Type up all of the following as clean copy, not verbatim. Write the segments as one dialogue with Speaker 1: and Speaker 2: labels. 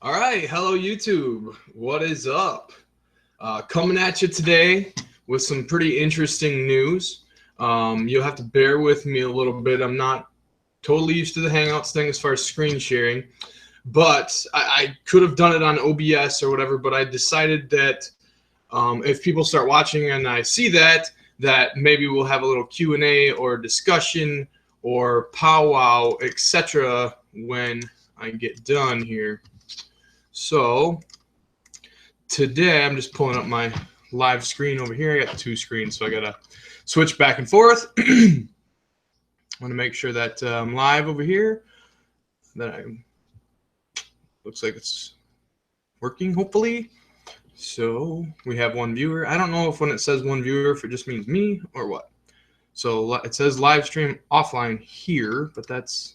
Speaker 1: All right, hello YouTube. What is up? Coming at you today with some pretty interesting news. You'll have to bear with me a little bit. I'm not totally used to the Hangouts thing as far as screen sharing, but I could have done it on OBS or whatever, but I decided that if people start watching and I see that maybe we'll have a little Q&A or discussion or powwow, etc. when I get done here. So today I'm just pulling up my live screen over here. I got two screens, so I gotta switch back and forth. I want to make sure that I'm live over here. That looks like it's working, hopefully. So we have one viewer. I don't know if when it says one viewer, if it just means me or what. So it says live stream offline here, but that's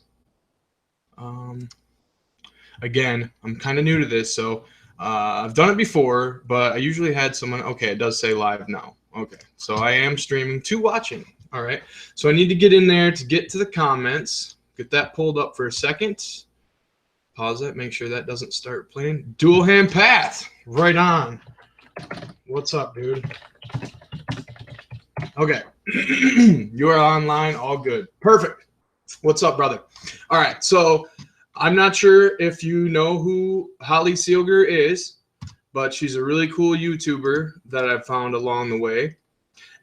Speaker 1: again, I'm kind of new to this, so I've done it before, but I usually had someone. Okay, it does say live now. Okay, so I am streaming to watching. All right, so I need to get in there to get to the comments. Get that pulled up for a second. Pause it. Make sure that doesn't start playing. Dual hand path. Right on. What's up, dude? Okay, you are online. All good. Perfect. What's up, brother? All right, so I'm not sure if you know who Holly Seeliger is, but she's a really cool YouTuber that I've found along the way,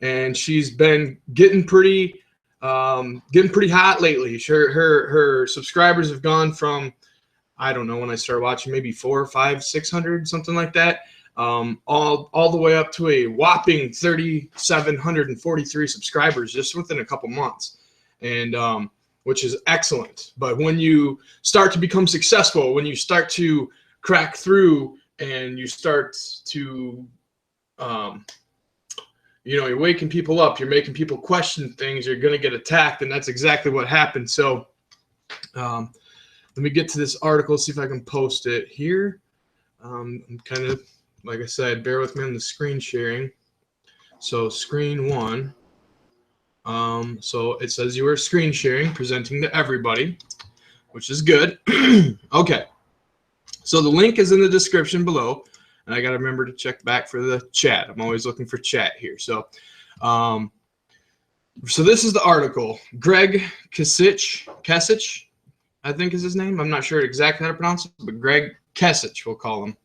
Speaker 1: and she's been getting pretty hot lately. Her subscribers have gone from, I don't know, when I started watching, maybe 400, 500, 600, something like that, all the way up to a whopping 3,743 subscribers just within a couple months, and which is excellent. But when you start to become successful, when you start to crack through and you start to, you're waking people up, you're making people question things, you're going to get attacked. And that's exactly what happened. So let me get to this article, see if I can post it here. I'm kind of, like I said, bear with me on the screen sharing. So screen one. So it says you are screen sharing, presenting to everybody, which is good. Okay. So the link is in the description below, and I got to remember to check back for the chat. I'm always looking for chat here. So, so this is the article. Greg Kasich, I think is his name. I'm not sure exactly how to pronounce it, but Greg Kasich, we'll call him.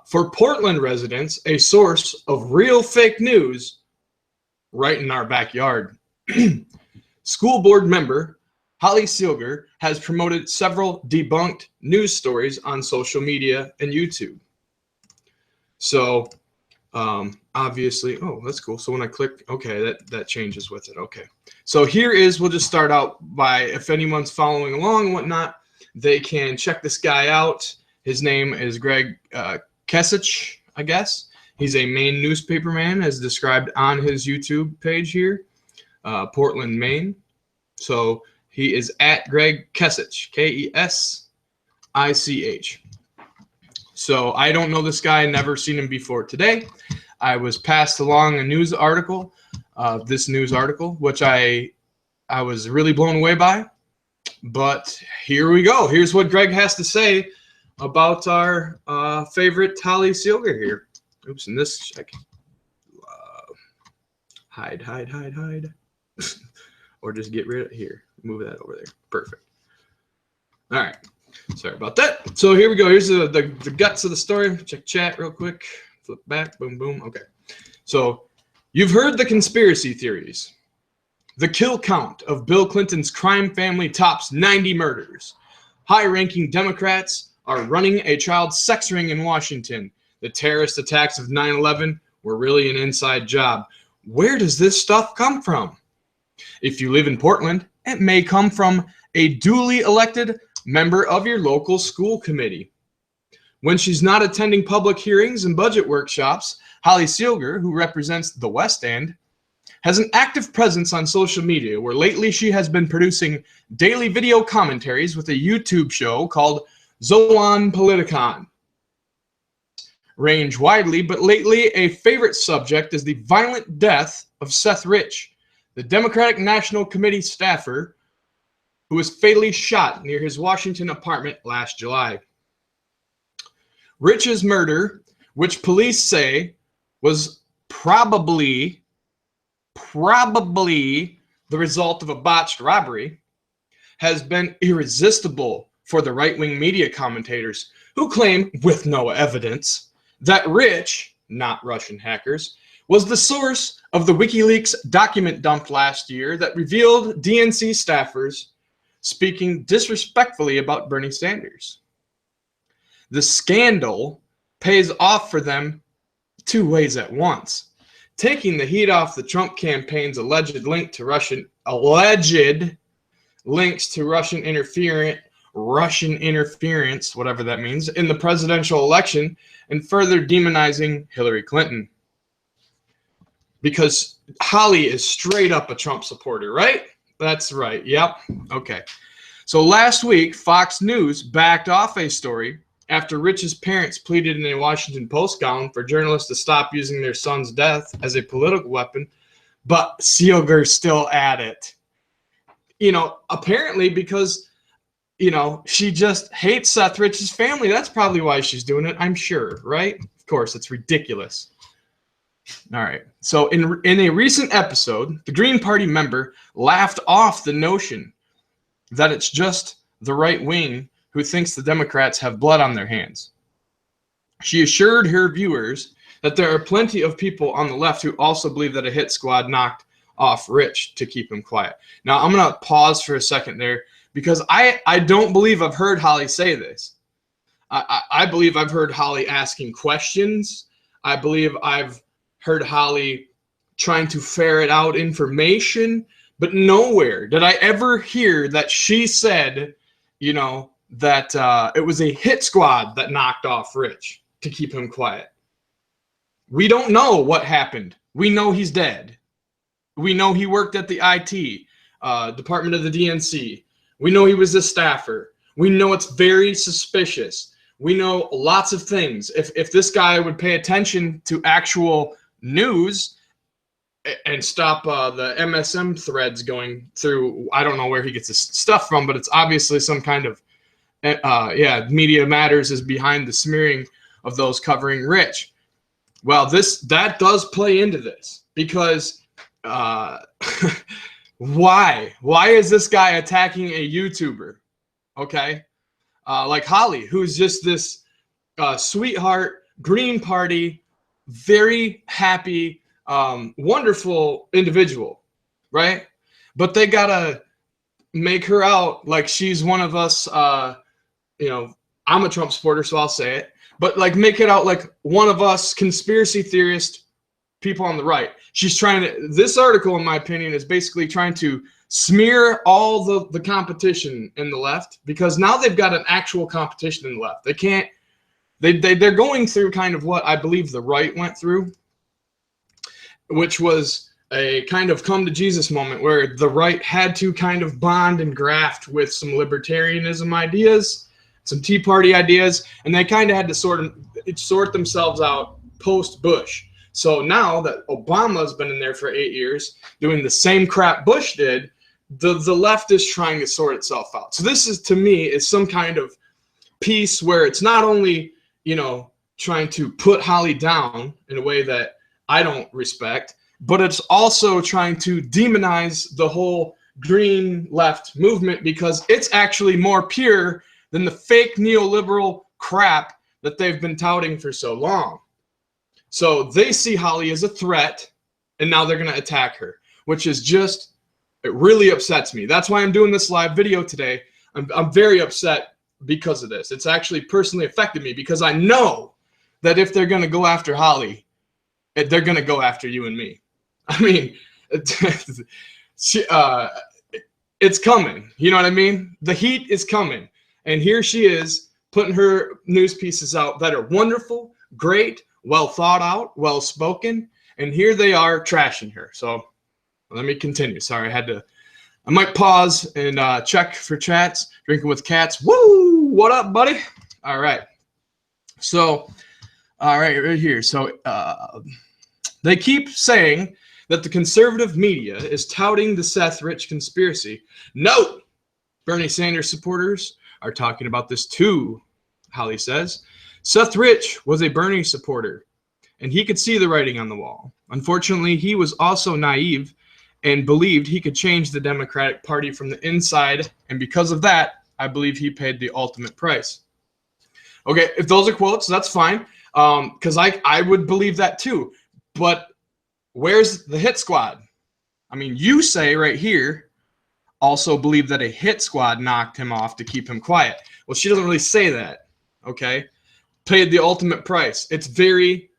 Speaker 1: For Portland residents, a source of real fake news right in our backyard. School board member Holly Seeliger has promoted several debunked news stories on social media and YouTube. So obviously, oh, that's cool. So when I click, okay, that changes with it. Okay. So here is, we'll just start out by, if anyone's following along and whatnot, they can check this guy out. His name is Greg Kasich, I guess. He's a Maine newspaperman, as described on his YouTube page here, Portland, Maine. So he is at Greg Kasich, K-E-S-I-C-H. So I don't know this guy, never seen him before today. I was passed along a news article, this news article, which I was really blown away by. But here we go. Here's what Greg has to say about our favorite Holly Seeliger here. Oops, and this, I can hide. Or just get rid of here. Move that over there. Perfect. All right. Sorry about that. So here we go. Here's the guts of the story. Check chat real quick. Flip back. Boom, boom. Okay. So you've heard the conspiracy theories. The kill count of Bill Clinton's crime family tops 90 murders. High-ranking Democrats are running a child sex ring in Washington. The terrorist attacks of 9/11 were really an inside job. Where does this stuff come from? If you live in Portland, it may come from a duly elected member of your local school committee. When she's not attending public hearings and budget workshops, Holly Seeliger, who represents the West End, has an active presence on social media, where lately she has been producing daily video commentaries with a YouTube show called Zoan Politikon. Range widely, but lately a favorite subject is the violent death of Seth Rich, the Democratic National Committee staffer who was fatally shot near his Washington apartment last July. Rich's murder, which police say was probably the result of a botched robbery, has been irresistible for the right-wing media commentators who claim, with no evidence, that Rich, not Russian hackers, was the source of the WikiLeaks document dump last year that revealed DNC staffers speaking disrespectfully about Bernie Sanders. The scandal pays off for them two ways at once, taking the heat off the Trump campaign's alleged links to Russian interference, whatever that means, in the presidential election, and further demonizing Hillary Clinton. Because Holly is straight up a Trump supporter, right? That's right. Yep. Okay. So last week, Fox News backed off a story after Rich's parents pleaded in a Washington Post column for journalists to stop using their son's death as a political weapon, but Seeliger's still at it. Apparently because, she just hates Seth Rich's family. That's probably why she's doing it, I'm sure, right? Of course, it's ridiculous. All right. So in a recent episode, the Green Party member laughed off the notion that it's just the right wing who thinks the Democrats have blood on their hands. She assured her viewers that there are plenty of people on the left who also believe that a hit squad knocked off Rich to keep him quiet. Now, I'm going to pause for a second there because I don't believe I've heard Holly say this. I believe I've heard Holly asking questions. I believe I've heard Holly trying to ferret out information, but nowhere did I ever hear that she said, that it was a hit squad that knocked off Rich to keep him quiet. We don't know what happened. We know he's dead. We know he worked at the IT department of the DNC. We know he was a staffer. We know it's very suspicious. We know lots of things. If this guy would pay attention to actual news and stop the MSM threads going through, I don't know where he gets his stuff from, but it's obviously some kind of, Media Matters is behind the smearing of those covering Rich. Well, that does play into this because why is this guy attacking a YouTuber? Okay, like Holly, who's just this sweetheart, Green Party, very happy, wonderful individual, right? But they gotta make her out like she's one of us. I'm a Trump supporter, so I'll say it. But like, make it out like one of us conspiracy theorist people on the right. She's trying to. This article, in my opinion, is basically trying to smear all the competition in the left because now they've got an actual competition in the left. They can't. They're going through kind of what I believe the right went through, which was a kind of come to Jesus moment where the right had to kind of bond and graft with some libertarianism ideas, some Tea Party ideas, and they kind of had to sort themselves out post-Bush. So now that Obama's been in there for 8 years doing the same crap Bush did, the left is trying to sort itself out. So this is, to me, is some kind of piece where it's not only, trying to put Holly down in a way that I don't respect, but it's also trying to demonize the whole green left movement because it's actually more pure than the fake neoliberal crap that they've been touting for so long. So they see Holly as a threat, and now they're going to attack her, which is just, it really upsets me. That's why I'm doing this live video today. I'm very upset because of this. It's actually personally affected me because I know that if they're going to go after Holly, they're going to go after you and me. I mean, it's coming. You know what I mean? The heat is coming. And here she is putting her news pieces out that are wonderful, great, well thought out, well spoken. And here they are trashing her. So let me continue. Sorry, I might pause and check for chats. Drinking with Cats. Woo! What up, buddy? All right. So, all right here. So they keep saying that the conservative media is touting the Seth Rich conspiracy. No, Bernie Sanders supporters are talking about this too, Holly says. Seth Rich was a Bernie supporter, and he could see the writing on the wall. Unfortunately, he was also naive and believed he could change the Democratic Party from the inside, and because of that, I believe he paid the ultimate price. Okay, if those are quotes, that's fine, because I would believe that too. But where's the hit squad? I mean, you say right here, also believe that a hit squad knocked him off to keep him quiet. Well, she doesn't really say that, okay? Paid the ultimate price. It's very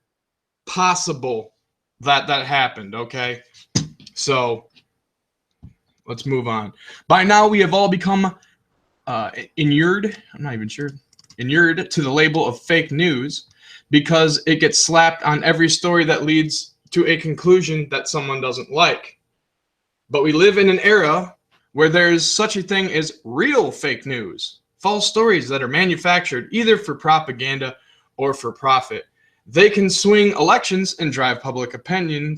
Speaker 1: possible that that happened, okay? So let's move on. By now, we have all become inured to the label of fake news because it gets slapped on every story that leads to a conclusion that someone doesn't like. But we live in an era where there's such a thing as real fake news, false stories that are manufactured either for propaganda or for profit. They can swing elections and drive public opinion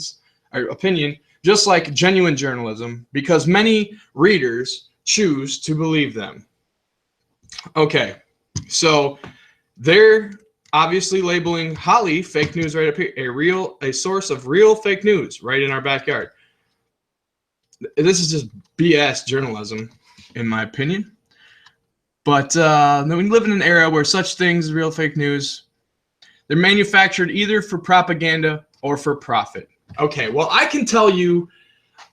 Speaker 1: just like genuine journalism, because many readers choose to believe them. Okay, so they're obviously labeling Holly fake news right up here, a source of real fake news right in our backyard. This is just BS journalism, in my opinion. But we live in an era where such things, real fake news, they're manufactured either for propaganda or for profit. Okay, well, I can tell you,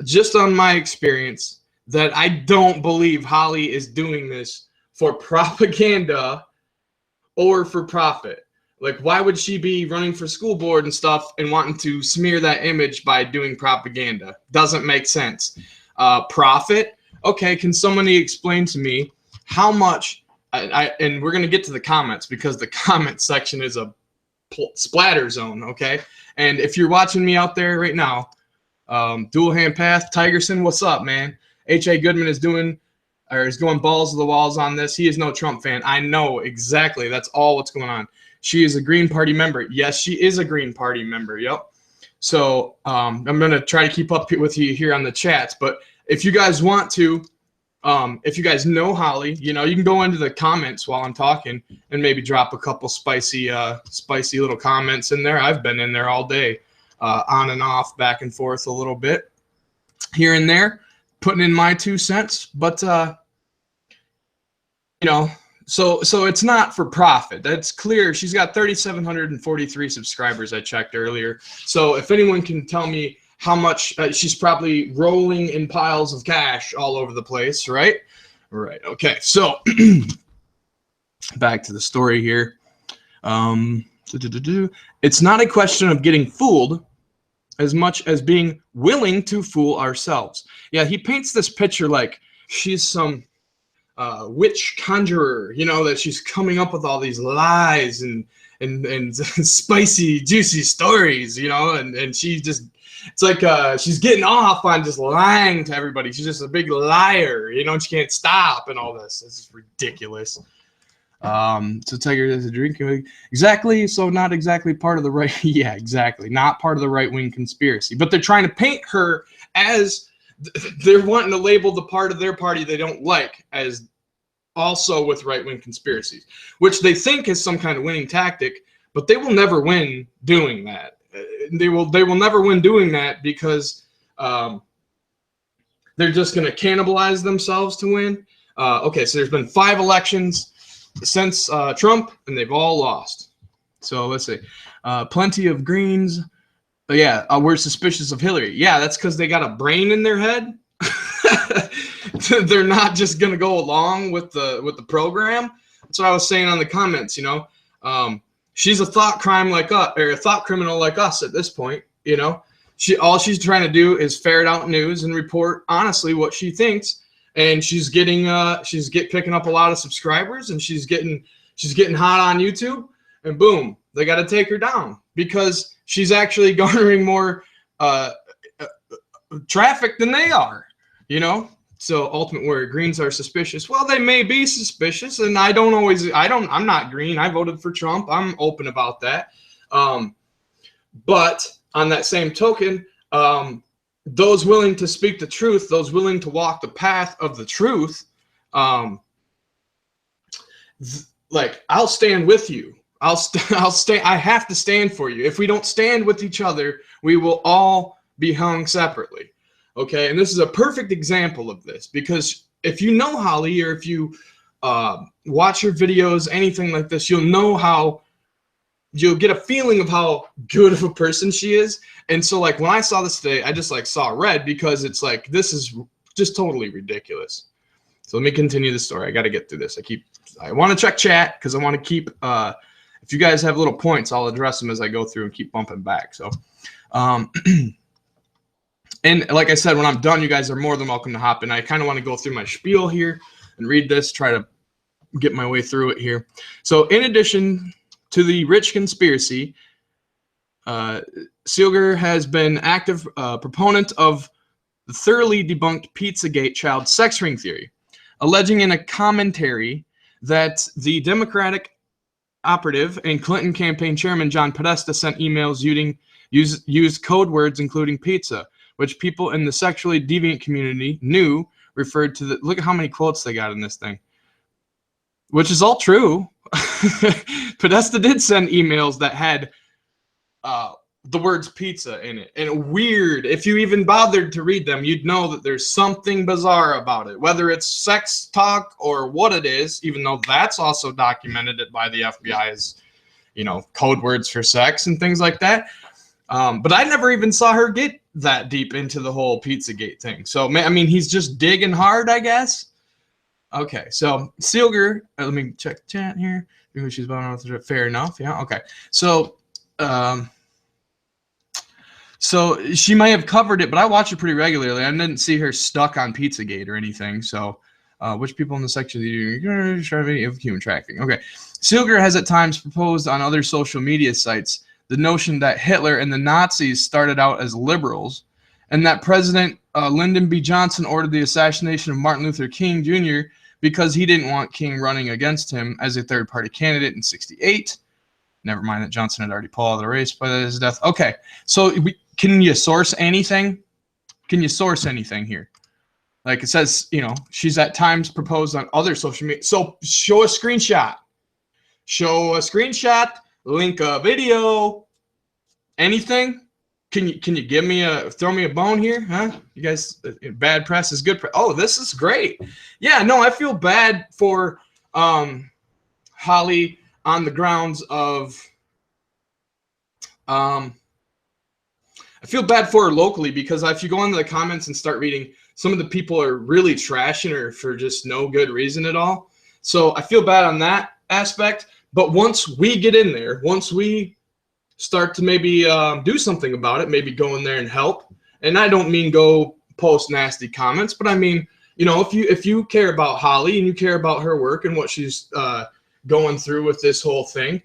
Speaker 1: just on my experience, that I don't believe Holly is doing this for propaganda or for profit. Like, why would she be running for school board and stuff and wanting to smear that image by doing propaganda? Doesn't make sense. Profit? Okay, can somebody explain to me how much, and we're going to get to the comments because the comment section is a splatter zone, okay? And if you're watching me out there right now, Dual Hand Path, Tigerson, what's up, man? H.A. Goodman is going balls to the walls on this. He is no Trump fan. I know exactly. That's all what's going on. She is a Green Party member. Yes, she is a Green Party member. Yep. So I'm going to try to keep up with you here on the chats. But if you guys want to, if you guys know Holly, you can go into the comments while I'm talking and maybe drop a couple spicy little comments in there. I've been in there all day, on and off, back and forth a little bit here and there, putting in my 2 cents. But, so it's not for profit. That's clear. She's got 3,743 subscribers. I checked earlier. So if anyone can tell me how much, she's probably rolling in piles of cash all over the place, right? Right. Okay. So back to the story here. It's not a question of getting fooled as much as being willing to fool ourselves. Yeah, he paints this picture like she's some witch conjurer, that she's coming up with all these lies and spicy, juicy stories, and she just, it's like she's getting off on just lying to everybody. She's just a big liar, and she can't stop and all this. This is ridiculous. So Tiger is a drinking exactly. So not exactly part of the right. Yeah, exactly. Not part of the right-wing conspiracy, but they're trying to paint her as they're wanting to label the part of their party they don't like as also with right-wing conspiracies, which they think is some kind of winning tactic, but they will never win doing that. They will never win doing that because they're just going to cannibalize themselves to win. Okay, so there's been 5 elections since Trump, and they've all lost. So let's see. Plenty of Greens. But yeah, we're suspicious of Hillary. Yeah, that's because they got a brain in their head. They're not just gonna go along with the program. That's what I was saying on the comments. She's a thought crime like us, or a thought criminal like us at this point. All she's trying to do is ferret out news and report honestly what she thinks, and she's picking up a lot of subscribers, and she's getting hot on YouTube, and boom, they got to take her down because she's actually garnering more traffic than they are. So ultimate where Greens are suspicious. Well, they may be suspicious, and I'm not green. I voted for Trump. I'm open about that. But on that same token, those willing to speak the truth, those willing to walk the path of the truth, like, I'll stand with you. I have to stand for you. If we don't stand with each other, we will all be hung separately. Okay, and this is a perfect example of this, because if you know Holly, or if you watch her videos, anything like this, you'll get a feeling of how good of a person she is. And so, like, when I saw this today, I just like saw red, because it's like, this is just totally ridiculous. So let me continue the story. I got to get through this. I want to check chat, because I want to keep, if you guys have little points, I'll address them as I go through and keep bumping back. So, and like I said, when I'm done, you guys are more than welcome to hop in. I kind of want to go through my spiel here and read this, try to get my way through it here. So in addition to the rich conspiracy, Seeliger has been active proponent of the thoroughly debunked Pizzagate child sex ring theory, alleging in a commentary that the Democratic operative and Clinton campaign chairman John Podesta sent emails used code words including pizza, which people in the sexually deviant community knew referred to the, look at how many quotes they got in this thing, which is all true. Podesta did send emails that had the words pizza in it. And weird, if you even bothered to read them, you'd know that there's something bizarre about it, whether it's sex talk or what it is, even though that's also documented by the FBI as, you know, code words for sex and things like that. But I never even saw her get that deep into the whole Pizzagate thing. So, I mean, he's just digging hard, I guess. Okay, so Seeliger, let me check the chat here. She's fair enough. Yeah, okay. So, so she may have covered it, but I watch it pretty regularly. I didn't see her stuck on Pizzagate or anything. So, which people in the section of human trafficking? Okay, Seeliger has at times proposed on other social media sites the notion that Hitler and the Nazis started out as liberals, and that President Lyndon B. Johnson ordered the assassination of Martin Luther King Jr. because he didn't want King running against him as a third-party candidate in '68. Never mind that Johnson had already pulled out of the race by his death. Okay, so can you source anything? Can you source anything here? Like it says, you know, she's at times proposed on other social media. So show a screenshot. Show a screenshot. Link a video. Anything? Can you give me throw me a bone here, huh? You guys, bad press is good press. Oh, this is great. Yeah, no, I feel bad for Holly on the grounds of I feel bad for her locally, because if you go into the comments and start reading, some of the people are really trashing her for just no good reason at all. So I feel bad on that aspect. But once we get in there, once we start to maybe do something about it, maybe go in there and help. And I don't mean go post nasty comments, but I mean, you know, if you care about Holly and you care about her work and what she's going through with this whole thing,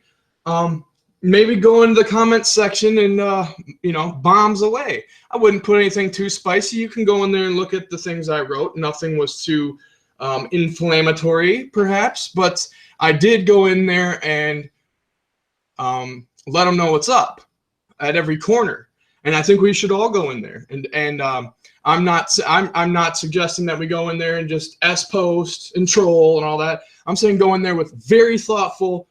Speaker 1: maybe go into the comments section and you know, bombs away. I wouldn't put anything too spicy. You can go in there and look at the things I wrote. Nothing was too inflammatory, perhaps, but I did go in there and let them know what's up at every corner. And I think we should all go in there. And I'm not suggesting that we go in there and just post and troll and all that. I'm saying go in there with very thoughtful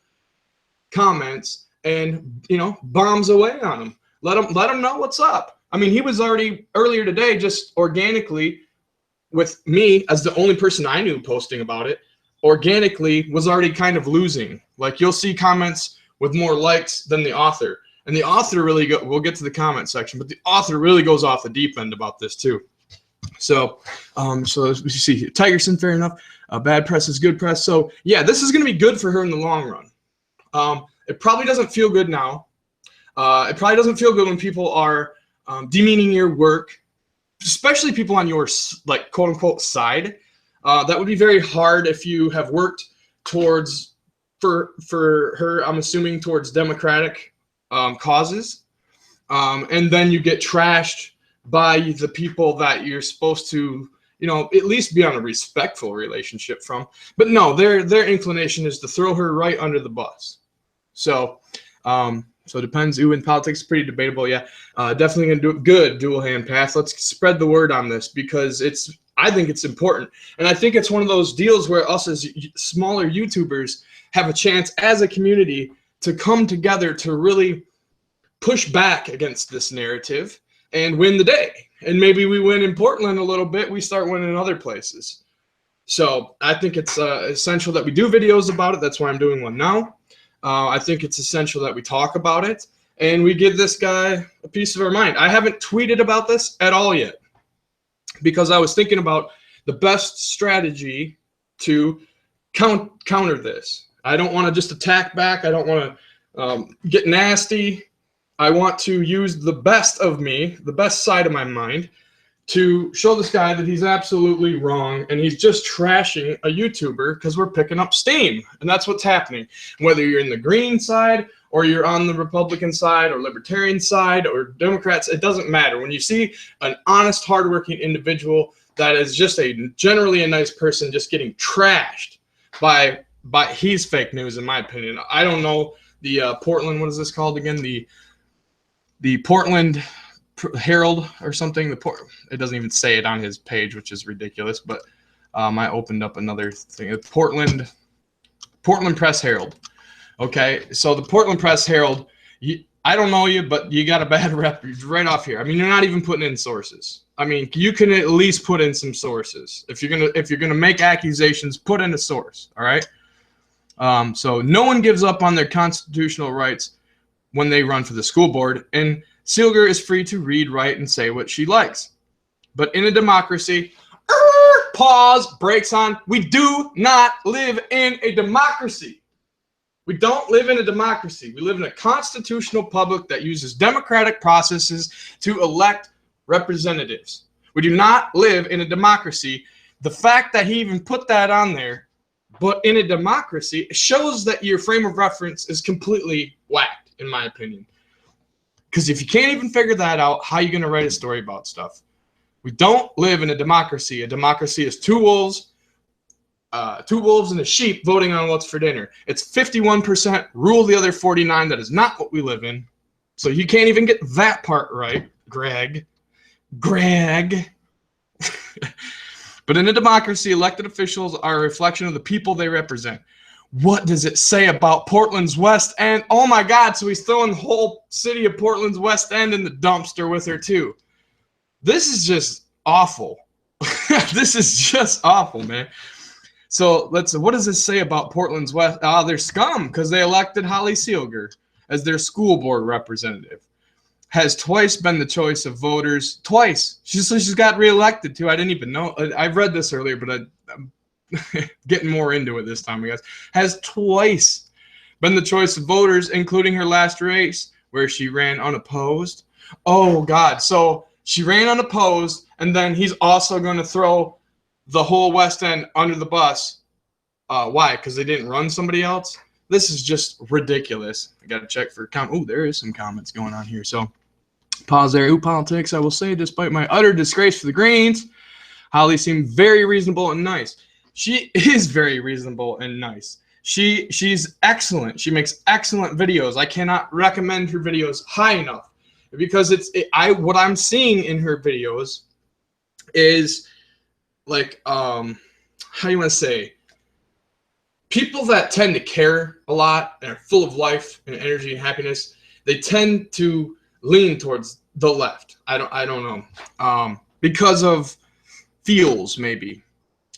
Speaker 1: comments and, you know, bombs away on them. Let them know what's up. I mean, he was already earlier today, just organically, with me as the only person I knew posting about it, organically was already kind of losing. Like, you'll see comments with more likes than the author. And the author really we'll get to the comment section, but the author really goes off the deep end about this too. So, so as you see here, Tigerson, fair enough. Bad press is good press. So yeah, this is going to be good for her in the long run. It probably doesn't feel good now. It probably doesn't feel good when people are demeaning your work, especially people on your, like, quote unquote side. That would be very hard if you have worked towards, for her, I'm assuming, towards democratic causes, and then you get trashed by the people that you're supposed to, you know, at least be on a respectful relationship from. But no, their inclination is to throw her right under the bus. So so it depends. Ooh, in politics, pretty debatable. Yeah, definitely gonna do a good dual hand path. Let's spread the word on this, because I think it's important, and I think it's one of those deals where us as smaller YouTubers have a chance as a community to come together to really push back against this narrative and win the day. And maybe we win in Portland a little bit, we start winning in other places. So I think it's essential that we do videos about it. That's why I'm doing one now. I think it's essential that we talk about it and we give this guy a piece of our mind. I haven't tweeted about this at all yet because I was thinking about the best strategy to counter this. I don't want to just attack back. I don't want to get nasty. I want to use the best of me, the best side of my mind, to show this guy that he's absolutely wrong and he's just trashing a YouTuber because we're picking up steam. And that's what's happening. Whether you're in the green side or you're on the Republican side or Libertarian side or Democrats, it doesn't matter. When you see an honest, hardworking individual that is just generally a nice person just getting trashed by he's fake news, in my opinion. I don't know the Portland, what is this called again? The Portland Herald or something. It doesn't even say it on his page, which is ridiculous. But I opened up another thing. Portland Press Herald. Okay, so the Portland Press Herald. I don't know you, but you got a bad rep right off here. I mean, you're not even putting in sources. I mean, you can at least put in some sources. If you're gonna make accusations, put in a source. All right. So no one gives up on their constitutional rights when they run for the school board, and Seeliger is free to read, write, and say what she likes. But in a democracy, pause, brakes on. We do not live in a democracy. We don't live in a democracy. We live in a constitutional public that uses democratic processes to elect representatives. We do not live in a democracy. The fact that he even put that on there, but in a democracy, shows that your frame of reference is completely whacked, in my opinion. Because if you can't even figure that out, how are you going to write a story about stuff? We don't live in a democracy. A democracy is two wolves and a sheep voting on what's for dinner. It's 51% rule the other 49. That is not what we live in. So you can't even get that part right, Greg. But in a democracy, elected officials are a reflection of the people they represent. What does it say about Portland's West End? Oh my God, so he's throwing the whole city of Portland's West End in the dumpster with her too. This is just awful. This is just awful, man. So what does this say about Portland's West? They're scum because they elected Holly Seeliger as their school board representative. Has twice been the choice of voters. Twice. She's got reelected too. I didn't even know. I've read this earlier, but I'm getting more into it this time, I guess. Has twice been the choice of voters, including her last race where she ran unopposed. Oh God. So she ran unopposed, and then he's also going to throw the whole West End under the bus. Why? Because they didn't run somebody else? This is just ridiculous. I got to check for Oh, there is some comments going on here. So pause there. Ooh, politics. I will say, despite my utter disgrace for the Greens, Holly seemed very reasonable and nice. She is very reasonable and nice. She's excellent. She makes excellent videos. I cannot recommend her videos high enough because what I'm seeing in her videos is like how you want to say, people that tend to care a lot and are full of life and energy and happiness, they tend to lean towards the left. I don't know. Because of feels, maybe.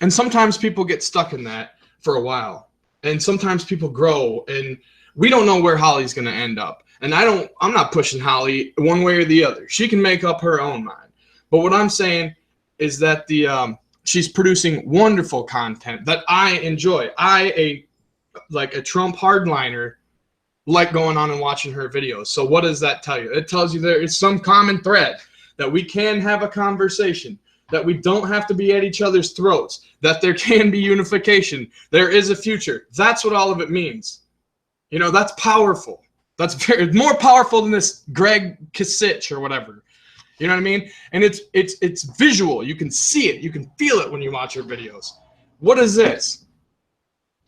Speaker 1: And sometimes people get stuck in that for a while. And sometimes people grow, and we don't know where Holly's going to end up. And I'm not pushing Holly one way or the other. She can make up her own mind. But what I'm saying is that she's producing wonderful content that I enjoy. Like a Trump hardliner, like going on and watching her videos. So what does that tell you? It tells you there is some common thread, that we can have a conversation, that we don't have to be at each other's throats, that there can be unification. There is a future. That's what all of it means. You know, that's powerful. That's more powerful than this Greg Kasich or whatever. You know what I mean? And it's visual. You can see it. You can feel it when you watch her videos. What is this?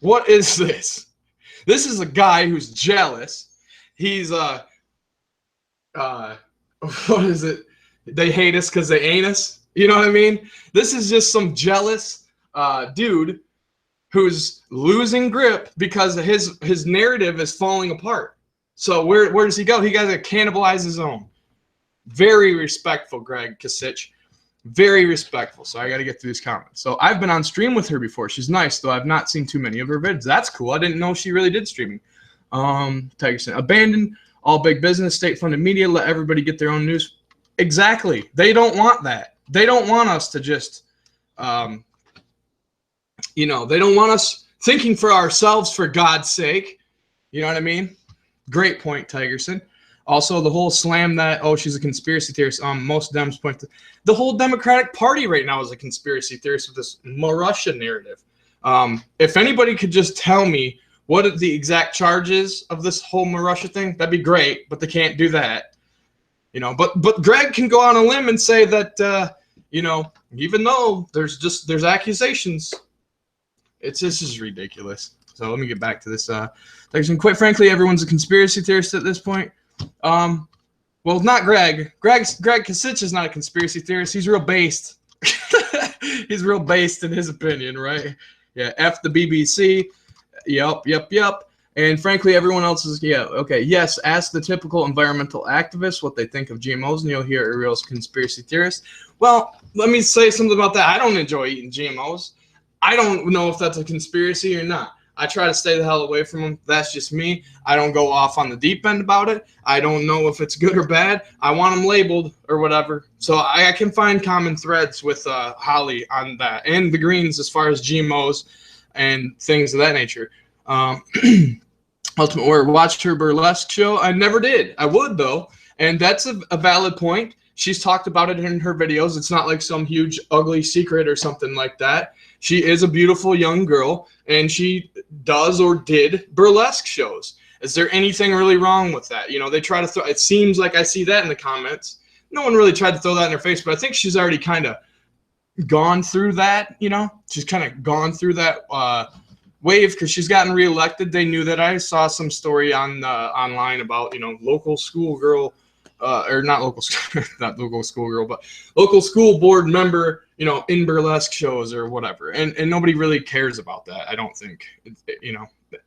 Speaker 1: What is this? This is a guy who's jealous. He's what is it? They hate us because they ain't us. You know what I mean? This is just some jealous dude who's losing grip because his narrative is falling apart. So where does he go? He got to cannibalize his own. Very respectful, Greg Kasich. Very respectful. So I got to get through these comments. So I've been on stream with her before. She's nice, though. I've not seen too many of her vids. That's cool. I didn't know she really did streaming. Tigerson, abandon all big business, state-funded media. Let everybody get their own news. Exactly. They don't want that. They don't want us to just, they don't want us thinking for ourselves, for God's sake. You know what I mean? Great point, Tigerson. Also, the whole slam that, oh, she's a conspiracy theorist. Most Dems point to the whole Democratic Party right now is a conspiracy theorist with this Russia narrative. If anybody could just tell me what the exact charges of this whole Russia thing, that'd be great, but they can't do that. But Greg can go on a limb and say that, even though there's accusations, this is ridiculous. So let me get back to this. Quite frankly, everyone's a conspiracy theorist at this point. Well, not Greg. Greg Kasich is not a conspiracy theorist. He's real based. He's real based in his opinion, right? Yeah, F the BBC. Yep. And frankly, everyone else is, okay. Yes, ask the typical environmental activists what they think of GMOs, and you'll hear a real conspiracy theorist. Well, let me say something about that. I don't enjoy eating GMOs. I don't know if that's a conspiracy or not. I try to stay the hell away from them. That's just me. I don't go off on the deep end about it. I don't know if it's good or bad. I want them labeled or whatever. So I can find common threads with Holly on that, and the Greens as far as GMOs and things of that nature. Ultimate Warrior watched her burlesque show. I never did. I would, though. And that's a valid point. She's talked about it in her videos. It's not like some huge ugly secret or something like that. She is a beautiful young girl, and she does or did burlesque shows. Is there anything really wrong with that? They try to throw, it seems like I see that in the comments. No one really tried to throw that in her face, but I think she's already kind of gone through that, She's kind of gone through that wave because she's gotten reelected. They knew that. I saw some story on online about, local schoolgirl, or not local schoolgirl, but local school board member, in burlesque shows or whatever. And nobody really cares about that. I don't think,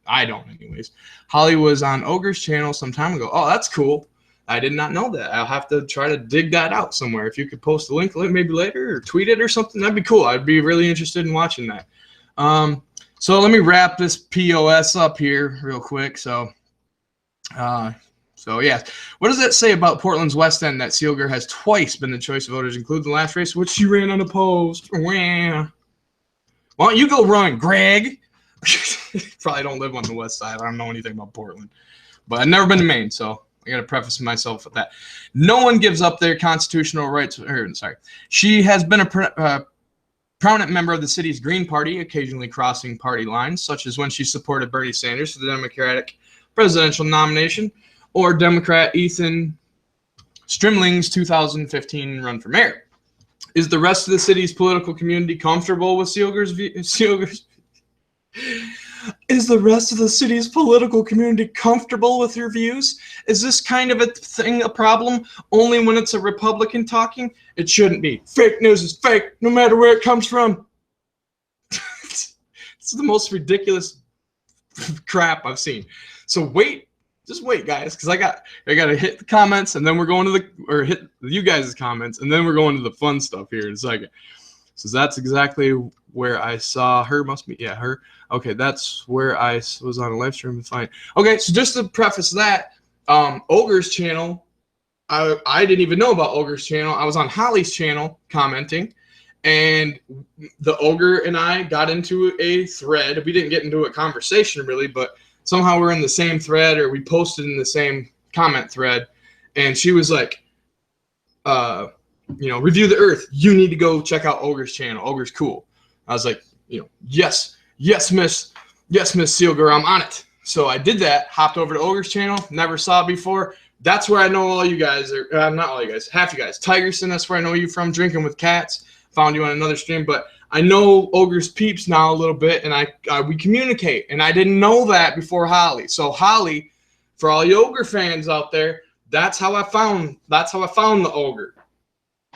Speaker 1: I don't anyways. Holly was on Ogre's channel some time ago. Oh, that's cool. I did not know that. I'll have to try to dig that out somewhere. If you could post a link maybe later or tweet it or something, that'd be cool. I'd be really interested in watching that. So let me wrap this POS up here real quick. So yeah, what does that say about Portland's West End that Seeliger has twice been the choice of voters, including the last race, which she ran unopposed? Why don't you go run, Greg? Probably don't live on the West Side. I don't know anything about Portland, but I've never been to Maine, so I got to preface myself with that. No one gives up their constitutional rights. She has been a prominent member of the city's Green Party, occasionally crossing party lines, such as when she supported Bernie Sanders for the Democratic presidential nomination, or Democrat Ethan Strimling's 2015 run for mayor. Is the rest of the city's political community comfortable with Seeliger's? Is the rest of the city's political community comfortable with your views? Is this kind of a thing a problem only when it's a Republican talking? It shouldn't be. Fake news is fake, no matter where it comes from. It's the most ridiculous crap I've seen. So just wait, guys, because I got to hit the comments, and then we're going to hit you guys' comments, and then we're going to the fun stuff here in a second. So that's exactly where I saw her. Must be, yeah, her. Okay, that's where I was on a live stream. Fine. Okay, so just to preface that, Ogre's channel, I didn't even know about Ogre's channel. I was on Holly's channel commenting, and the Ogre and I got into a thread. We didn't get into a conversation really, but somehow we're in the same thread, or we posted in the same comment thread, and she was like, review the earth. You need to go check out Ogre's channel. Ogre's cool. I was like, yes, Miss Seeliger, I'm on it. So I did that, hopped over to Ogre's channel, never saw it before. That's where I know all you guys are, not all you guys, half you guys. Tigerson, that's where I know you from, Drinking with Cats. Found you on another stream, but I know Ogre's peeps now a little bit, and we communicate, and I didn't know that before Holly. So Holly, for all you Ogre fans out there, that's how I found the Ogre.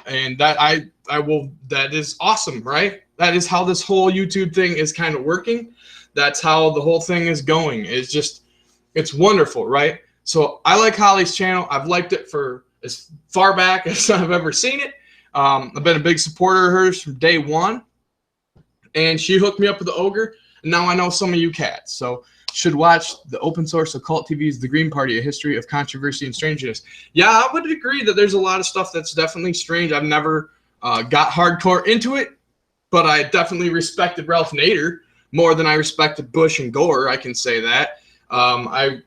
Speaker 1: And that is awesome, right? That is how this whole YouTube thing is kind of working. That's how the whole thing is going. It's wonderful, right? So I like Holly's channel. I've liked it for as far back as I've ever seen it. I've been a big supporter of hers from day one. And she hooked me up with the Ogre. And now I know some of you cats. So should watch the open source occult TV's The Green Party, A History of Controversy and Strangeness. Yeah, I would agree that there's a lot of stuff that's definitely strange. I've never got hardcore into it, but I definitely respected Ralph Nader more than I respected Bush and Gore. I can say that. I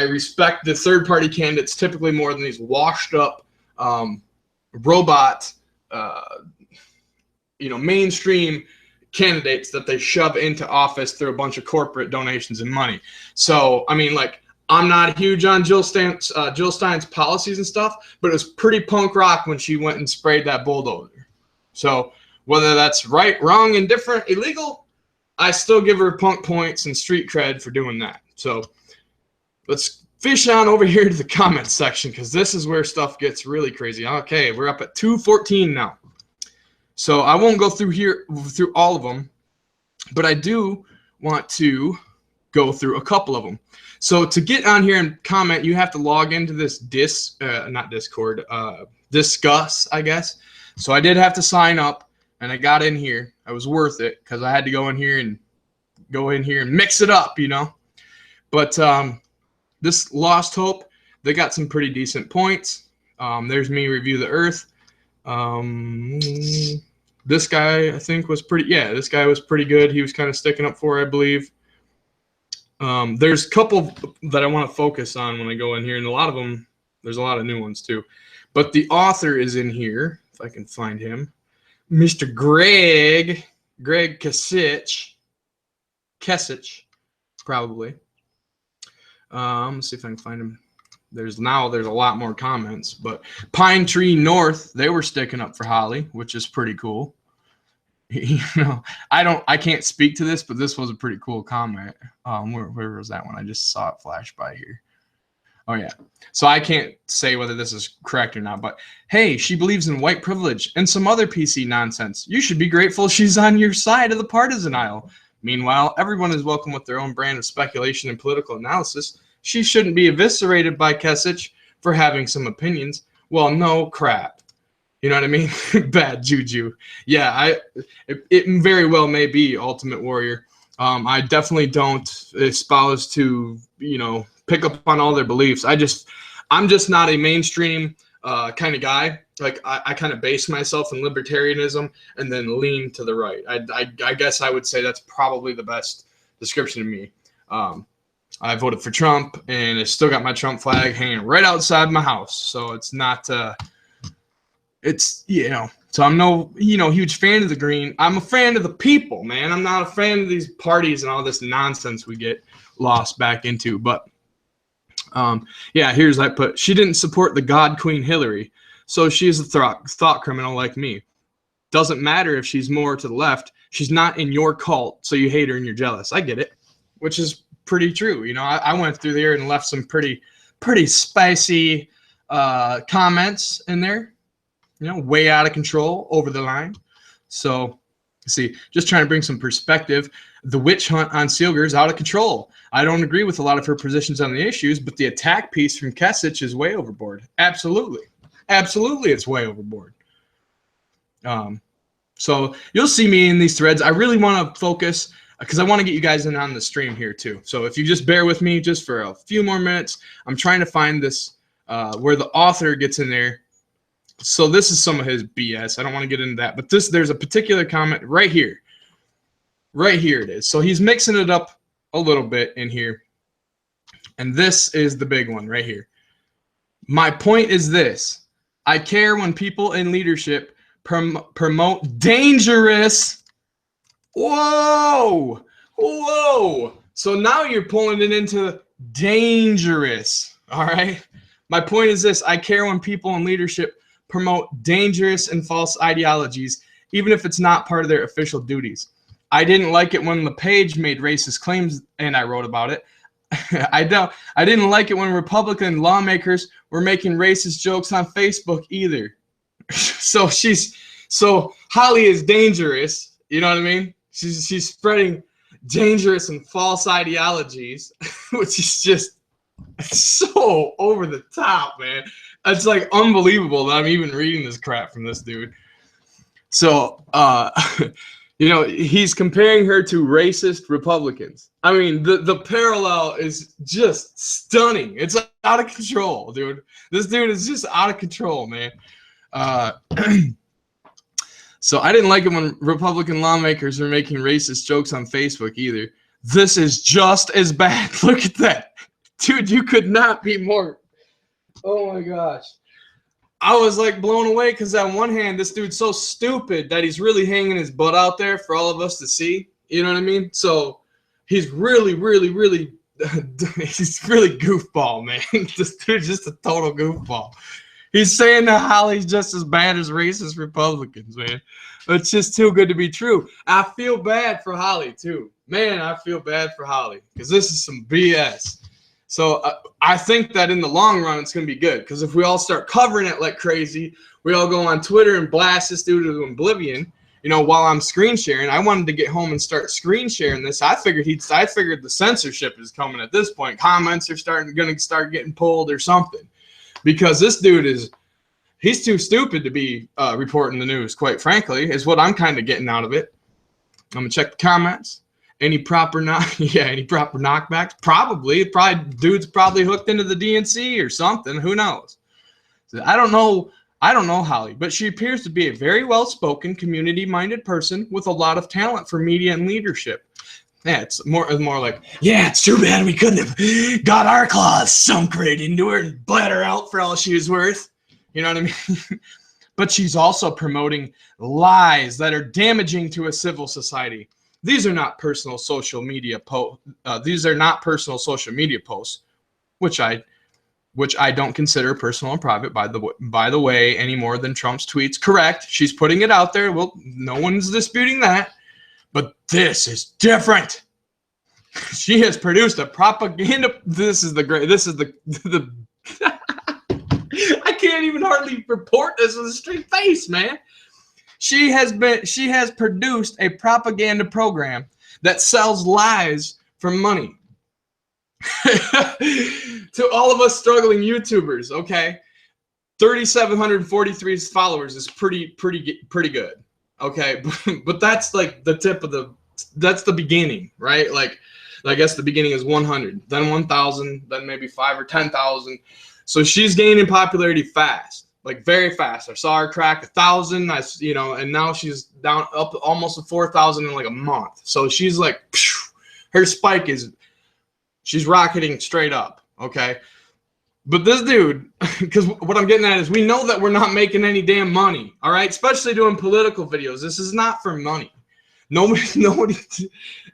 Speaker 1: respect the third-party candidates typically more than these washed-up robot, mainstream candidates that they shove into office through a bunch of corporate donations and money. So, I mean, like, I'm not huge on Jill Stein's policies and stuff, but it was pretty punk rock when she went and sprayed that bulldozer. So whether that's right, wrong, indifferent, illegal, I still give her punk points and street cred for doing that. So let's fish on over here to the comments section, because this is where stuff gets really crazy. Okay, we're up at 214 now. So I won't go through all of them, but I do want to go through a couple of them. So to get on here and comment, you have to log into this Discuss, I guess. So I did have to sign up, and I got in here. I was worth it because I had to go in here and mix it up, But this Lost Hope, they got some pretty decent points. There's me review the Earth. This guy, I think, was pretty. Yeah, this guy was pretty good. He was kind of sticking up for, I believe. There's a couple that I want to focus on when I go in here, and a lot of them, there's a lot of new ones too. But the author is in here, if I can find him, Mr. Greg Kasich, probably. Let's see if I can find him. There's a lot more comments, but Pine Tree North, they were sticking up for Holly, which is pretty cool. I can't speak to this, but this was a pretty cool comment. Where was that one? I just saw it flash by here. Oh yeah. So I can't say whether this is correct or not, but hey, she believes in white privilege and some other PC nonsense. You should be grateful she's on your side of the partisan aisle. Meanwhile, everyone is welcome with their own brand of speculation and political analysis. She shouldn't be eviscerated by Kasich for having some opinions. Well, no crap. You know what I mean? Bad juju. Yeah, it very well may be Ultimate Warrior. I definitely don't espouse to, pick up on all their beliefs. I'm just not a mainstream kind of guy. Like I kind of base myself in libertarianism and then lean to the right. I guess I would say that's probably the best description of me. I voted for Trump, and I still got my Trump flag hanging right outside my house. So it's not, so I'm no, huge fan of the green. I'm a fan of the people, man. I'm not a fan of these parties and all this nonsense we get lost back into. But, yeah, here's I put, she didn't support the God Queen Hillary. So she is a thought criminal like me. Doesn't matter if she's more to the left. She's not in your cult, so you hate her and you're jealous. I get it, which is pretty true. I went through there and left some pretty spicy comments in there, way out of control, over the line. So, see, just trying to bring some perspective. The witch hunt on Seeliger is out of control. I don't agree with a lot of her positions on the issues, but the attack piece from Kasich is way overboard. Absolutely, it's way overboard. So you'll see me in these threads. I really want to focus, because I want to get you guys in on the stream here too. So if you just bear with me just for a few more minutes, I'm trying to find this where the author gets in there. So this is some of his BS. I don't want to get into that, but there's a particular comment right here. Right here it is. So he's mixing it up a little bit in here. And this is the big one right here. My point is this. I care when people in leadership promote dangerous. Whoa. So now you're pulling it into dangerous. All right. My point is this. I care when people in leadership promote dangerous and false ideologies, even if it's not part of their official duties. I didn't like it when LePage made racist claims, and I wrote about it. I didn't like it when Republican lawmakers were making racist jokes on Facebook either. So Holly is dangerous. You know what I mean? She's spreading dangerous and false ideologies, which is just so over the top, man. It's like unbelievable that I'm even reading this crap from this dude. So, you know, he's comparing her to racist Republicans. I mean, the parallel is just stunning. It's out of control, dude. This dude is just out of control, man. So I didn't like it when Republican lawmakers were making racist jokes on Facebook either. This is just as bad. Look at that. Dude, you could not be more. Oh my gosh. I was like blown away because on one hand, this dude's so stupid that he's really hanging his butt out there for all of us to see. You know what I mean? So he's really, really, really, he's really goofball, man. This dude's just a total goofball. He's saying that Holly's just as bad as racist Republicans, man. It's just too good to be true. I feel bad for Holly, too. Man, I feel bad for Holly because this is some BS. So I think that in the long run, it's going to be good because if we all start covering it like crazy, we all go on Twitter and blast this dude to oblivion, you know, while I'm screen sharing. I wanted to get home and start screen sharing this. I figured the censorship is coming at this point. Comments are going to start getting pulled or something. Because this dude he's too stupid to be reporting the news, quite frankly, is what I'm kind of getting out of it. I'm going to check the comments. Any proper knockbacks? Probably. Dude's probably hooked into the DNC or something. Who knows? I don't know Holly, but she appears to be a very well-spoken, community-minded person with a lot of talent for media and leadership. Yeah, it's more like, yeah, it's too bad we couldn't have got our claws sunk right into her and bled her out for all she was worth. You know what I mean? But she's also promoting lies that are damaging to a civil society. These are not personal social media posts. These are not personal social media posts, which I don't consider personal and private, by the way, any more than Trump's tweets. Correct. She's putting it out there. Well, no one's disputing that. But this is different. She has produced a propaganda. This is the I can't even hardly report this with a straight face, man. She has produced a propaganda program that sells lies for money to all of us struggling YouTubers. Okay, 3,743 followers is pretty good. Okay, but that's like that's the beginning, right? Like I guess the beginning is 100, then 1,000, then maybe 5 or 10,000. So she's gaining popularity fast, like very fast. I saw her crack 1,000, and now she's down up almost to 4,000 in like a month. So she's like, her spike she's rocketing straight up. Okay. But this dude, because what I'm getting at is we know that we're not making any damn money, all right? Especially doing political videos. This is not for money. Nobody,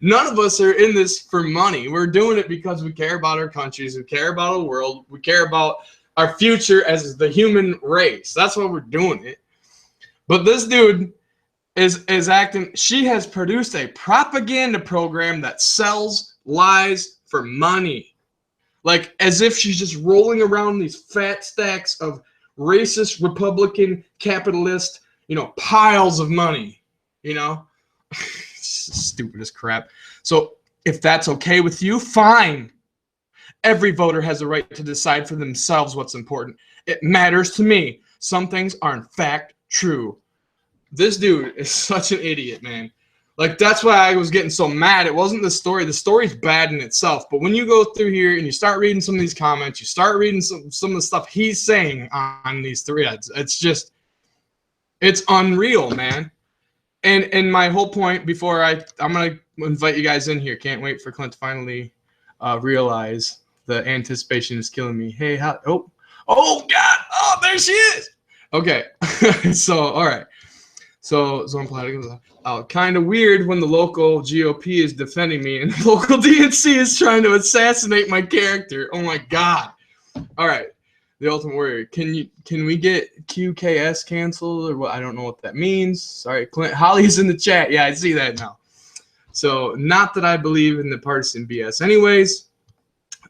Speaker 1: none of us are in this for money. We're doing it because we care about our countries, we care about our world, we care about our future as the human race. That's why we're doing it. But this dude is acting. She has produced a propaganda program that sells lies for money. Like as if she's just rolling around these fat stacks of racist, Republican, capitalist, piles of money, Stupid as crap. So if that's okay with you, fine. Every voter has a right to decide for themselves what's important. It matters to me. Some things are in fact true. This dude is such an idiot, man. Like, that's why I was getting so mad. It wasn't the story. The story's bad in itself. But when you go through here and you start reading some of these comments, you start reading some of the stuff he's saying on these threads, it's unreal, man. And my whole point before I'm going to invite you guys in here. Can't wait for Clint to finally realize the anticipation is killing me. Hey, oh, God. Oh, there she is. Okay. So, all right. So I'm kind of weird when the local GOP is defending me and the local DNC is trying to assassinate my character. Oh, my God. All right. The Ultimate Warrior. Can we get QKS canceled or what? I don't know what that means. Sorry, Clint. Holly's in the chat. Yeah, I see that now. So not that I believe in the partisan BS. Anyways,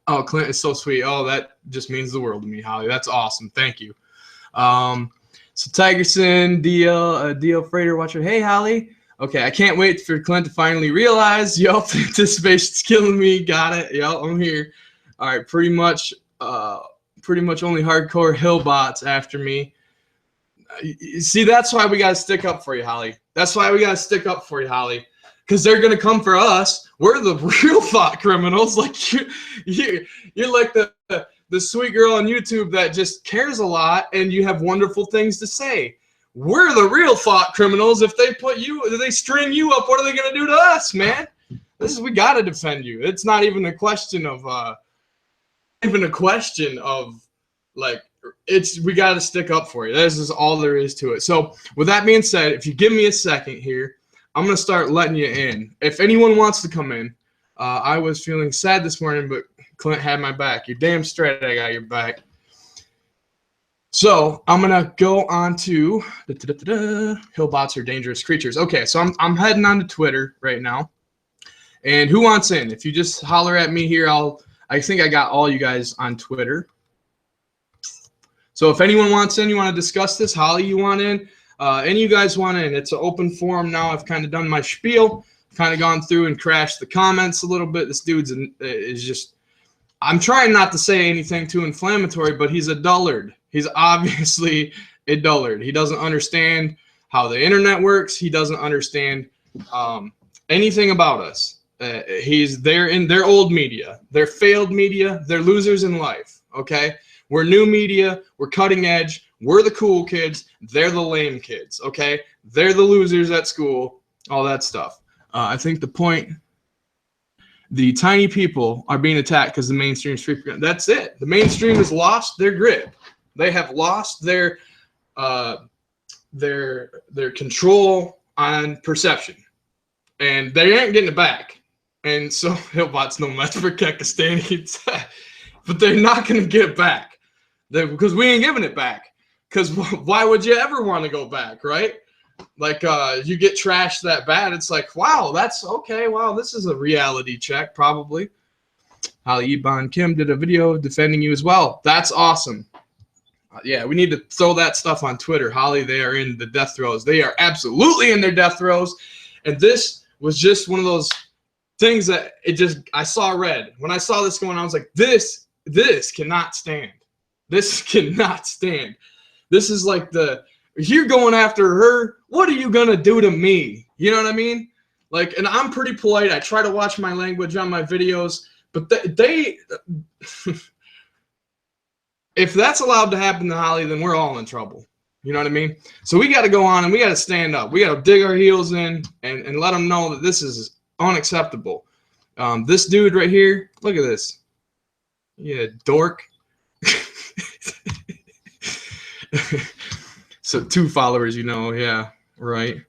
Speaker 1: oh, Clint is so sweet. Oh, that just means the world to me, Holly. That's awesome. Thank you. So Tigerson, DL Freighter Watcher. Hey, Holly. Okay, I can't wait for Clint to finally realize. Yup, anticipation's killing me. Got it. Yup, I'm here. All right, pretty much only hardcore hill bots after me. See, that's why we gotta stick up for you, Holly. That's why we gotta stick up for you, Holly. Because they're gonna come for us. We're the real thought criminals. Like you're like the sweet girl on YouTube that just cares a lot, and you have wonderful things to say. We're the real thought criminals. If they string you up, what are they gonna do to us, man? We gotta defend you. It's not even a question of like, we got to stick up for you. This is all there is to it. So with that being said, if you give me a second here, I'm going to start letting you in. If anyone wants to come in, I was feeling sad this morning, but Clint had my back. You're damn straight I got your back. So I'm going to go on to Hillbots are dangerous creatures. Okay, so I'm heading on to Twitter right now. And who wants in? If you just holler at me here, I think I got all you guys on Twitter. So if anyone wants in, you want to discuss this, Holly, you want in, any of you guys want in. It's an open forum now. I've kind of done my spiel, kind of gone through and crashed the comments a little bit. This dude's is just, I'm trying not to say anything too inflammatory, but he's a dullard. He's obviously a dullard. He doesn't understand how the internet works. He doesn't understand anything about us. They're in their old media. They're failed media. They're losers in life, okay? We're new media. We're cutting edge. We're the cool kids. They're the lame kids, okay? They're the losers at school, all that stuff. I think the tiny people are being attacked because the mainstream's free. That's it. The mainstream has lost their grip. They have lost their control on perception, and they ain't getting it back. And so Hillbot's no match for Kekistani, but they're not going to get it back. Because we ain't giving it back. Because why would you ever want to go back, right? Like, you get trashed that bad, it's like, wow, that's okay. Wow, this is a reality check, probably. Ali Iban Kim did a video defending you as well. That's awesome. Yeah, we need to throw that stuff on Twitter. Holly, they are in the death throes. They are absolutely in their death throes. And this was just one of those things that I saw red. When I saw this going on, I was like, this cannot stand. This cannot stand. This is like you're going after her. What are you going to do to me? You know what I mean? Like, and I'm pretty polite. I try to watch my language on my videos, but they if that's allowed to happen to Holly, then we're all in trouble. You know what I mean? So we got to go on and we got to stand up. We got to dig our heels in and let them know that this is unacceptable. This dude right here, look at this. Yeah, dork. So 2 followers, yeah, right.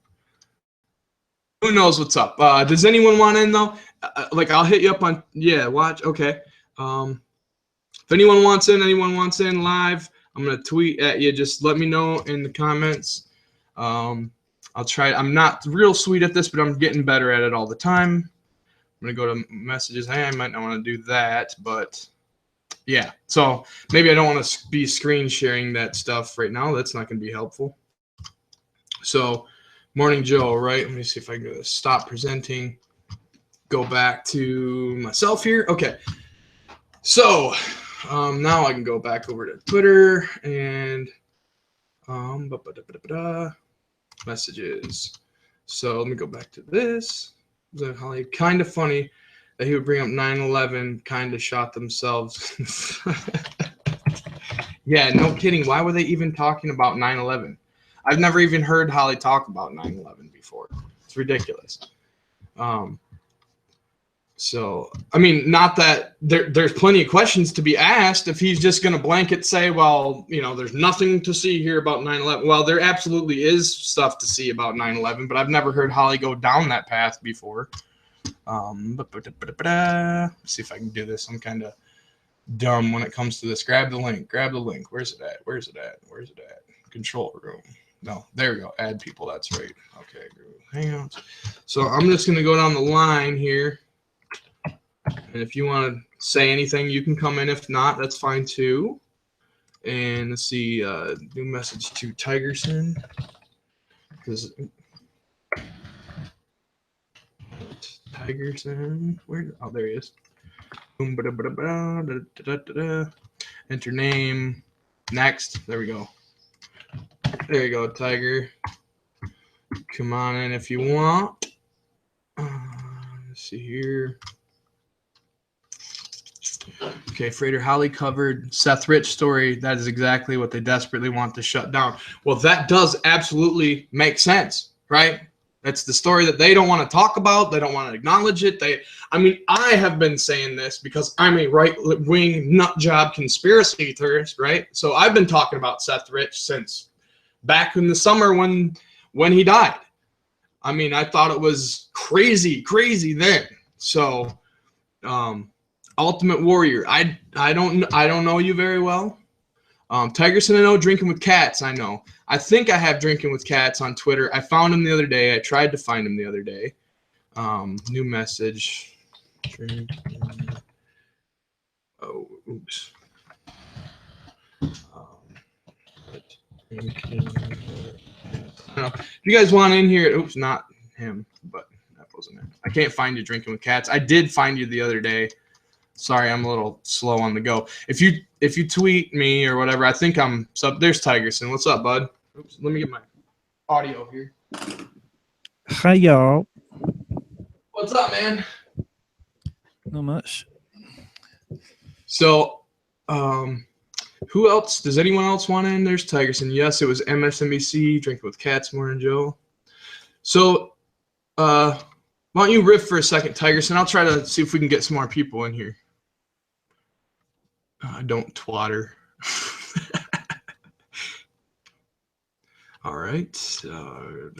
Speaker 1: Who knows what's up? Does anyone want in though? Like, I'll hit you up on, yeah, watch. Okay. If anyone wants in live, I'm gonna tweet at you. Just let me know in the comments. I'll try. I'm not real sweet at this, but I'm getting better at it all the time. I'm gonna go to messages. Hey, I might not want to do that, but yeah. So maybe I don't want to be screen sharing that stuff right now. That's not gonna be helpful. So, Morning Joe, right? Let me see if I can stop presenting. Go back to myself here. Okay. So now I can go back over to Twitter and messages. So let me go back to this. Kind of funny that he would bring up 9/11, kind of shot themselves. Yeah, no kidding. Why were they even talking about 9/11? I've never even heard Holly talk about 9/11 before. It's ridiculous. So, I mean, not that there's plenty of questions to be asked if he's just going to blanket say, well, there's nothing to see here about 9/11. Well, there absolutely is stuff to see about 9/11, but I've never heard Holly go down that path before. Let's see if I can do this. I'm kind of dumb when it comes to this. Grab the link. Where's it at? Where's it at? Control room. No, there we go. Add people. That's right. Okay. Hangouts. So I'm just going to go down the line here. And if you want to say anything, you can come in. If not, that's fine too. And let's see, new message to Tigerson. Because Tigerson, where? Oh, there he is. Boom, enter name. Next. There we go. There you go, Tiger. Come on in if you want. Let's see here. Okay, Frater Holly covered Seth Rich story. That is exactly what they desperately want to shut down. Well, that does absolutely make sense, right? That's the story that they don't want to talk about. They don't want to acknowledge it. I have been saying this because I'm a right-wing nut job conspiracy theorist, right? So I've been talking about Seth Rich since back in the summer when he died. I mean, I thought it was crazy then. So, Ultimate Warrior. I don't know you very well. Tigerson, I know. Drinking with Cats, I know. I think I have Drinking with Cats on Twitter. I found him the other day. I tried to find him the other day. New message. Oh, oops. I don't know. If you guys want in here, oops, not him, but that wasn't it. I can't find you Drinking with Cats. I did find you the other day. Sorry, I'm a little slow on the go. If you tweet me or whatever, I think I'm sub. There's Tigerson. What's up, bud? Oops, let me get my audio here.
Speaker 2: Hi, y'all.
Speaker 1: What's up, man?
Speaker 2: Not much.
Speaker 1: So, who else? Does anyone else want in? There's Tigerson. Yes, it was MSNBC, Drinking with Cats, Morning Joe. So, why don't you riff for a second, Tigerson? I'll try to see if we can get some more people in here. Don't twatter. All right. So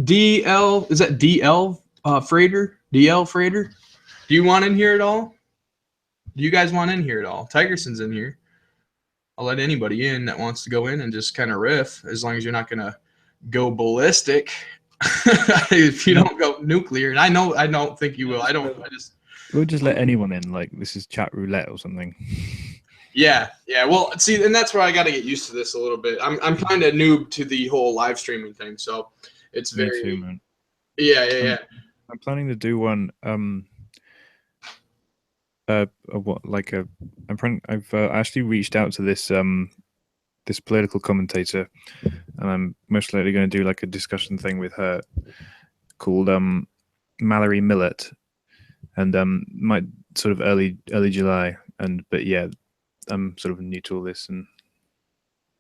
Speaker 1: DL, is that DL Frater? DL Frater? Do you want in here at all? Do you guys want in here at all? Tigerson's in here. I'll let anybody in that wants to go in and just kind of riff, as long as you're not going to go ballistic. If you don't go nuclear, and I don't think you will.
Speaker 2: We'll just let anyone in, like this is chat roulette or something.
Speaker 1: Yeah. Well, see, and that's where I got to get used to this a little bit. I'm kind of noob to the whole live streaming thing, so it's very.
Speaker 2: Me too, man.
Speaker 1: Yeah.
Speaker 2: I'm planning to do one. I've actually reached out to this this political commentator, and I'm most likely going to do like a discussion thing with her called Mallory Millett, and might sort of early July, but yeah, I'm sort of new to all this, and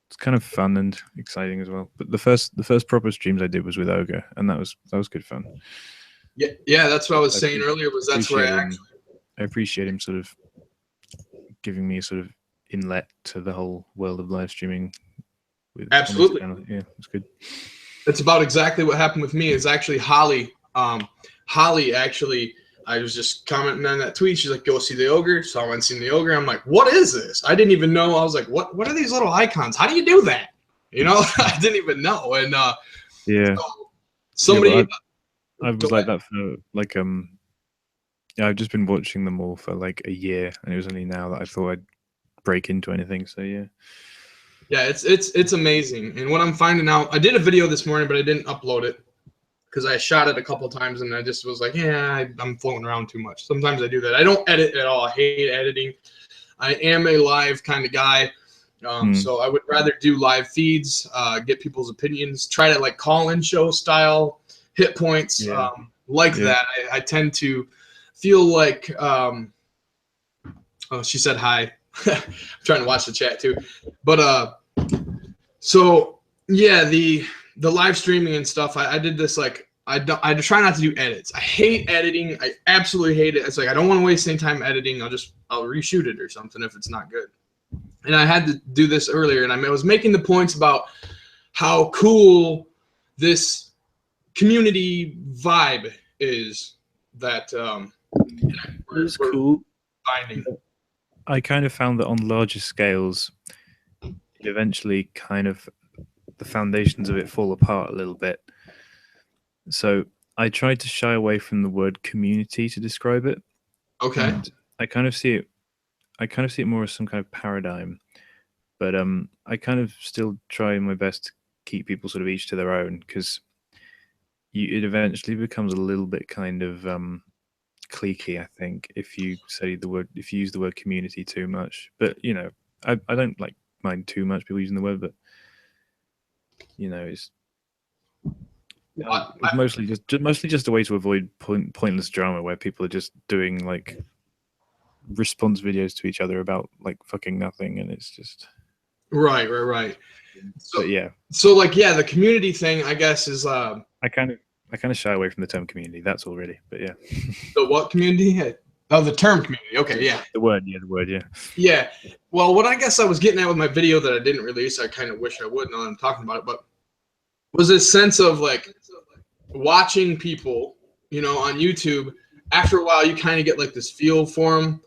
Speaker 2: it's kind of fun and exciting as well. But the first proper streams I did was with Ogre, and that was good fun.
Speaker 1: Yeah, that's what I was saying earlier. That's where
Speaker 2: I appreciate him sort of giving me a sort of inlet to the whole world of live streaming.
Speaker 1: Absolutely,
Speaker 2: yeah, it's good.
Speaker 1: That's about exactly what happened with me. Is actually Holly. Holly actually. I was just commenting on that tweet. She's like, "Go see the Ogre." So I went and seen the Ogre. I'm like, "What is this?" I didn't even know. I was like, "What are these little icons? How do you do that?" You know, I didn't even know. And
Speaker 2: yeah,
Speaker 1: so somebody.
Speaker 2: Yeah, I was like that for like yeah, I've just been watching them all for like a year, and it was only now that I thought I'd break into anything. So yeah.
Speaker 1: Yeah, it's amazing. And what I'm finding out, I did a video this morning, but I didn't upload it because I shot it a couple times, and I just was like, yeah, I'm floating around too much. Sometimes I do that. I don't edit at all. I hate editing. I am a live kind of guy. So I would rather do live feeds, get people's opinions, try to like call-in show style, hit points, that. I tend to feel like, oh, she said hi. I'm trying to watch the chat too. But so yeah, the live streaming and stuff, I did this like I try not to do edits. I hate editing. I absolutely hate it. It's like I don't want to waste any time editing. I'll reshoot it or something if it's not good. And I had to do this earlier, and I was making the points about how cool this community vibe is that
Speaker 2: it's cool.
Speaker 1: Finding.
Speaker 2: I kind of found that on larger scales, it eventually kind of the foundations of it fall apart a little bit. So I tried to shy away from the word community to describe it.
Speaker 1: Okay.
Speaker 2: And I kind of see it I kind of see it more as some kind of paradigm, but I kind of still try my best to keep people sort of each to their own, because it eventually becomes a little bit kind of cliquey, I think, if you use the word community too much. But you know, I don't like mind too much people using the word, but you know, it's mostly just a way to avoid pointless drama where people are just doing like response videos to each other about like fucking nothing, and it's just
Speaker 1: right. So
Speaker 2: but yeah,
Speaker 1: so like yeah, the community thing, I guess, is
Speaker 2: I kind of shy away from the term community. That's all really, but yeah.
Speaker 1: the what community? Oh, the term community. Okay, yeah.
Speaker 2: The word, yeah.
Speaker 1: Yeah. Well, what I guess I was getting at with my video that I didn't release, I kind of wish I would now that I'm talking about it, but was this sense of like watching people, you know, on YouTube. After a while, you kind of get like this feel for them,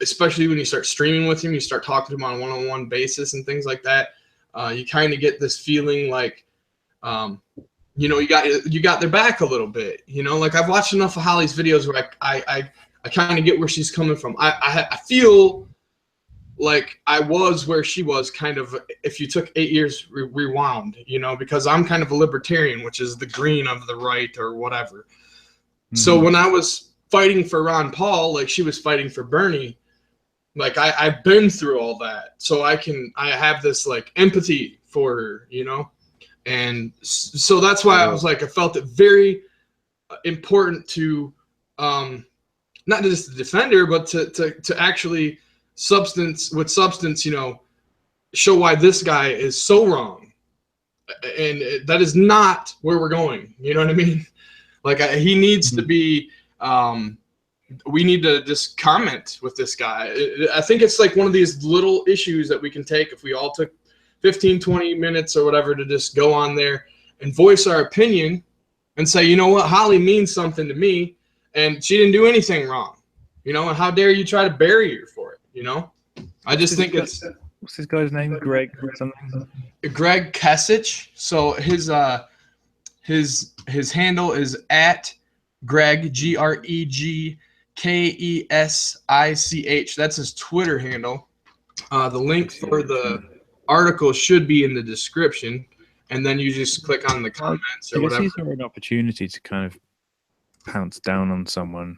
Speaker 1: especially when you start streaming with them, you start talking to them on a one-on-one basis and things like that. You kind of get this feeling like, you know, you got their back a little bit. You know, like I've watched enough of Holly's videos where I kind of get where she's coming from. I feel like I was where she was, kind of, if you took 8 years rewound, you know, because I'm kind of a libertarian, which is the green of the right or whatever. Mm-hmm. So when I was fighting for Ron Paul, like she was fighting for Bernie, like I've been through all that. So I have this like empathy for her, you know? And so that's why I was like, I felt it very important to, not just to defend her, but to actually substance, you know, show why this guy is so wrong, and that is not where we're going. You know what I mean? Like he needs to be. We need to just comment with this guy. I think it's like one of these little issues that we can take if we all took 15, 20 minutes or whatever to just go on there and voice our opinion and say, you know what, Holly means something to me, and she didn't do anything wrong. You know, and how dare you try to bury her for it? You know, I just think it's.
Speaker 2: What's this guy's name? Greg something.
Speaker 1: Greg Kesich. So his handle is at Greg GregKesich. That's his Twitter handle. The link for the article should be in the description, and then you just click on the comments or whatever.
Speaker 2: He's an opportunity to kind of pounce down on someone,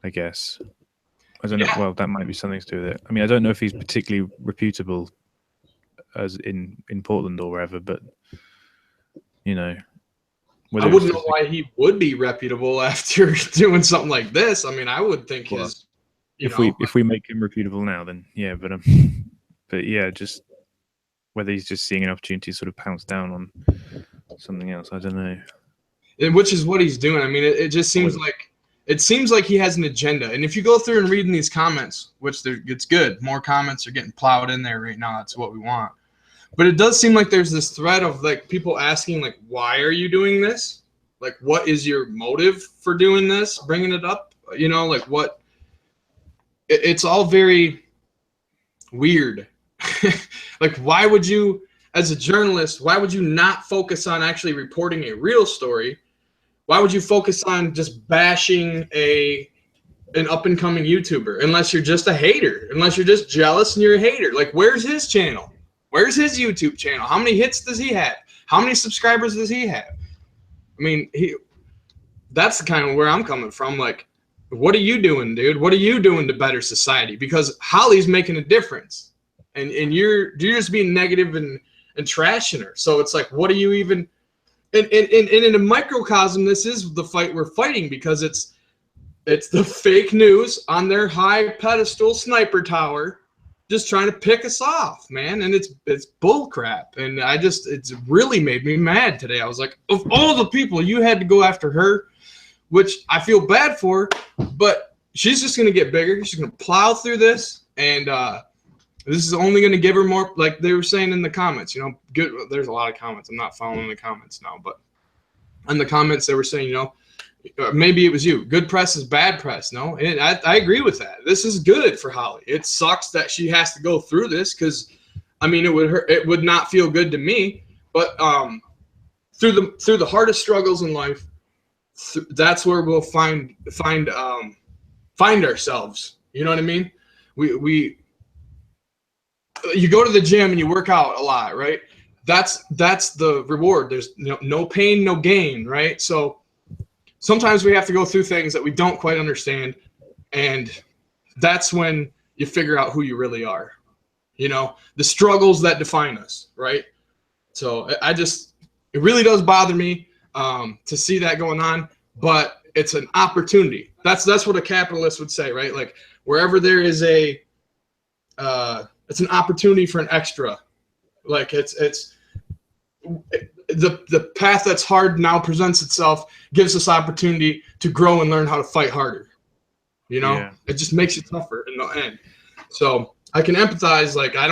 Speaker 2: I guess. I don't know. Well, that might be something to do with it. I mean, I don't know if he's particularly reputable as in Portland or wherever, but you know,
Speaker 1: I wouldn't know why he would be reputable after doing something like this. I mean, I would think
Speaker 2: if we make him reputable now, then yeah. But yeah, just whether he's just seeing an opportunity to sort of pounce down on something else, I don't know.
Speaker 1: Which is what he's doing. I mean, it just seems like. It seems like he has an agenda. And if you go through and read in these comments, which it's good, more comments are getting plowed in there right now. That's what we want. But it does seem like there's this thread of like people asking, like, why are you doing this? Like, what is your motive for doing this? Bringing it up, you know, like what? It's all very weird. Like, why would you, as a journalist, why would you not focus on actually reporting a real story? Why would you focus on just bashing an up-and-coming YouTuber unless you're just a hater, unless you're just jealous and you're a hater? Like, where's his channel? Where's his YouTube channel? How many hits does he have? How many subscribers does he have? I mean, that's kind of where I'm coming from. Like, what are you doing, dude? What are you doing to better society? Because Holly's making a difference, and you're just being negative and trashing her. So it's like, what are you even... And in a microcosm, this is the fight we're fighting, because it's the fake news on their high pedestal sniper tower, just trying to pick us off, man. And it's bull crap. And it's really made me mad today. I was like, of all the people, you had to go after her, which I feel bad for, but she's just gonna get bigger. She's gonna plow through this, and this is only going to give her more, like they were saying in the comments, you know, good. There's a lot of comments. I'm not following the comments now, but in the comments they were saying, you know, maybe it was you. Good press is bad press. No, and I agree with that. This is good for Holly. It sucks that she has to go through this, because, I mean, it would hurt. It would not feel good to me. But through the hardest struggles in life, that's where we'll find ourselves. You know what I mean? You go to the gym and you work out a lot, right? That's the reward. There's no pain, no gain, right? So sometimes we have to go through things that we don't quite understand, and that's when you figure out who you really are. The struggles that define us, right? So it really does bother me to see that going on, but it's an opportunity. That's what a capitalist would say, right? Like wherever there is it's an opportunity for an extra. Like it's the path that's hard now presents itself, gives us opportunity to grow and learn how to fight harder.
Speaker 2: Yeah.
Speaker 1: It just makes it tougher in the end. So I can empathize. Like I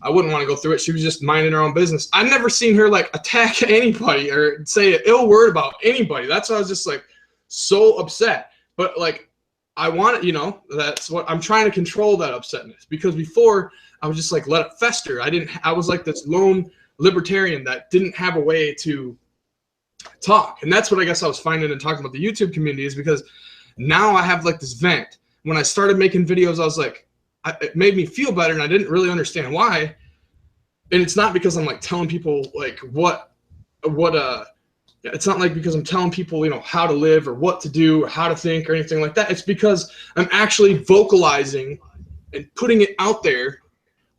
Speaker 1: wouldn't want to go through it. She was just minding her own business. I've never seen her like attack anybody or say an ill word about anybody. That's why I was just like so upset. But like I want it, that's what I'm trying to control, that upsetness, because before I was just like let it fester. I was like this lone libertarian that didn't have a way to talk. And that's what I guess I was finding and talking about the YouTube community, is because now I have like this vent. When I started making videos, I was like, it made me feel better, and I didn't really understand why. And it's not because I'm like telling people like it's not like because I'm telling people, how to live or what to do or how to think or anything like that. It's because I'm actually vocalizing and putting it out there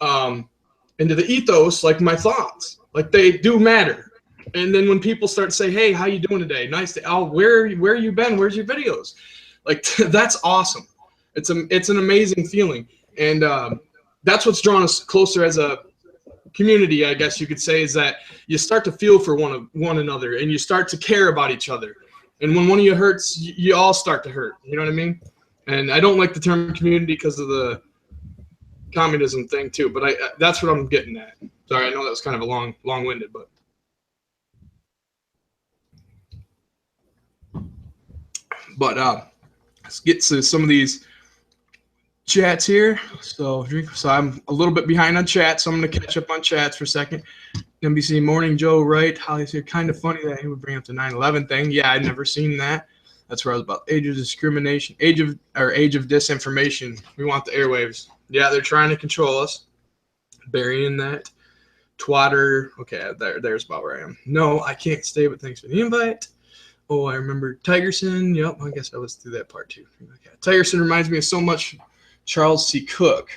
Speaker 1: into the ethos, like my thoughts, like they do matter. And then when people start to say, hey, how you doing today? Nice to, oh, where you been? Where's your videos? Like, that's awesome. It's an amazing feeling. And that's what's drawn us closer as a community, I guess you could say, is that you start to feel for one another, and you start to care about each other. And when one of you hurts, you all start to hurt. You know what I mean? And I don't like the term community because of the communism thing too, but that's what I'm getting at. Sorry, I know that was kind of a long-winded, but let's get to some of these chats here. So I'm a little bit behind on chat, so I'm going to catch up on chats for a second. NBC Morning Joe, right? Holly said, kind of funny that he would bring up the 9/11 thing. Yeah, I'd never seen that. That's where I was about. Age of discrimination, age of disinformation. We want the airwaves. Yeah, they're trying to control us. Burying that. Twatter. Okay, there's about where I am. No, I can't stay, but thanks for the invite. Oh, I remember Tigerson. Yep, I guess I was through that part too. Okay. Tigerson reminds me of so much Charles C. Cook.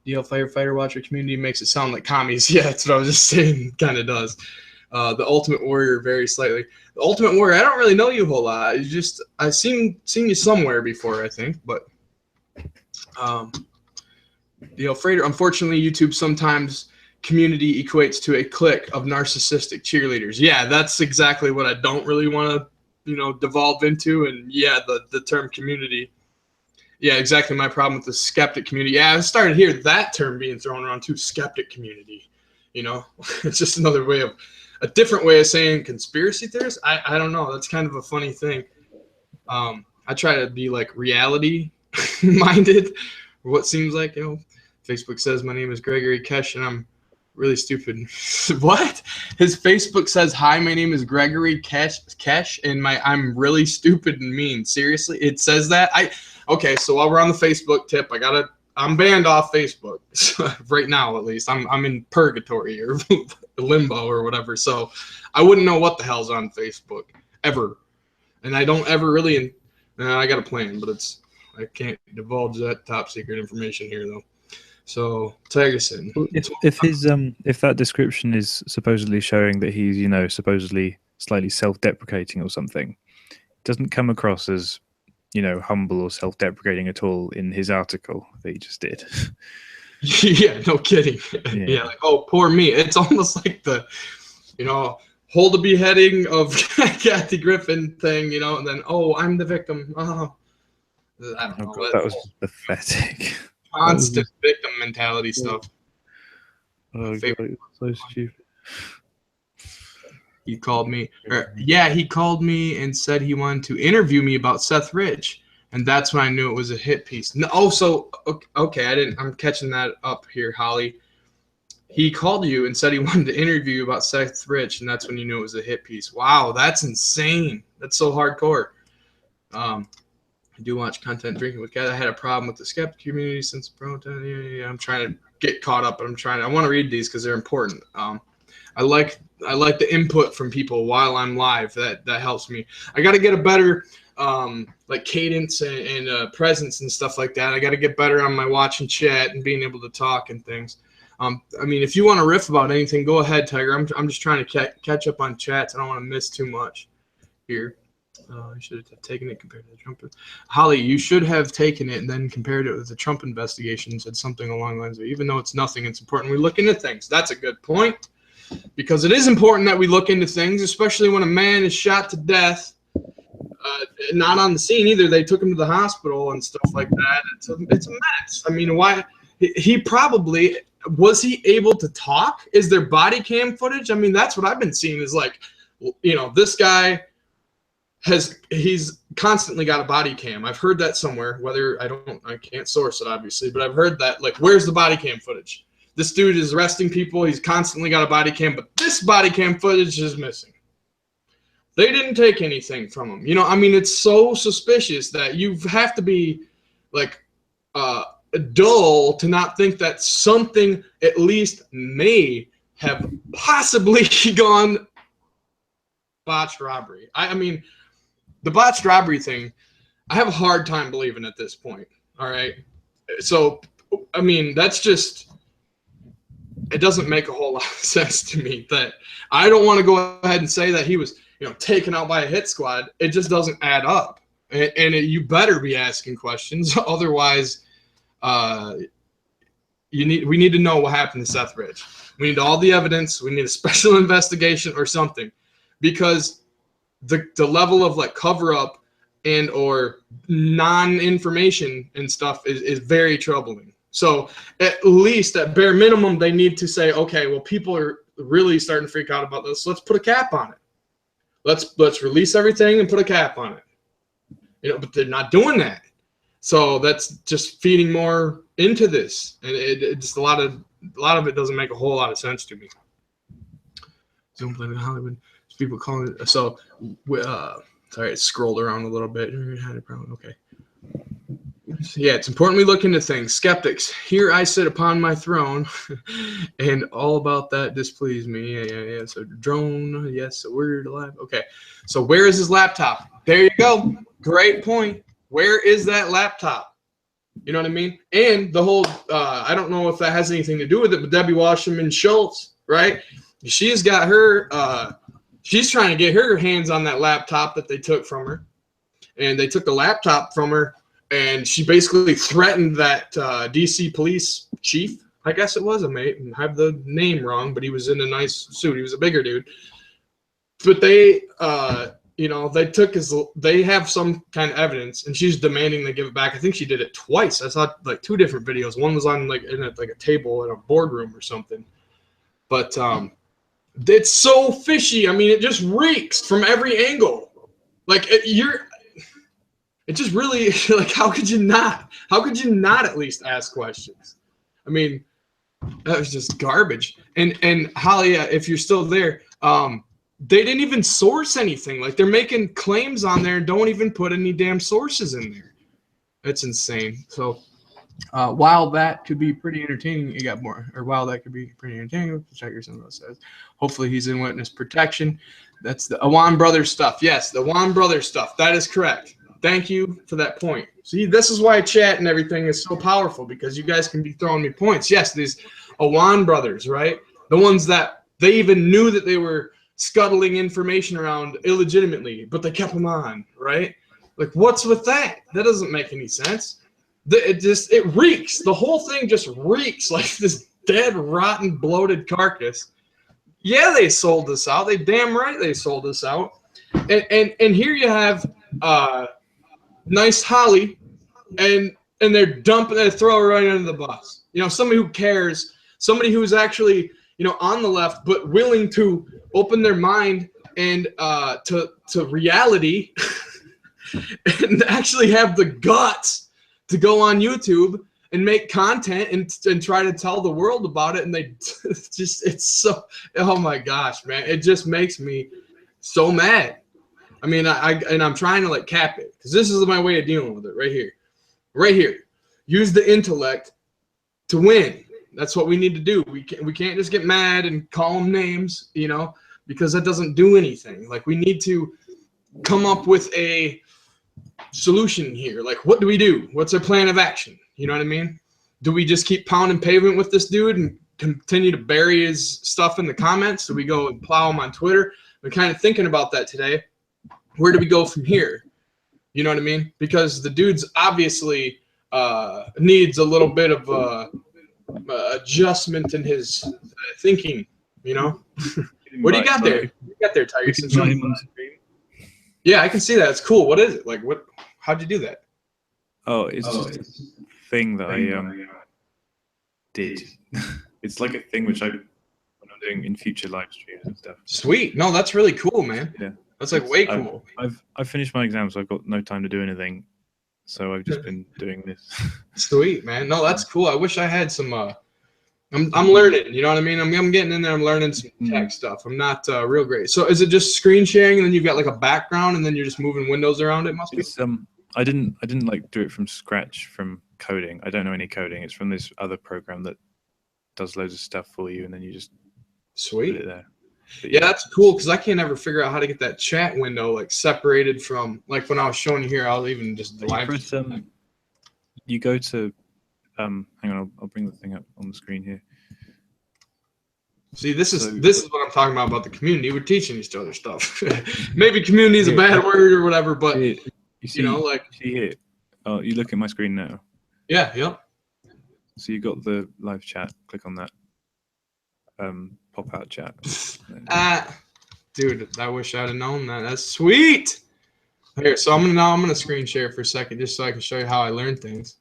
Speaker 1: DL Firefighter Watcher community makes it sound like commies. Yeah, that's what I was just saying. Kind of does. The Ultimate Warrior, very slightly. The Ultimate Warrior, I don't really know you a whole lot. I've seen you somewhere before, I think, but Freighter, unfortunately, YouTube sometimes community equates to a clique of narcissistic cheerleaders. Yeah, that's exactly what I don't really want to, devolve into. And yeah, the term community. Yeah, exactly my problem with the skeptic community. Yeah, I started hearing that term being thrown around too, skeptic community. It's just a different way of saying conspiracy theorists. I don't know. That's kind of a funny thing. I try to be like reality minded, or what seems like, Facebook says my name is Gregory Kesh and I'm really stupid. What? His Facebook says, hi, my name is Gregory Kesh and I'm really stupid and mean. Seriously? It says that? Okay, so while we're on the Facebook tip, I'm banned off Facebook right now, at least. I'm in purgatory or limbo or whatever. So I wouldn't know what the hell's on Facebook ever. And I don't ever really, I got a plan, but I can't divulge that top secret information here though. So Tigerson.
Speaker 2: If that description is supposedly showing that he's, supposedly slightly self-deprecating or something, it doesn't come across as, humble or self-deprecating at all in his article that he just did.
Speaker 1: Yeah, no kidding. Yeah, like, oh, poor me. It's almost like the, hold the beheading of Kathy Griffin thing, and then, oh, I'm the victim. Oh, I don't know.
Speaker 2: God, that was pathetic.
Speaker 1: Constant victim mentality stuff.
Speaker 2: Oh, God, so stupid.
Speaker 1: He called me. He called me and said he wanted to interview me about Seth Rich, and that's when I knew it was a hit piece. No, okay, I'm catching that up here, Holly. He called you and said he wanted to interview you about Seth Rich, and that's when you knew it was a hit piece. Wow, that's insane. That's so hardcore. I do watch content drinking with guys. I had a problem with the skeptic community since protest. Yeah. I'm trying to get caught up, but I want to read these because they're important. I like the input from people while I'm live. That helps me. I got to get a better like cadence and presence and stuff like that. I got to get better on my watch and chat and being able to talk and things. I mean, if you want to riff about anything, go ahead, Tiger. I'm just trying to catch up on chats. I don't want to miss too much here. I should have taken it compared to the Trump. Holly, you should have taken it and then compared it with the Trump investigation. Said something along the lines of, even though it's nothing, it's important we look into things. That's a good point, because it is important that we look into things, especially when a man is shot to death. Not on the scene either. They took him to the hospital and stuff like that. It's a mess. I mean, why? He probably was he able to talk? Is there body cam footage? I mean, that's what I've been seeing is like, this guy he's constantly got a body cam. I've heard that somewhere, whether I can't source it obviously, but I've heard that, like, where's the body cam footage? This dude is arresting people. He's constantly got a body cam, but this body cam footage is missing. They didn't take anything from him. I mean, it's so suspicious that you have to be like dull to not think that something at least may have possibly gone botched robbery. I mean, the botched robbery thing, I have a hard time believing at this point. All right. So, I mean, that's just, it doesn't make a whole lot of sense to me. That I don't want to go ahead and say that he was, taken out by a hit squad. It just doesn't add up. And you better be asking questions. Otherwise, we need to know what happened to Seth Rich. We need all the evidence. We need a special investigation or something, because the level of like cover up and or non-information and stuff is very troubling. So at least at bare minimum, they need to say, okay, well, people are really starting to freak out about this. Let's put a cap on it. Let's release everything and put a cap on it. But they're not doing that. So that's just feeding more into this, and it just a lot of it doesn't make a whole lot of sense to me. Zoom playing in Hollywood. People calling it. So, sorry, it scrolled around a little bit. Had a problem. Okay. Yeah, it's important we look into things. Skeptics, here I sit upon my throne, and all about that displease me. Yeah. So drone, yes, a word alive. Okay. So where is his laptop? There you go. Great point. Where is that laptop? You know what I mean? And the whole, I don't know if that has anything to do with it, but Debbie Wasserman Schultz, right? She's got her, she's trying to get her hands on that laptop that they took from her. And they took the laptop from her, and she basically threatened that DC police chief, I guess it was, I have the name wrong, but he was in a nice suit. He was a bigger dude. But they, they have some kind of evidence, and she's demanding they give it back. I think she did it twice. I saw like two different videos. One was on like a table in a boardroom or something. But it's so fishy. I mean, it just reeks from every angle. Like it just really, like, how could you not at least ask questions? I mean, that was just garbage. And Holly, if you're still there, they didn't even source anything. Like, they're making claims on there and don't even put any damn sources in there. That's insane. So while that could be pretty entertaining, you got more. Or while that could be pretty entertaining, check your son says. Hopefully he's in witness protection. That's the Awan Brothers stuff. Yes, the Awan Brothers stuff. That is correct. Thank you for that point. See, this is why chat and everything is so powerful, because you guys can be throwing me points. Yes, these Awan brothers, right? The ones that they even knew that they were scuttling information around illegitimately, but they kept them on, right? Like, what's with that? That doesn't make any sense. It reeks. The whole thing just reeks like this dead, rotten, bloated carcass. Yeah, they sold this out. They damn right they sold this out. And here you have nice Holly, and they're throw her right under the bus. Somebody who cares, somebody who's actually, on the left, but willing to open their mind and to reality and actually have the guts to go on YouTube and make content and try to tell the world about it. And they it's so, oh my gosh, man, it just makes me so mad. I mean, I'm trying to like cap it because this is my way of dealing with it right here. Right here. Use the intellect to win. That's what we need to do. We can't just get mad and call them names, you know, because that doesn't do anything. Like, we need to come up with a solution here. Like, what do we do? What's our plan of action? You know what I mean? Do we just keep pounding pavement with this dude and continue to bury his stuff in the comments? Do we go and plow him on Twitter? We're kind of thinking about that today. Where do we go from here? You know what I mean? Because the dude's obviously needs a little bit of adjustment in his thinking, you know? What do you got there? You got there, Tigerson? Yeah, I can see that. It's cool. What is it? Like, what? How'd you do that?
Speaker 2: Oh, it's just a thing that I did. It's like a thing which when I'm doing in future live streams and stuff.
Speaker 1: Sweet. No, that's really cool, man.
Speaker 2: Yeah,
Speaker 1: that's like way cool.
Speaker 2: I've finished my exams, so I've got no time to do anything. So I've just been doing this.
Speaker 1: Sweet, man. No, that's cool. I wish I had some. I'm learning. You know what I mean? I'm getting in there. I'm learning some tech stuff. I'm not real great. So is it just screen sharing, and then you've got like a background, and then you're just moving windows around? It must be.
Speaker 2: I didn't like do it from scratch from coding. I don't know any coding. It's from this other program that does loads of stuff for you, and then you just
Speaker 1: sweet
Speaker 2: put it there. But
Speaker 1: yeah, that's cool because I can't ever figure out how to get that chat window like separated from like when I was showing you here. I'll even just live.
Speaker 2: You go to hang on, I'll bring the thing up on the screen here.
Speaker 1: See, this is what I'm talking about the community. We're teaching each other stuff. Maybe community is a bad word or whatever, but you know, like
Speaker 2: see here. Oh, you look at my screen now.
Speaker 1: Yeah, yep.
Speaker 2: So you got the live chat. Click on that. Pop out chat.
Speaker 1: Dude, I wish I'd have known that. That's sweet. Here, so I'm gonna screen share for a second just so I can show you how I learn things.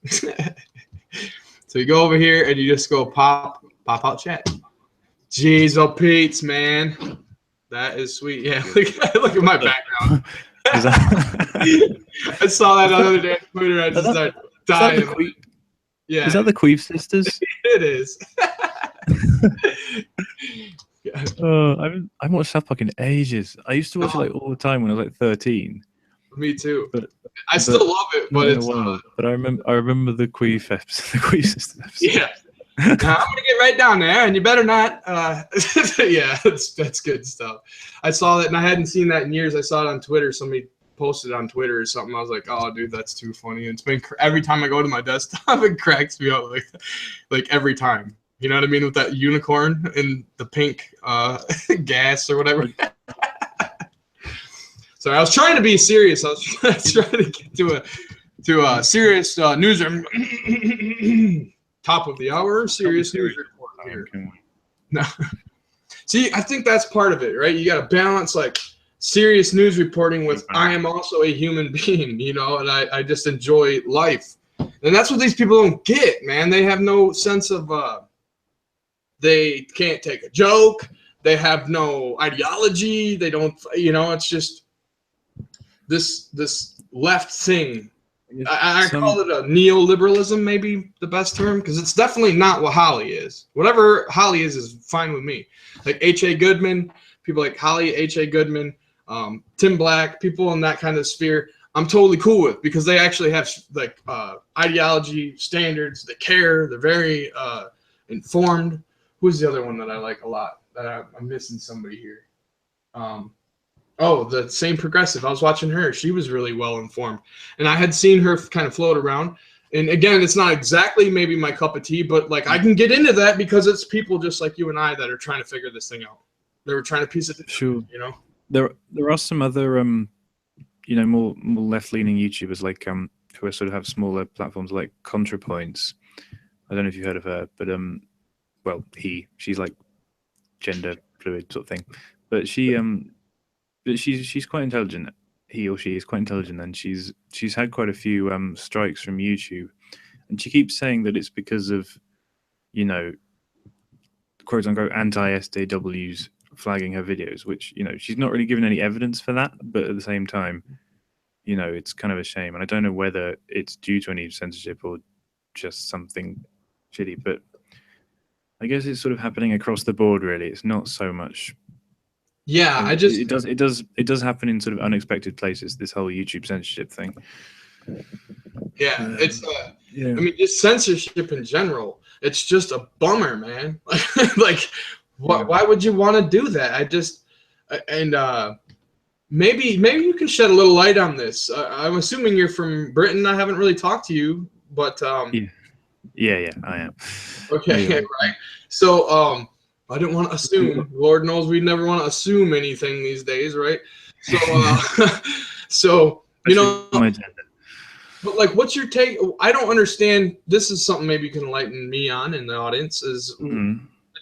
Speaker 1: So you go over here and you just go pop out chat. Jeez, oh Pete's, man. That is sweet. Yeah, look at my background. I saw that the other day on Twitter. I just started dying. Yeah.
Speaker 2: Is that the Queef sisters?
Speaker 1: It is.
Speaker 2: I haven't watched South Park in ages. I used to watch it like all the time when I was like 13.
Speaker 1: Me too. But I still love it, but it's
Speaker 2: but I remember the Queef episode, the Queef sisters episode.
Speaker 1: Yeah. Now, I'm gonna get right down there, and you better not. Yeah, that's good stuff. I saw that, and I hadn't seen that in years. I saw it on Twitter. Somebody posted on Twitter or something. I was like, oh, dude, that's too funny. And it's been every time I go to my desktop, it cracks me up like every time. You know what I mean? With that unicorn and the pink gas or whatever. Sorry, I was trying to be serious. I was trying to get to a serious news. Top of the hour, serious news report here. No. See, I think that's part of it, right? You got to balance like serious news reporting with I am also a human being, you know, and I just enjoy life. And that's what these people don't get, man. They have no sense of they can't take a joke. They have no ideology. They don't, you know, it's just this left thing. I call it a neoliberalism, maybe the best term, because it's definitely not what Holly is. Whatever Holly is fine with me. Like H.A. Goodman, people like Holly, H.A. Goodman, Tim Black, people in that kind of sphere, I'm totally cool with because they actually have like ideology, standards, they care, they're very informed. Who's the other one that I like a lot? That I'm missing somebody here. Oh, the same progressive. I was watching her. She was really well informed. And I had seen her kind of float around. And again, it's not exactly maybe my cup of tea, but like I can get into that because it's people just like you and I that are trying to figure this thing out. They were trying to piece it together,
Speaker 2: sure.
Speaker 1: You know?
Speaker 2: There are some other you know, more left-leaning YouTubers like who sort of have smaller platforms like ContraPoints. I don't know if you've heard of her, but well, she's like gender fluid sort of thing. But she's quite intelligent. He or she is quite intelligent, and she's had quite a few strikes from YouTube, and she keeps saying that it's because of, you know, quote unquote anti-SJWs flagging her videos, which, you know, she's not really given any evidence for that, but at the same time, you know, it's kind of a shame, and I don't know whether it's due to any censorship or just something shitty, but I guess it's sort of happening across the board, really. It's not so much
Speaker 1: Yeah,
Speaker 2: And
Speaker 1: I just
Speaker 2: it does happen in sort of unexpected places. This whole YouTube censorship thing.
Speaker 1: yeah, it's
Speaker 2: Yeah.
Speaker 1: I mean, just censorship in general. It's just a bummer, man. Like, why would you want to do that? And maybe you can shed a little light on this. I'm assuming you're from Britain. I haven't really talked to you, but
Speaker 2: Yeah, I am.
Speaker 1: okay, right. So I didn't want to assume. Lord knows we never want to assume anything these days, right? So so you know.
Speaker 2: On my agenda.
Speaker 1: But like, what's your take? I don't understand. This is something maybe you can enlighten me on in the audience is the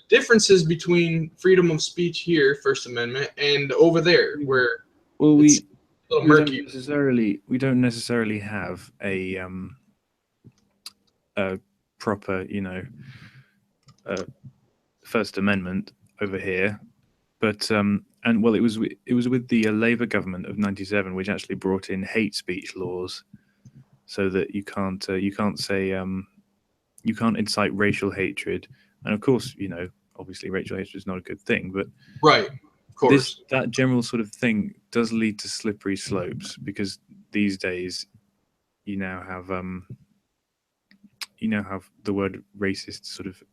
Speaker 1: differences between freedom of speech here, First Amendment, and over there, where
Speaker 2: we
Speaker 1: a little murky.
Speaker 2: don't necessarily have a proper, First Amendment over here, but and well, it was with the Labour government of '97 which actually brought in hate speech laws, so that you can't say you can't incite racial hatred, and of course, obviously racial hatred is not a good thing, but
Speaker 1: right, of course,
Speaker 2: that general sort of thing does lead to slippery slopes, because these days you now have the word racist sort of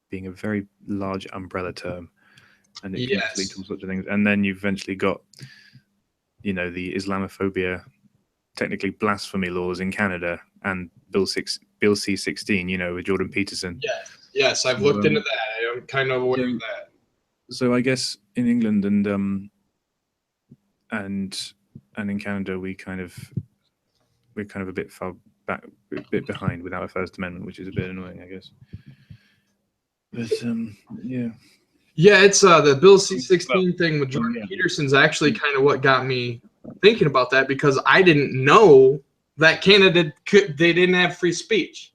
Speaker 2: being a very large umbrella term, and it can lead to all sorts of things. And then you've eventually got, the Islamophobia, technically blasphemy laws in Canada, and Bill C-16, with Jordan Peterson.
Speaker 1: Yes, I've looked into that. I'm kind of aware of that.
Speaker 2: So I guess in England and in Canada, we're kind of a bit far back, a bit behind without a First Amendment, which is a bit annoying, I guess. But
Speaker 1: yeah, it's the Bill C-16 thing with Jordan Peterson's actually kind of what got me thinking about that, because I didn't know that Canada they didn't have free speech.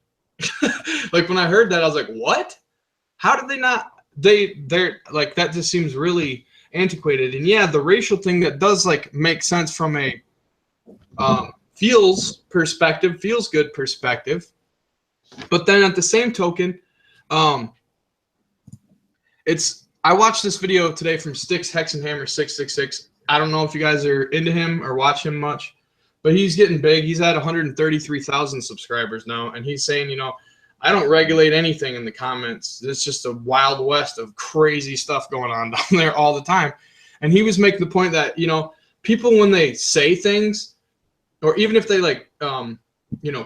Speaker 1: Like, when I heard that, I was like, what? How did they not? They're like, that just seems really antiquated. And yeah, the racial thing, that does like make sense from a feels good perspective. But then at the same token, I watched this video today from Sticks Hexenhammer 666. I don't know if you guys are into him or watch him much, but he's getting big. He's at 133,000 subscribers now, and he's saying, I don't regulate anything in the comments. It's just a wild west of crazy stuff going on down there all the time. And he was making the point that, people, when they say things, or even if they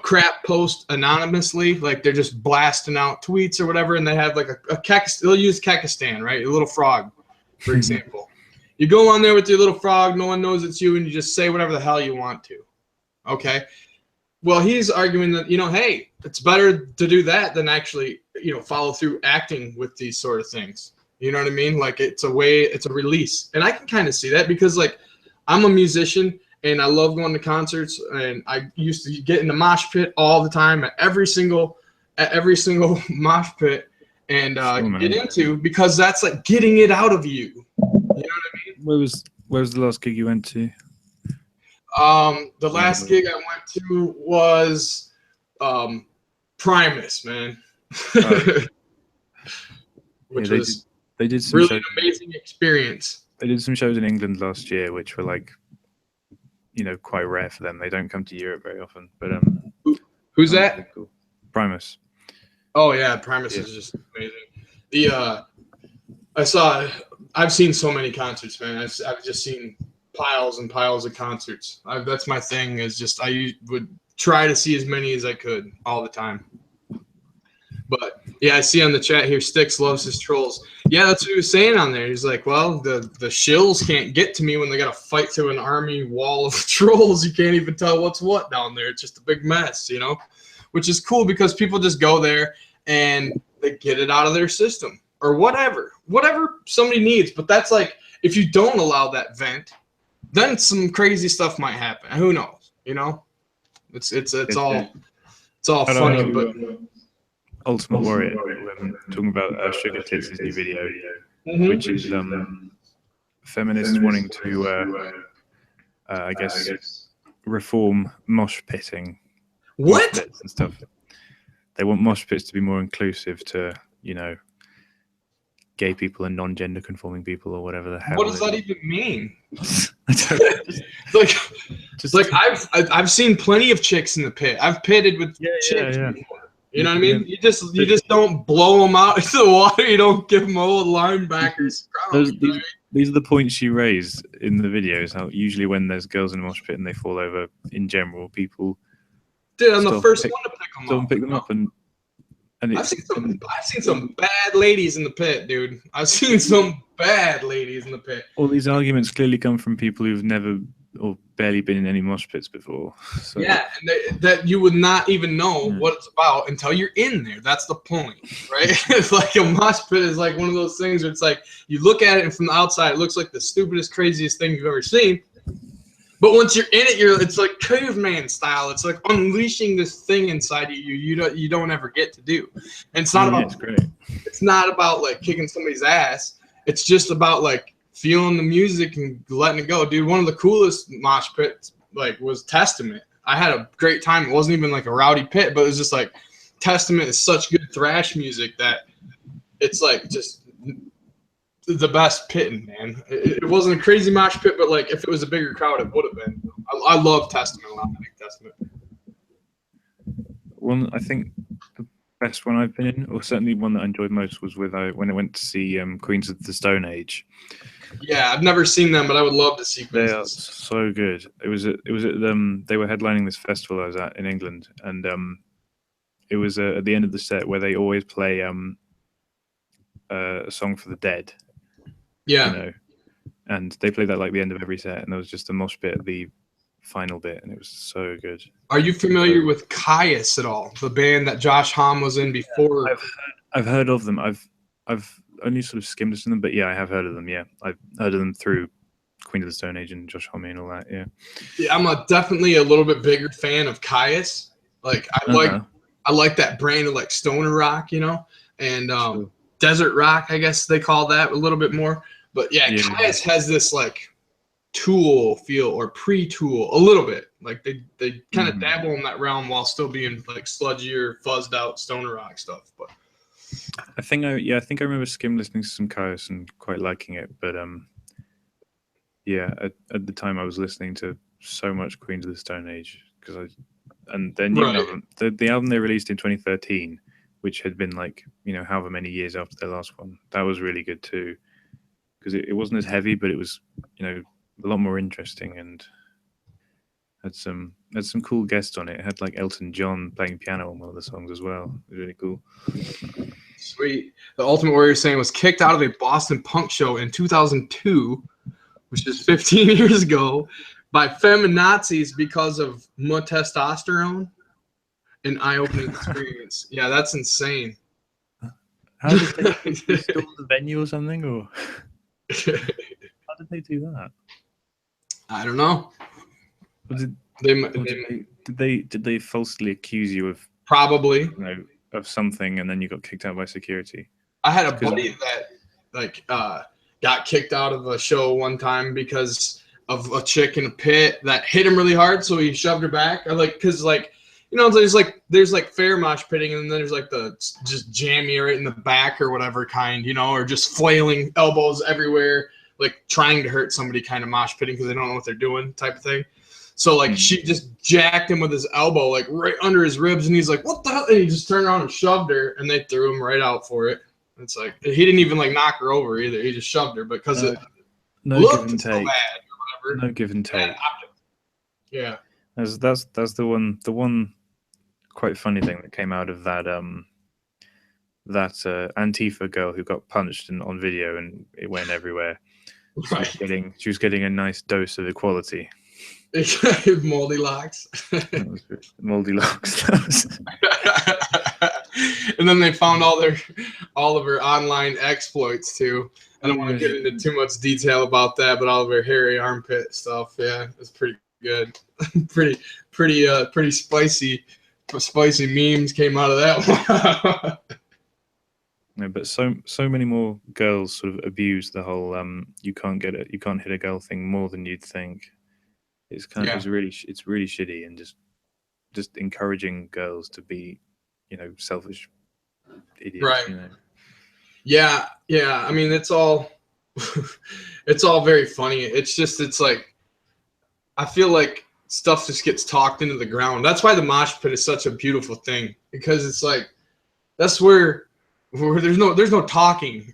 Speaker 1: crap post anonymously, like they're just blasting out tweets or whatever, and they have like they'll use Kakistan, right? A little frog, for example. You go on there with your little frog, no one knows it's you, and you just say whatever the hell you want to. Okay? Well, he's arguing that, hey, it's better to do that than actually, follow through acting with these sort of things. You know what I mean? Like, it's a release. And I can kind of see that, because like, I'm a musician and I love going to concerts, and I used to get in the mosh pit all the time at every single mosh pit and get into, because that's like getting it out of you. You know what I mean?
Speaker 2: Where was the last gig you went to?
Speaker 1: The last gig I went to was Primus, man. Which was
Speaker 2: they did some
Speaker 1: really an amazing experience.
Speaker 2: They did some shows in England last year, which were like, quite rare for them. They don't come to Europe very often. But
Speaker 1: who's that?
Speaker 2: Cool. Primus.
Speaker 1: Oh yeah, Primus is just amazing. I've seen so many concerts, man. I've just seen piles and piles of concerts. That's my thing. Is just I would try to see as many as I could all the time. But yeah, I see on the chat here, Sticks loves his trolls. Yeah, that's what he was saying on there. He's like, well, the shills can't get to me when they got to fight through an army wall of trolls. You can't even tell what's what down there. It's just a big mess, which is cool, because people just go there and they get it out of their system or whatever somebody needs. But that's like, if you don't allow that vent, then some crazy stuff might happen. Who knows? It's all funny, but.
Speaker 2: Ultimate Warrior, talking about Sugar Tits' new video, which is feminists wanting to, I guess, reform mosh pitting.
Speaker 1: What?
Speaker 2: Mosh pits and stuff. They want mosh pits to be more inclusive, to gay people and non-gender conforming people or whatever the hell.
Speaker 1: What does that even mean?
Speaker 2: Just
Speaker 1: like I've seen plenty of chicks in the pit. I've pitted with chicks before. You know what I mean? You just don't blow them out into the water. You don't give them old linebackers.
Speaker 2: These are the points you raise in the videos. How usually when there's girls in a mosh pit and they fall over, in general, people.
Speaker 1: Dude, I'm the first one to pick them up.
Speaker 2: And
Speaker 1: I've seen some bad ladies in the pit, dude. I've seen some bad ladies in the pit.
Speaker 2: All these arguments clearly come from people who've never or barely been in any mosh pits before. So.
Speaker 1: Yeah, and that you would not even know what it's about until you're in there. That's the point, right? It's like a mosh pit is like one of those things where it's like you look at it and from the outside it looks like the stupidest, craziest thing you've ever seen. But once you're in it, it's like caveman style. It's like unleashing this thing inside you don't ever get to do. And it's not about it's not about like kicking somebody's ass. It's just about like feeling the music and letting it go. Dude, one of the coolest mosh pits like was Testament. I had a great time. It wasn't even like a rowdy pit, but it was just like Testament is such good thrash music that it's like just the best pitting, man. It wasn't a crazy mosh pit, but like if it was a bigger crowd, it would have been. I love Testament a lot. I think Testament.
Speaker 2: One, I think the best one I've been in, or certainly one that I enjoyed most, was when I went to see Queens of the Stone Age.
Speaker 1: Yeah, I've never seen them, but I would love to see.
Speaker 2: They are so good. It was at they were headlining this festival I was at in England, and it was at the end of the set where they always play a song for the dead.
Speaker 1: Yeah,
Speaker 2: you know, and they played that like the end of every set, and there was just a mosh pit at the final bit, and it was so good.
Speaker 1: Are you familiar with Caius at all? The band that Josh Homme was in before.
Speaker 2: I've heard of them. I've only sort of skimmed some of them, but yeah, I have heard of them. Yeah, I've heard of them through Queen of the Stone Age and Josh Homme and all that. Yeah,
Speaker 1: I'm definitely a little bit bigger fan of Caius. Like I like that brand of like stoner rock, you know, and
Speaker 2: Sure.
Speaker 1: desert rock, I guess they call that a little bit more. But yeah, Caius has this like Tool feel or pre-Tool a little bit. Like they kind of dabble in that realm while still being like sludgier, fuzzed out stoner rock stuff. But
Speaker 2: I think I remember skim listening to some Caius and quite liking it. But yeah, at the time I was listening to so much Queens of the Stone Age and their new album, the album they released in 2013, which had been like, you know, however many years after their last one, that was really good too, because it wasn't as heavy, but it was, you know, a lot more interesting and had some cool guests on it. It had like Elton John playing piano on one of the songs as well. It was really cool.
Speaker 1: Sweet. The Ultimate Warrior saying was kicked out of a Boston punk show in 2002, which is 15 years ago, by feminazis because of more testosterone. An eye-opening experience. Yeah, that's insane.
Speaker 2: How did they steal the venue or something, or how did they do that?
Speaker 1: I don't know.
Speaker 2: Did they falsely accuse you of
Speaker 1: probably,
Speaker 2: you know, of something, and then you got kicked out by security?
Speaker 1: I had a buddy that like got kicked out of a show one time because of a chick in a pit that hit him really hard, so he shoved her back. Or like, because like, you know, there's like fair mosh pitting, and then there's like the just jammy right in the back or whatever kind, you know, or just flailing elbows everywhere, like trying to hurt somebody kind of mosh pitting because they don't know what they're doing type of thing. So like she just jacked him with his elbow like right under his ribs, and he's like, "What the hell?" And he just turned around and shoved her, and they threw him right out for it. It's like he didn't even like knock her over either. He just shoved her because it looked so bad or whatever.
Speaker 2: No give and take.
Speaker 1: Yeah.
Speaker 2: That's the one quite funny thing that came out of that Antifa girl who got punched on video, and it went everywhere.
Speaker 1: Right.
Speaker 2: She was getting a nice dose of equality.
Speaker 1: Moldy locks.
Speaker 2: Moldy locks.
Speaker 1: And then they found all of her online exploits too. I don't want to get into too much detail about that, but all of her hairy armpit stuff, yeah, it's pretty good. pretty spicy memes came out of that one.
Speaker 2: No, but so many more girls sort of abuse the whole you can't hit a girl thing more than you'd think. It's it's really shitty, and just encouraging girls to be, you know, selfish idiots.
Speaker 1: Right.
Speaker 2: You know.
Speaker 1: Yeah, yeah. I mean, it's all it's all very funny. It's like I feel like stuff just gets talked into the ground. That's why the mosh pit is such a beautiful thing, because it's like that's where there's no talking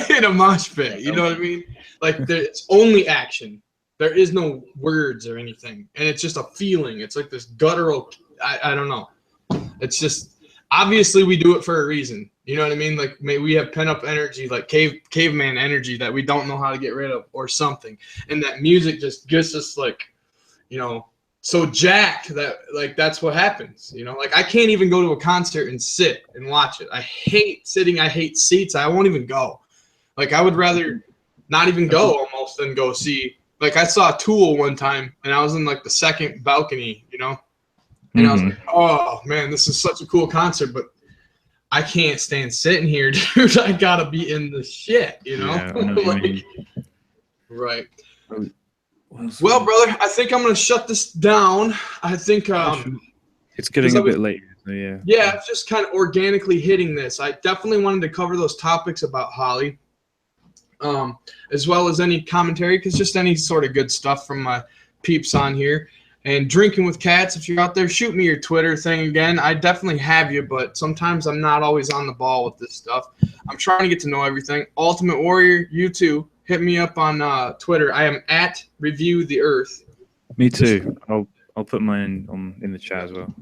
Speaker 1: in a mosh pit. You know what I mean? Like it's only action. There is no words or anything, and it's just a feeling. It's like this guttural. I don't know. It's just obviously we do it for a reason. You know what I mean? Like maybe we have pent up energy, like caveman energy that we don't know how to get rid of, or something. And that music just gets us like, you know, so jacked that like that's what happens. You know, like I can't even go to a concert and sit and watch it. I hate sitting. I hate seats. I won't even go. Like I would rather not even go almost than go see. Like I saw Tool one time, and I was in like the second balcony. You know. And I was like, oh man, this is such a cool concert, but I can't stand sitting here, dude. I gotta be in the shit, you know?
Speaker 2: Yeah, I know what you mean.
Speaker 1: Right. Well, brother, I think I'm gonna shut this down. I think
Speaker 2: it's getting a bit late. So yeah.
Speaker 1: Yeah, just kind of organically hitting this. I definitely wanted to cover those topics about Holly, as well as any commentary, because just any sort of good stuff from my peeps on here. And drinking with cats, if you're out there, shoot me your Twitter thing again. I definitely have you, but sometimes I'm not always on the ball with this stuff. I'm trying to get to know everything. Ultimate Warrior, you too. Hit me up on Twitter. I am at Review the Earth.
Speaker 2: Me too. I'll put mine in the chat as well.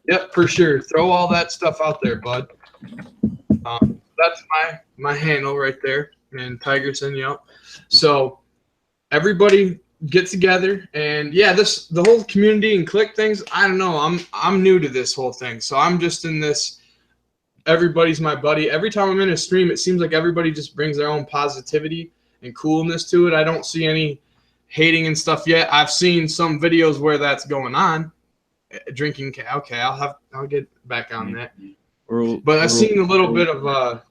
Speaker 1: Yep, for sure. Throw all that stuff out there, bud. That's my handle right there, and Tigerson. Yep. So everybody get together, and yeah, the whole community and click things. I don't know. I'm new to this whole thing, so I'm just in this. Everybody's my buddy. Every time I'm in a stream, it seems like everybody just brings their own positivity and coolness to it. I don't see any hating and stuff yet. I've seen some videos where that's going on. Drinking. Okay, I'll get back on that. But I've seen a little bit of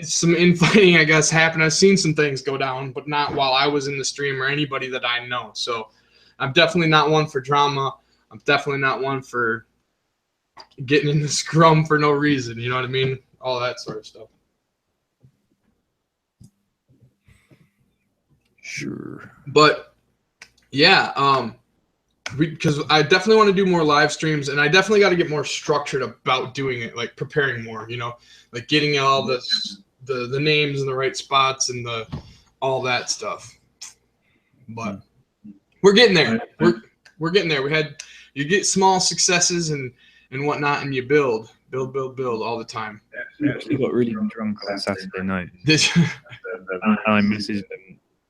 Speaker 1: some infighting, I guess, happen. I've seen some things go down, but not while I was in the stream or anybody that I know. So I'm definitely not one for drama. I'm definitely not one for getting in the scrum for no reason. You know what I mean? All that sort of stuff.
Speaker 2: Sure.
Speaker 1: But yeah, because I definitely want to do more live streams, and I definitely got to get more structured about doing it, like preparing more, you know, like getting all the names in the right spots and all that stuff. But we're getting there. We're getting there. You get small successes and whatnot, and you build all the time.
Speaker 2: I actually got really drunk on Saturday night.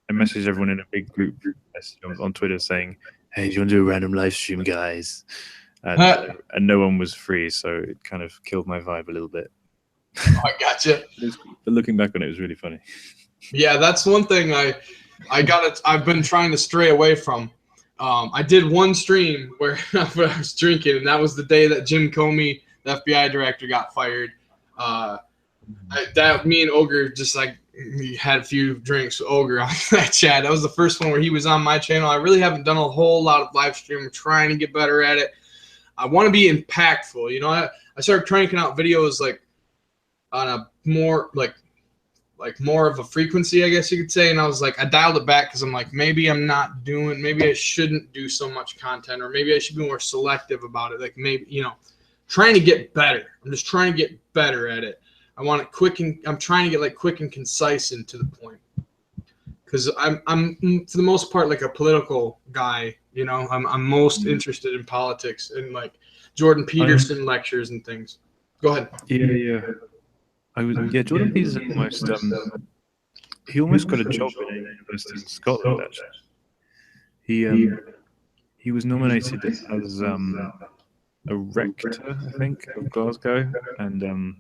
Speaker 2: I messaged everyone in a big group message on Twitter saying, "Hey, do you want to do a random live stream, guys?" And no one was free, so it kind of killed my vibe a little bit.
Speaker 1: Oh, I gotcha.
Speaker 2: But looking back on it was really funny.
Speaker 1: Yeah, that's one thing I've been trying to stray away from. I did one stream where I was drinking, and that was the day that Jim Comey, the FBI director, got fired. Me and Ogre just like we had a few drinks with Ogre on that chat. That was the first one where he was on my channel. I really haven't done a whole lot of live stream. I'm trying to get better at it. I want to be impactful. You know, I started cranking out videos like on a more like more of a frequency, I guess you could say. And I was like, I dialed it back because I'm like, maybe I shouldn't do so much content, or maybe I should be more selective about it. Like maybe, you know, trying to get better. I'm just trying to get better at it. I want it quick, and I'm trying to get like quick and concise and to the point. Because I'm for the most part like a political guy. You know, I'm most interested in politics and like Jordan Peterson lectures and things. Go ahead.
Speaker 2: Yeah. Jordan Peterson he almost got a job in a university in Scotland. Actually, he was nominated as a rector, I think, of Glasgow, and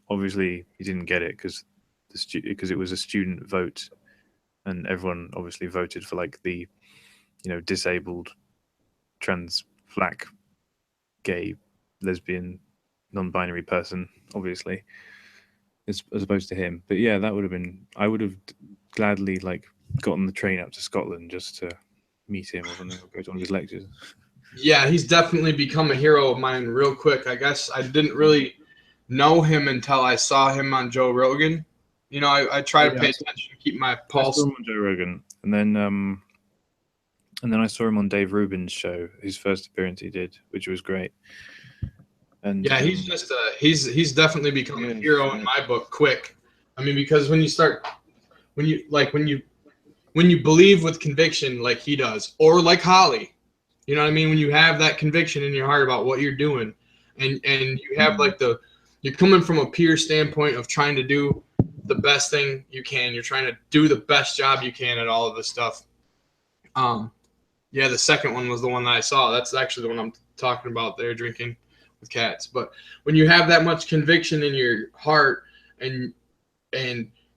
Speaker 2: obviously he didn't get it because it was a student vote, and everyone obviously voted for like the, you know, disabled, trans, black, gay, lesbian, non-binary person, obviously, as opposed to him. But yeah, I would have gladly like gotten the train up to Scotland just to meet him or something, or go to one of his lectures.
Speaker 1: Yeah, he's definitely become a hero of mine real quick. I guess I didn't really know him until I saw him on Joe Rogan. You know, I try to pay attention, keep my pulse.
Speaker 2: I saw him on Joe Rogan, and then I saw him on Dave Rubin's show, his first appearance he did, which was great. And
Speaker 1: yeah, he's just he's definitely become a hero in my book quick. I mean, because when you believe with conviction like he does, or like Holly, you know what I mean? When you have that conviction in your heart about what you're doing, and you have like you're coming from a peer standpoint of trying to do the best thing you can. You're trying to do the best job you can at all of this stuff. Yeah, the second one was the one that I saw. That's actually the one I'm talking about there, drinking with cats. But when you have that much conviction in your heart and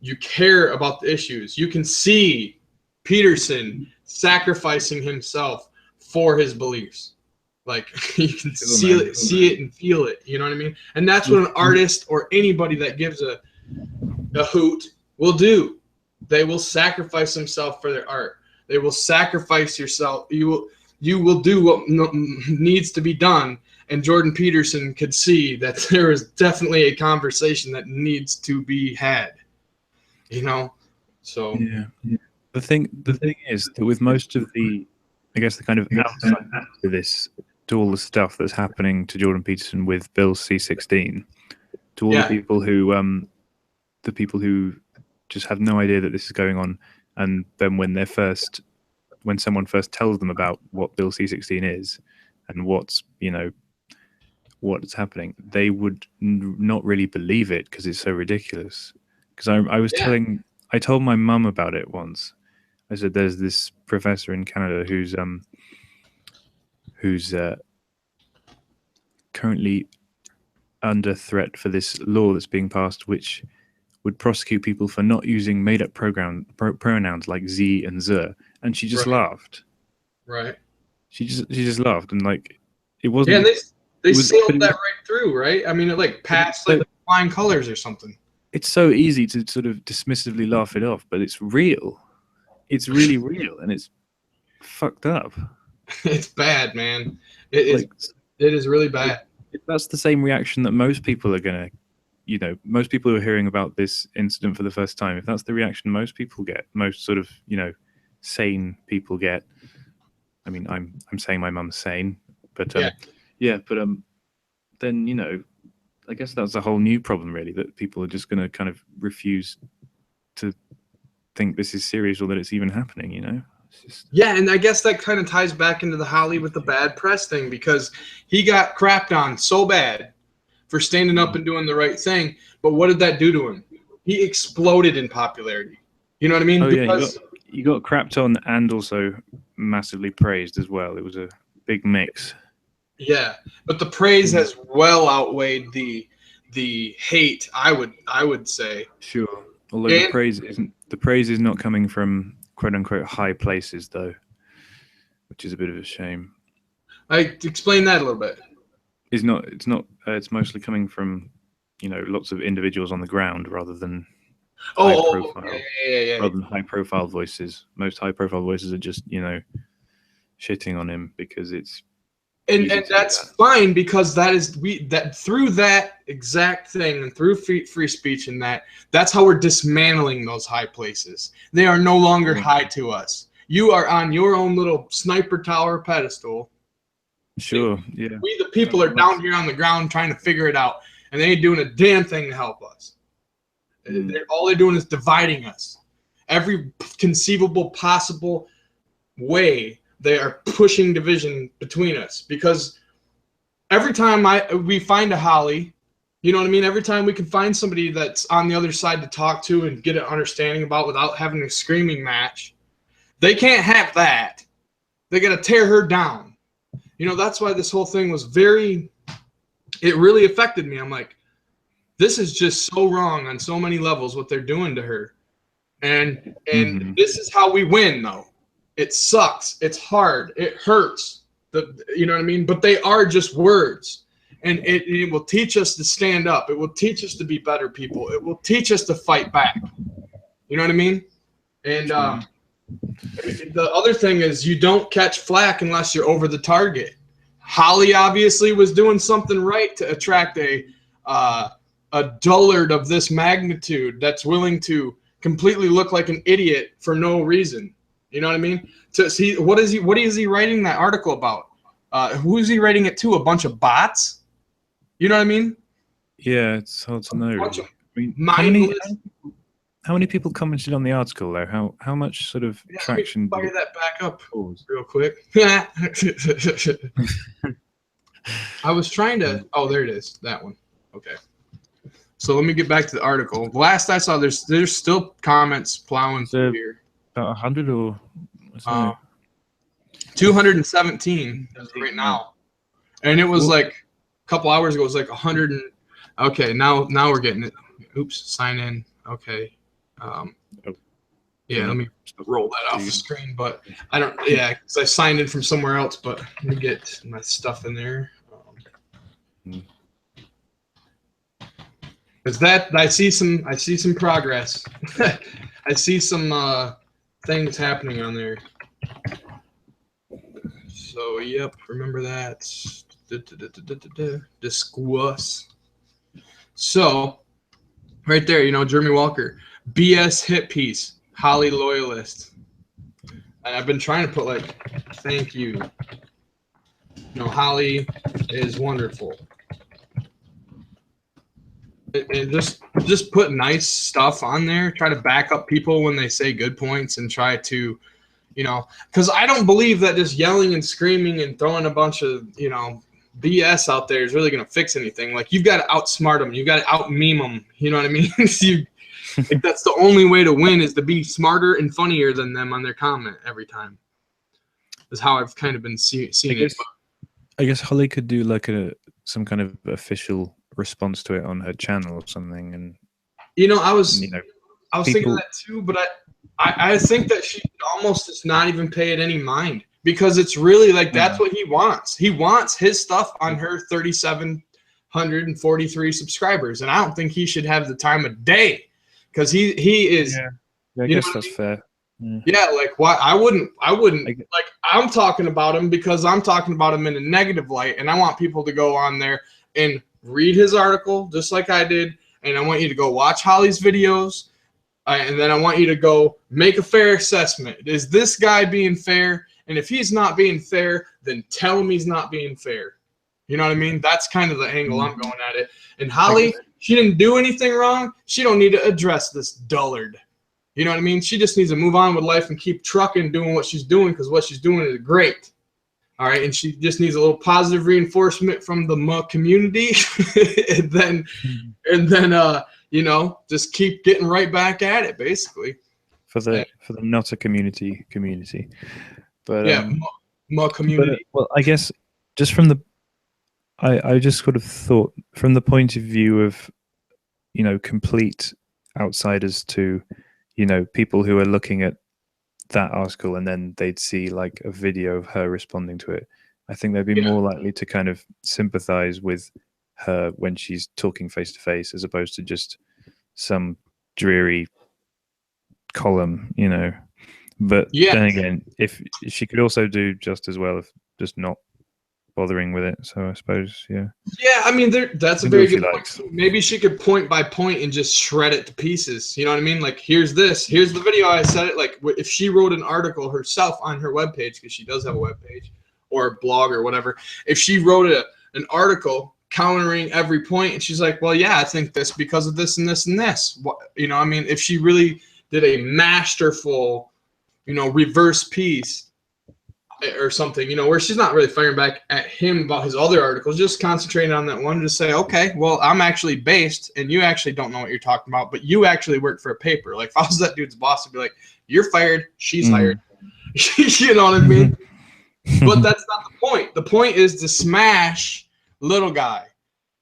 Speaker 1: you care about the issues, you can see Peterson sacrificing himself for his beliefs. Like you can see it and feel it. You know what I mean? And that's what an artist or anybody that gives a hoot will do. They will sacrifice themselves for their art. They will sacrifice yourself. You will do what needs to be done. And Jordan Peterson could see that there is definitely a conversation that needs to be had. You know, so
Speaker 2: yeah. The thing is that with most of the, I guess, the kind of outside to this, to all the stuff that's happening to Jordan Peterson with Bill C-16, to all the people who just have no idea that this is going on, and then when someone first tells them about what Bill C-16 is and what's happening, they would not really believe it because it's so ridiculous. Because I told my mum about it once. I said, "There's this professor in Canada who's currently under threat for this law that's being passed, which would prosecute people for not using made-up pronouns like ze and ze," and she just laughed.
Speaker 1: Right.
Speaker 2: She just laughed, and like it wasn't.
Speaker 1: Yeah, they sailed that right through, right? I mean, it like passed like flying colors or something.
Speaker 2: It's so easy to sort of dismissively laugh it off, but it's real. It's really real, and it's fucked up.
Speaker 1: It's bad, man. It is really bad.
Speaker 2: That's the same reaction that most people are gonna, most people who are hearing about this incident for the first time, if that's the reaction most people get, most sort of, sane people get. I mean, I'm saying my mum's sane, but then, I guess that's a whole new problem, really, that people are just going to kind of refuse to think this is serious or that it's even happening, It's just...
Speaker 1: Yeah, and I guess that kind of ties back into the Holly with the bad press thing, because he got crapped on so bad for standing up and doing the right thing, but what did that do to him? He exploded in popularity. You know what I mean?
Speaker 2: Oh, because you got crapped on and also massively praised as well. It was a big mix.
Speaker 1: Yeah, but the praise has well outweighed the hate, I would say.
Speaker 2: Sure. Although the praise is not coming from quote unquote high places though, which is a bit of a shame.
Speaker 1: Explain that a little bit.
Speaker 2: It's mostly coming from, lots of individuals on the ground rather than rather than high profile voices. Most high profile voices are just, shitting on him because it's
Speaker 1: and that's fine, because through that exact thing and through free speech and that's how we're dismantling those high places. They are no longer high to us. You are on your own little sniper tower pedestal.
Speaker 2: Sure, yeah.
Speaker 1: We the people are down here on the ground trying to figure it out, and they ain't doing a damn thing to help us. All they're doing is dividing us. Every conceivable possible way they are pushing division between us, because every time we find a Holly, you know what I mean? Every time we can find somebody that's on the other side to talk to and get an understanding about without having a screaming match, they can't have that. They got to tear her down. That's why this whole thing was it really affected me. I'm like, this is just so wrong on so many levels what they're doing to her. And this is how we win, though. It sucks. It's hard. It hurts. You know what I mean? But they are just words. And it will teach us to stand up. It will teach us to be better people. It will teach us to fight back. You know what I mean? And the other thing is, you don't catch flack unless you're over the target. Holly obviously was doing something right to attract a a dullard of this magnitude that's willing to completely look like an idiot for no reason. You know what I mean? To see what is he writing that article about? Who is he writing it to? A bunch of bots? You know what I mean?
Speaker 2: Yeah, it's hard to know. Really. I mean,
Speaker 1: Mindless.
Speaker 2: how many people commented on the article though? How much sort of traction?
Speaker 1: Fire that back up
Speaker 2: cause?
Speaker 1: real quick. I was trying to. Oh, there it is. That one. Okay. So let me get back to the article. Last I saw, there's still comments plowing through here.
Speaker 2: About 100 or
Speaker 1: 217 right now, and it was like a couple hours ago. It was like 100. Okay, now we're getting it. Oops, sign in. Okay. Yeah, let me roll that off the screen. But I don't. Yeah, because I signed in from somewhere else. But let me get my stuff in there. Because that I see some progress. I see some things happening on there. So yep, remember that. Discuss. So right there, Jeremy Walker, BS hit piece, Holly loyalist, and I've been trying to put like, thank you. Holly is wonderful. And just put nice stuff on there. Try to back up people when they say good points, and try to, because I don't believe that just yelling and screaming and throwing a bunch of BS out there is really going to fix anything. Like, you've got to outsmart them, you got to out meme them. You know what I mean? If that's the only way to win, is to be smarter and funnier than them on their comment every time. Is how I've kind of been seeing it.
Speaker 2: I guess Holly could do like some kind of official response to it on her channel or something, and
Speaker 1: I was thinking that too, but I think that she almost does not even pay it any mind, because it's really like that's what he wants. He wants his stuff on her 3,743 subscribers, and I don't think he should have the time of day, because he is.
Speaker 2: Yeah, I guess that's fair.
Speaker 1: Yeah, like why I wouldn't like, I'm talking about him because I'm talking about him in a negative light, and I want people to go on there and read his article just like I did, and I want you to go watch Holly's videos, and then I want you to go make a fair assessment. Is this guy being fair? And if he's not being fair, then tell him he's not being fair. You know what I mean? That's kind of the angle I'm going at it. And Holly, she didn't do anything wrong. She don't need to address this dullard. You know what I mean? She just needs to move on with life and keep trucking, doing what she's doing, because what she's doing is great. All right, and she just needs a little positive reinforcement from the community, and then just keep getting right back at it, basically.
Speaker 2: For the not a community, but
Speaker 1: yeah, community.
Speaker 2: Well, I guess just from I just sort of thought from the point of view of complete outsiders to people who are looking at that article, and then they'd see like a video of her responding to it. I think they'd be more likely to kind of sympathize with her when she's talking face to face, as opposed to just some dreary column, But then again, if she could also do just as well if just not bothering with it. So I suppose, yeah.
Speaker 1: Yeah, I mean, that's a very good point. Maybe she could point by point and just shred it to pieces. You know what I mean? Like, here's the video. I said it. Like, if she wrote an article herself on her webpage, because she does have a webpage or a blog or whatever. If she wrote an article countering every point, and she's like, well, yeah, I think this because of this and this and this. I mean, if she really did a masterful, reverse piece or something, where she's not really firing back at him about his other articles, just concentrating on that one, just say, okay, well, I'm actually based, and you actually don't know what you're talking about, but you actually work for a paper. Like, if I was that dude's boss, I'd be like, you're fired, she's hired. You know what I mean? But that's not the point. The point is to smash little guy.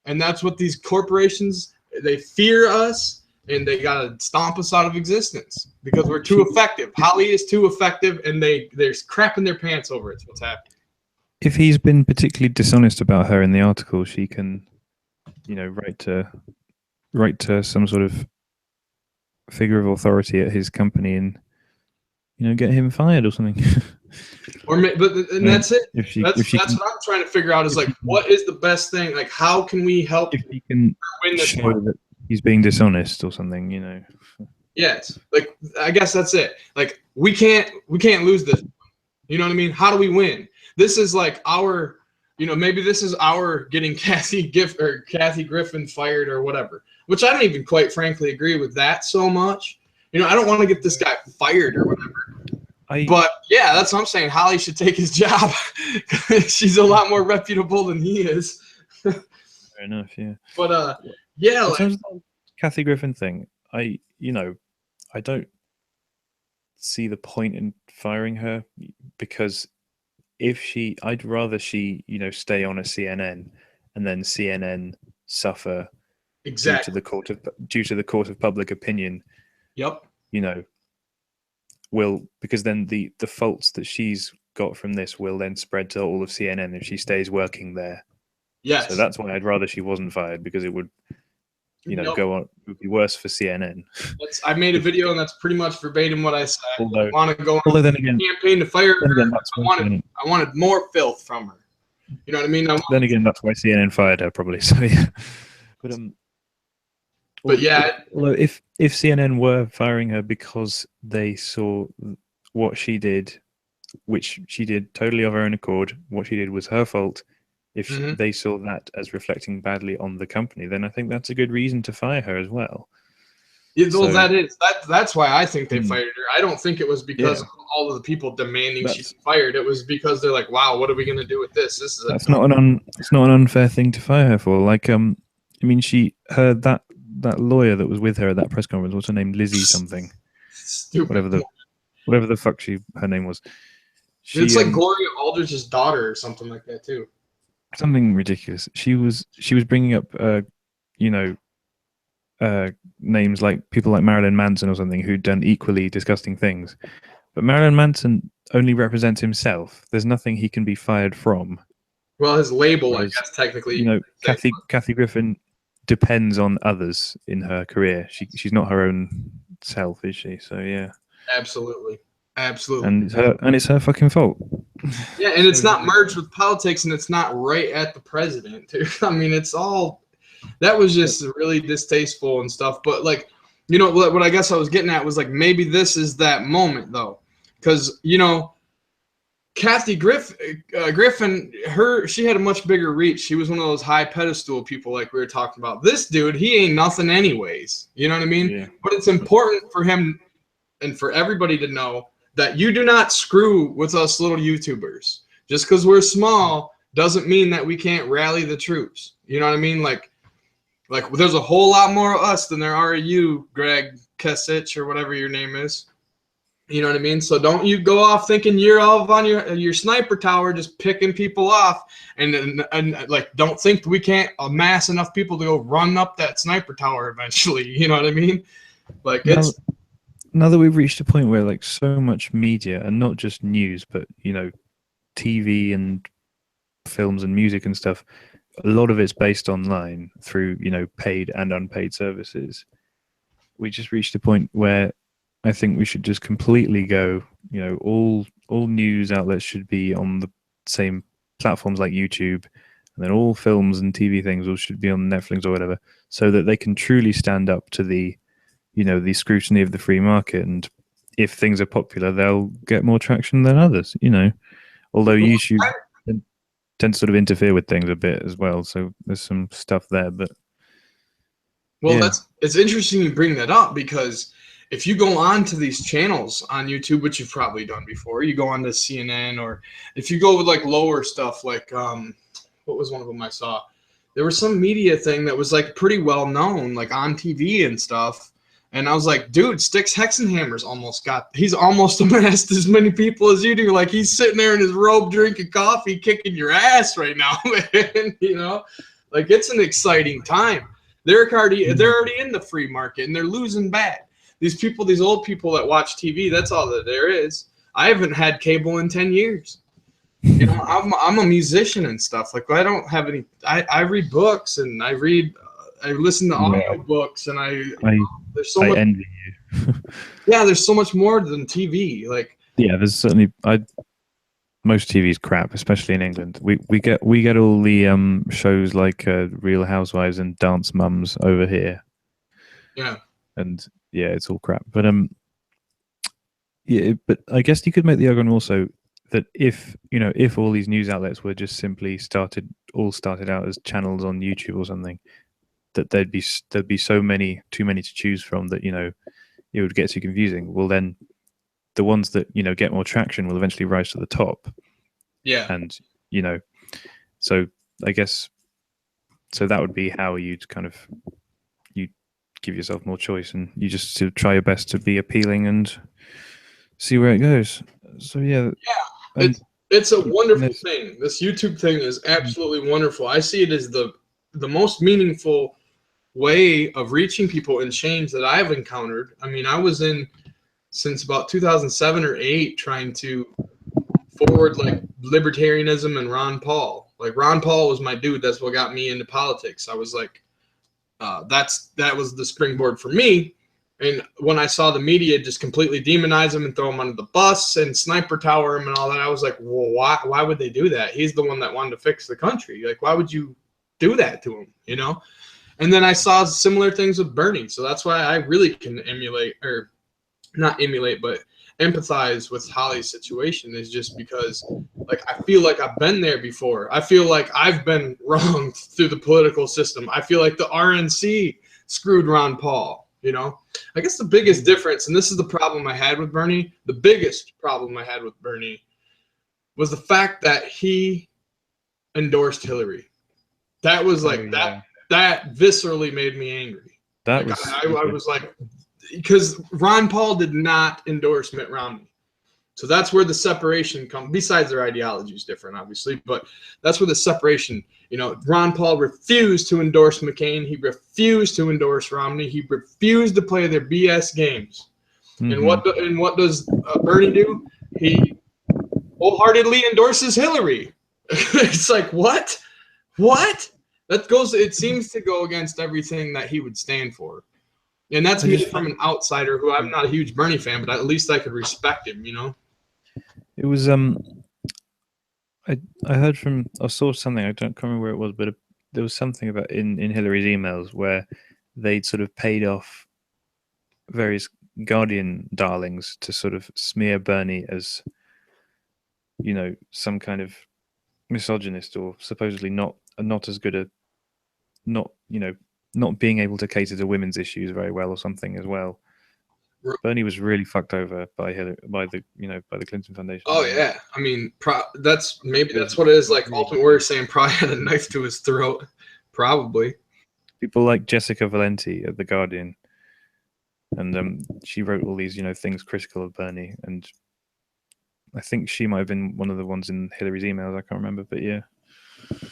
Speaker 1: And that's what these corporations, they fear us, and they got to stomp us out of existence because we're too effective. Holly is too effective, and they're crapping their pants over it. What's happening.
Speaker 2: If he's been particularly dishonest about her in the article, she can, write to some sort of figure of authority at his company and, get him fired or something.
Speaker 1: And that's it.
Speaker 2: If she,
Speaker 1: That's
Speaker 2: if she
Speaker 1: what
Speaker 2: can,
Speaker 1: I'm trying to figure out is like, what is the best thing? Like, how can we help
Speaker 2: if she can
Speaker 1: win this
Speaker 2: show
Speaker 1: one?
Speaker 2: that he's being dishonest or something, you know.
Speaker 1: Yes. Like, I guess that's it. Like, we can't lose this. You know what I mean? How do we win? This is like our, maybe this is our getting Kathy Griffin fired or whatever. Which I don't even quite frankly agree with that so much. I don't want to get this guy fired or whatever. But yeah, that's what I'm saying. Holly should take his job. She's a lot more reputable than he is.
Speaker 2: Fair enough, yeah.
Speaker 1: But yeah.
Speaker 2: In terms of the Kathy Griffin thing, I don't see the point in firing her, because I'd rather she, stay on a CNN and then CNN suffer
Speaker 1: Exactly.
Speaker 2: due to the court of public opinion.
Speaker 1: Yep.
Speaker 2: Because then the faults that she's got from this will then spread to all of CNN if she stays working there.
Speaker 1: Yes.
Speaker 2: So that's why I'd rather she wasn't fired, because it would, go on. It would be worse for CNN.
Speaker 1: I made a video and that's pretty much verbatim what I said.
Speaker 2: Although,
Speaker 1: I want to go on
Speaker 2: then again,
Speaker 1: campaign to fire her.
Speaker 2: Again,
Speaker 1: I wanted more filth from her. You know what I mean?
Speaker 2: Then again, that's why CNN fired her, probably. So yeah.
Speaker 1: But yeah.
Speaker 2: Although if CNN were firing her because they saw what she did, which she did totally of her own accord, what she did was her fault. If they saw that as reflecting badly on the company, then I think that's a good reason to fire her as well.
Speaker 1: Yeah, well, that's why I think they fired her. I don't think it was because of all of the people demanding she be fired. It was because they're like, "Wow, what are we going to do with this?"
Speaker 2: It's not an unfair thing to fire her for. Like, I mean, that lawyer that was with her at that press conference, what's her name? Lizzie something.
Speaker 1: Stupid.
Speaker 2: Whatever the fuck her name was.
Speaker 1: It's like Gloria Aldrich's daughter or something like that too.
Speaker 2: Something ridiculous. She was bringing up, names like people like Marilyn Manson or something who'd done equally disgusting things. But Marilyn Manson only represents himself. There's nothing he can be fired from.
Speaker 1: Well, his label, I guess, technically.
Speaker 2: Kathy Griffin depends on others in her career. She's not her own self, is she? So yeah.
Speaker 1: Absolutely.
Speaker 2: And it's her fucking fault.
Speaker 1: Yeah, and it's not merged with politics, and it's not right at the president, too. I mean, it's all that was just really distasteful and stuff. But like, what I guess I was getting at was like maybe this is that moment though, because Kathy Griffin, she had a much bigger reach. She was one of those high pedestal people like we were talking about. This dude, he ain't nothing anyways. You know what I mean? Yeah. But it's important for him and for everybody to know that you do not screw with us little YouTubers. Just because we're small doesn't mean that we can't rally the troops. You know what I mean? Like there's a whole lot more of us than there are of you, Greg Kesich, or whatever your name is. You know what I mean? So don't you go off thinking you're all on your sniper tower just picking people off and like don't think we can't amass enough people to go run up that sniper tower eventually. You know what I mean? Like
Speaker 2: now that we've reached a point where like so much media, and not just news, but TV and films and music and stuff, a lot of it's based online through paid and unpaid services. We just reached a point where I think we should just completely go, all news outlets should be on the same platforms like YouTube, and then all films and TV things all should be on Netflix or whatever, so that they can truly stand up to the the scrutiny of the free market. And if things are popular, they'll get more traction than others, although YouTube tends to sort of interfere with things a bit as well. So there's some stuff there, but
Speaker 1: it's interesting you bring that up, because if you go on to these channels on YouTube, which you've probably done before, you go on to CNN, or if you go with like lower stuff, like what was one of them I saw? There was some media thing that was like pretty well known, like on TV and stuff. And I was like, dude, Styx Hexenhammer's he's almost amassed as many people as you do. Like he's sitting there in his robe drinking coffee, kicking your ass right now, man. Like it's an exciting time. They're already in the free market and they're losing bad. These old people that watch TV, that's all that there is. I haven't had cable in 10 years. I'm a musician and stuff. Like I don't have any. I read books and I listen to audiobooks, and there's so much.
Speaker 2: Envy you.
Speaker 1: Yeah, there's so much more than TV. Like
Speaker 2: there's certainly most TV's crap, especially in England. We get all the shows like Real Housewives and Dance Mums over here,
Speaker 1: Yeah.
Speaker 2: and yeah, it's all crap. But yeah, but I guess you could make the argument also that if if all these news outlets were just simply started out as channels on YouTube or something, that there'd be too many to choose from, that it would get too confusing. Well, then the ones that get more traction will eventually rise to the top.
Speaker 1: Yeah.
Speaker 2: And so I guess that would be how you'd give yourself more choice, and you just to try your best to be appealing and see where it goes. So yeah,
Speaker 1: It's a wonderful thing. This YouTube thing is absolutely wonderful. I see it as the most meaningful way of reaching people and change that I've encountered. I mean, I was in since about 2007 or 8 trying to forward like libertarianism and Ron Paul. Like Ron Paul was my dude. That's what got me into politics. I was like, that was the springboard for me. And when I saw the media just completely demonize him and throw him under the bus and sniper tower him and all that, I was like, well, why would they do that? He's the one that wanted to fix the country. Like, why would you do that to him, And then I saw similar things with Bernie. So that's why I really can not emulate, but empathize with Holly's situation, is just because like I feel like I've been there before. I feel like I've been wronged through the political system. I feel like the RNC screwed Ron Paul. I guess the biggest difference, and this is the problem I had with Bernie, the biggest problem I had with Bernie was the fact that he endorsed Hillary. That was like that viscerally made me angry. I was like, because Ron Paul did not endorse Mitt Romney. So that's where the separation comes. Besides their ideology is different, obviously, but that's where the separation, Ron Paul refused to endorse McCain. He refused to endorse Romney. He refused to play their BS games. Mm-hmm. And what does Bernie do? He wholeheartedly endorses Hillary. It's like, what? It seems to go against everything that he would stand for. And that's me from an outsider who I'm not a huge Bernie fan, but at least I could respect him,
Speaker 2: It was I heard I saw something, I can't remember where it was, but there was something about in Hillary's emails where they'd sort of paid off various Guardian darlings to sort of smear Bernie as some kind of misogynist, or supposedly not as good a not being able to cater to women's issues very well or something as well. Bernie was really fucked over by the Clinton Foundation.
Speaker 1: Oh yeah, I mean, that's what it is. Like Ultimate Warrior saying, probably had a knife to his throat. Probably.
Speaker 2: People like Jessica Valenti at the Guardian, and she wrote all these things critical of Bernie, and I think she might have been one of the ones in Hillary's emails. I can't remember, but yeah.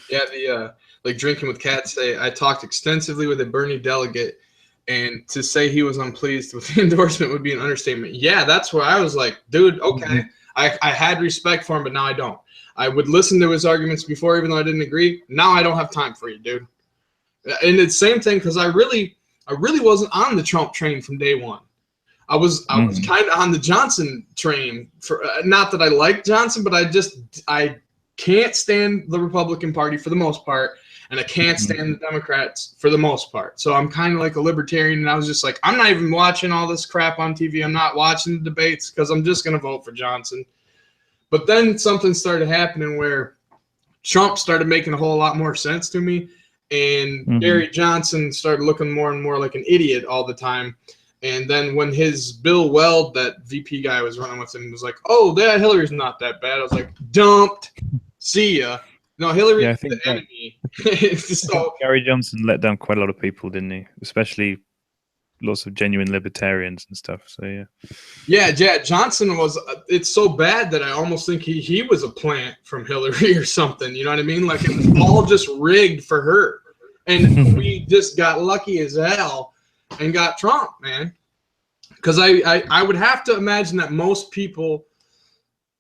Speaker 1: Yeah, the like Drinking with Cats say, I talked extensively with a Bernie delegate, and to say he was unpleased with the endorsement would be an understatement. Yeah, that's where I was like, dude, okay. Mm-hmm. I had respect for him, but now I don't. I would listen to his arguments before, even though I didn't agree. Now I don't have time for you, dude. And it's the same thing, because I really wasn't on the Trump train from day one. I was kind of on the Johnson train. For not that I like Johnson, but I can't stand the Republican Party for the most part, and I can't stand the Democrats for the most part. So I'm kind of like a libertarian, and I was just like, I'm not even watching all this crap on TV. I'm not watching the debates because I'm just going to vote for Johnson. But then something started happening where Trump started making a whole lot more sense to me, and Gary Johnson started looking more and more like an idiot all the time. And then when his Bill Weld, that VP guy was running with him, was like, oh, yeah, Hillary's not that bad. I was like, dumped. See ya. No, Hillary's the enemy. So
Speaker 2: Gary Johnson let down quite a lot of people, didn't he? Especially lots of genuine libertarians and stuff. So yeah.
Speaker 1: Yeah, Johnson was. It's so bad that I almost think he was a plant from Hillary or something. You know what I mean? Like it was all just rigged for her, and we just got lucky as hell and got Trump, man. Because I would have to imagine that most people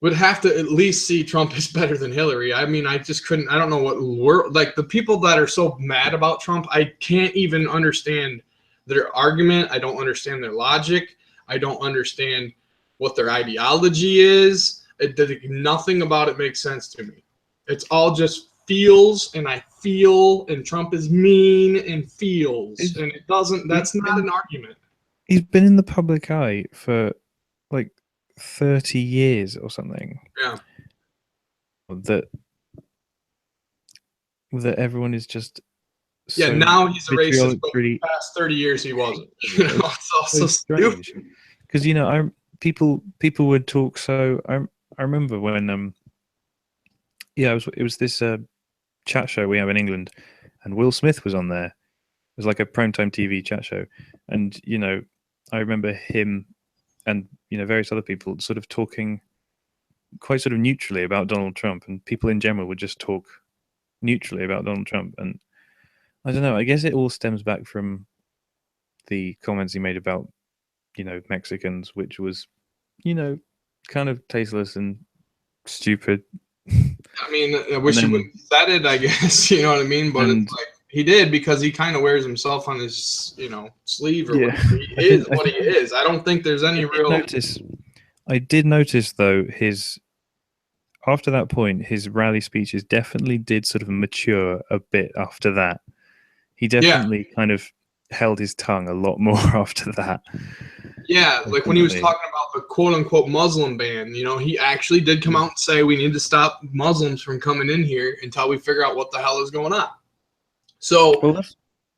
Speaker 1: would have to at least see Trump is better than Hillary. I mean, I just couldn't. I don't know what world. Like the people that are so mad about Trump, I can't even understand their argument. I don't understand their logic. I don't understand what their ideology is. Nothing about it makes sense to me. It's all just feels, and I feel, and Trump is mean and feels, and it doesn't. That's not an argument.
Speaker 2: He's been in the public eye for like 30 years or something.
Speaker 1: Yeah.
Speaker 2: That everyone is just
Speaker 1: Yeah,
Speaker 2: so
Speaker 1: now he's a racist, but
Speaker 2: really,
Speaker 1: the past 30 years he wasn't. It's also
Speaker 2: strange. Because people would talk. So I remember when it was this chat show we have in England, and Will Smith was on there. It was like a primetime TV chat show, and I remember him and various other people sort of talking quite sort of neutrally about Donald Trump, and people in general would just talk neutrally about Donald Trump. And I don't know, I guess it all stems back from the comments he made about Mexicans, which was kind of tasteless and stupid.
Speaker 1: I mean, I wish he wouldn't have said it, I guess. You know what I mean? But it's like he did, because he kind of wears himself on his sleeve, or whatever. He is what he is. I don't think there's any real.
Speaker 2: I did notice though, after that point, his rally speeches definitely did sort of mature a bit after that. He definitely kind of held his tongue a lot more after that.
Speaker 1: Yeah, like when he was talking about the quote-unquote Muslim ban, he actually did come out and say we need to stop Muslims from coming in here until we figure out what the hell is going on. So,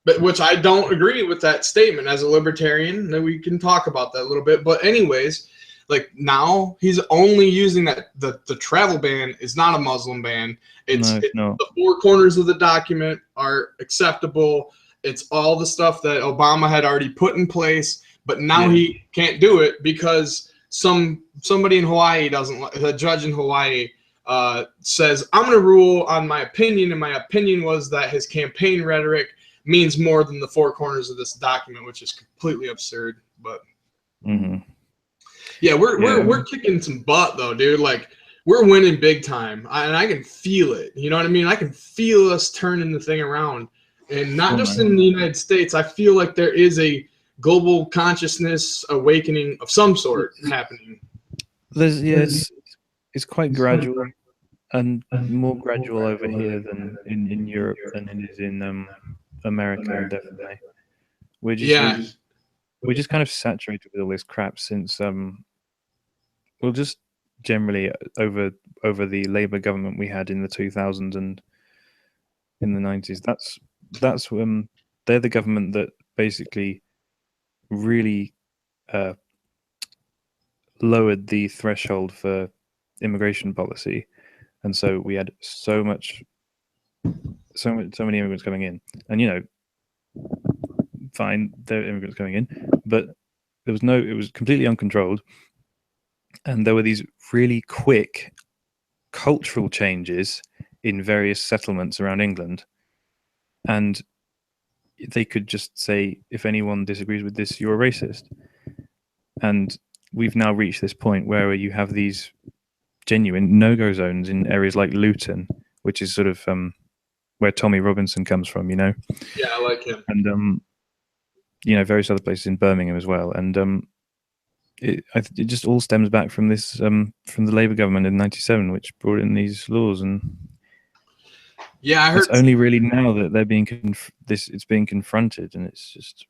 Speaker 1: but which I don't agree with that statement as a libertarian. That we can talk about that a little bit. But anyways, like now he's only using that the travel ban is not a Muslim ban. It's the four corners of the document are acceptable. It's all the stuff that Obama had already put in place, but now he can't do it because somebody in Hawaii doesn't. The judge in Hawaii says, I'm going to rule on my opinion, and my opinion was that his campaign rhetoric means more than the four corners of this document, which is completely absurd. But yeah, we're kicking some butt though, dude. Like we're winning big time, and I can feel it. You know what I mean? I can feel us turning the thing around, and not just in the United States. I feel like there is a global consciousness awakening of some sort happening.
Speaker 2: It's quite gradual, and more gradual over here than in Europe than it is in America. Definitely, we're just kind of saturated with all this crap since just generally over the Labour government we had in the 2000s and in the 90s. That's they're the government that basically really lowered the threshold for immigration policy, and so we had so many immigrants coming in, and fine, there are immigrants coming in, but it was completely uncontrolled, and there were these really quick cultural changes in various settlements around England, and they could just say, if anyone disagrees with this, you're a racist. And we've now reached this point where you have these genuine no-go zones in areas like Luton, which is sort of where Tommy Robinson comes from,
Speaker 1: Yeah, I like him.
Speaker 2: And various other places in Birmingham as well. And it just all stems back from this from the Labour government in '97, which brought in these laws. And
Speaker 1: yeah, I heard
Speaker 2: it's only really now that they're being it's being confronted, and it's just.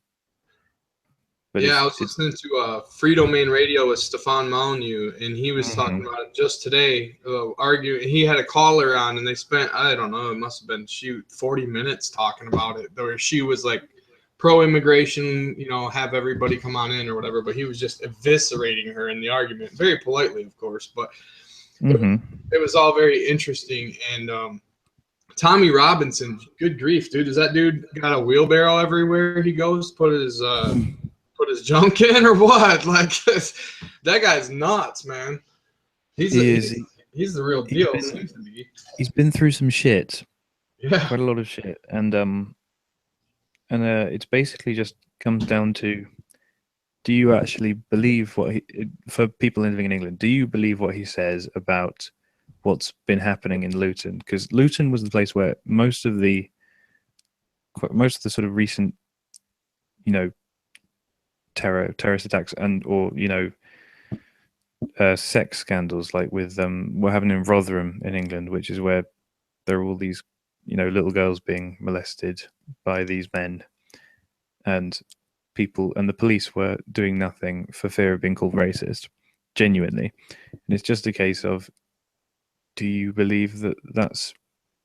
Speaker 1: But I was listening to Free Domain Radio with Stefan Molyneux, and he was talking about it just today, arguing. He had a caller on, and they spent, I don't know, it must have been, 40 minutes talking about it, where she was like pro-immigration, have everybody come on in or whatever, but he was just eviscerating her in the argument, very politely, of course, but it was all very interesting. And Tommy Robinson, good grief, dude. Does that dude got a wheelbarrow everywhere he goes? Put his junk in or what? Like that guy's nuts, man. He's the real deal. Seems to be.
Speaker 2: He's been through some shit.
Speaker 1: Yeah,
Speaker 2: quite a lot of shit, and it's basically just comes down to, do you actually believe for people living in England, do you believe what he says about what's been happening in Luton? Because Luton was the place where most of the sort of recent, terrorist attacks and or sex scandals, like with what happened in Rotherham in England, which is where there are all these, little girls being molested by these men, and the police were doing nothing for fear of being called racist, genuinely. And it's just a case of, do you believe that that's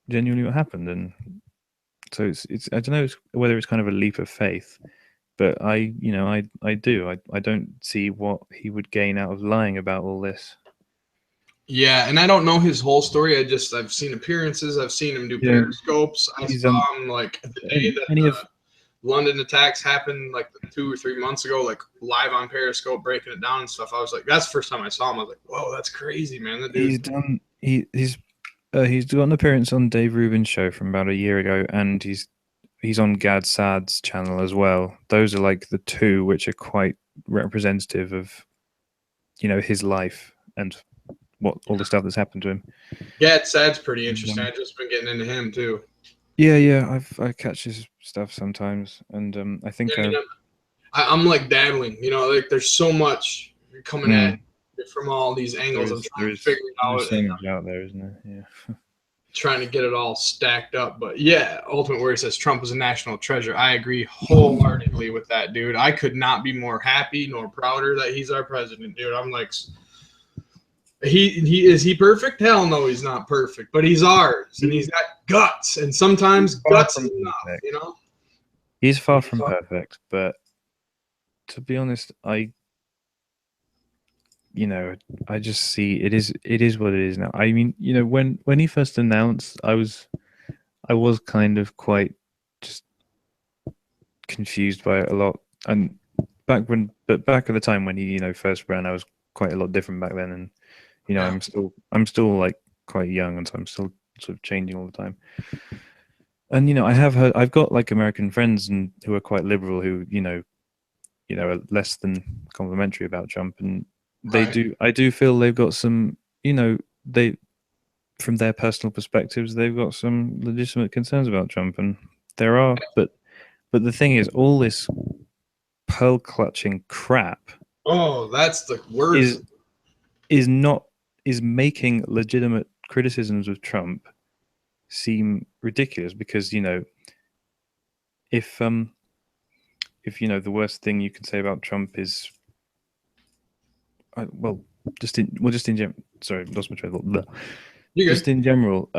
Speaker 2: genuinely what happened? And so it's I don't know whether it's kind of a leap of faith, but I do. I don't see what he would gain out of lying about all this.
Speaker 1: Yeah, and I don't know his whole story. I've seen appearances. I've seen him do periscopes. I saw him like the day that the London attacks happened, like 2 or 3 months ago, like live on Periscope, breaking it down and stuff. I was like, that's the first time I saw him. I was like, whoa, that's crazy, man. That dude.
Speaker 2: He's got an appearance on Dave Rubin's show from about a year ago, and he's on Gad Saad's channel as well. Those are like the two which are quite representative of, his life and what all the stuff that's happened to him.
Speaker 1: Gad Saad's pretty interesting. I've just been getting into him too.
Speaker 2: Yeah. I catch his stuff sometimes, and I think
Speaker 1: I'm like dabbling. Like there's so much coming at it from all these angles. I'm trying to figure it out.
Speaker 2: There's so much out there, isn't there? Yeah.
Speaker 1: Trying to get it all stacked up, but yeah, Ultimate Warrior says Trump is a national treasure. I agree wholeheartedly with that, dude. I could not be more happy nor prouder that he's our president, dude. I'm like, he is he perfect? Hell no, he's not perfect, but he's ours, and he's got guts, and sometimes guts is enough,
Speaker 2: He's far from perfect, but to be honest, I just see it is what it is now. I mean, when he first announced, I was kind of quite just confused by it a lot. And back at the time when he first ran, I was quite a lot different back then, and I'm still like quite young, and so I'm still sort of changing all the time. And I've got like American friends and who are quite liberal, who are less than complimentary about Trump, and I do feel they've got some, they, from their personal perspectives, they've got some legitimate concerns about Trump, and there are, but the thing is, all this pearl clutching crap.
Speaker 1: Oh, that's the worst.
Speaker 2: Is making legitimate criticisms of Trump seem ridiculous, because if the worst thing you can say about Trump is just in general. Sorry, lost my train of thought. Just in general,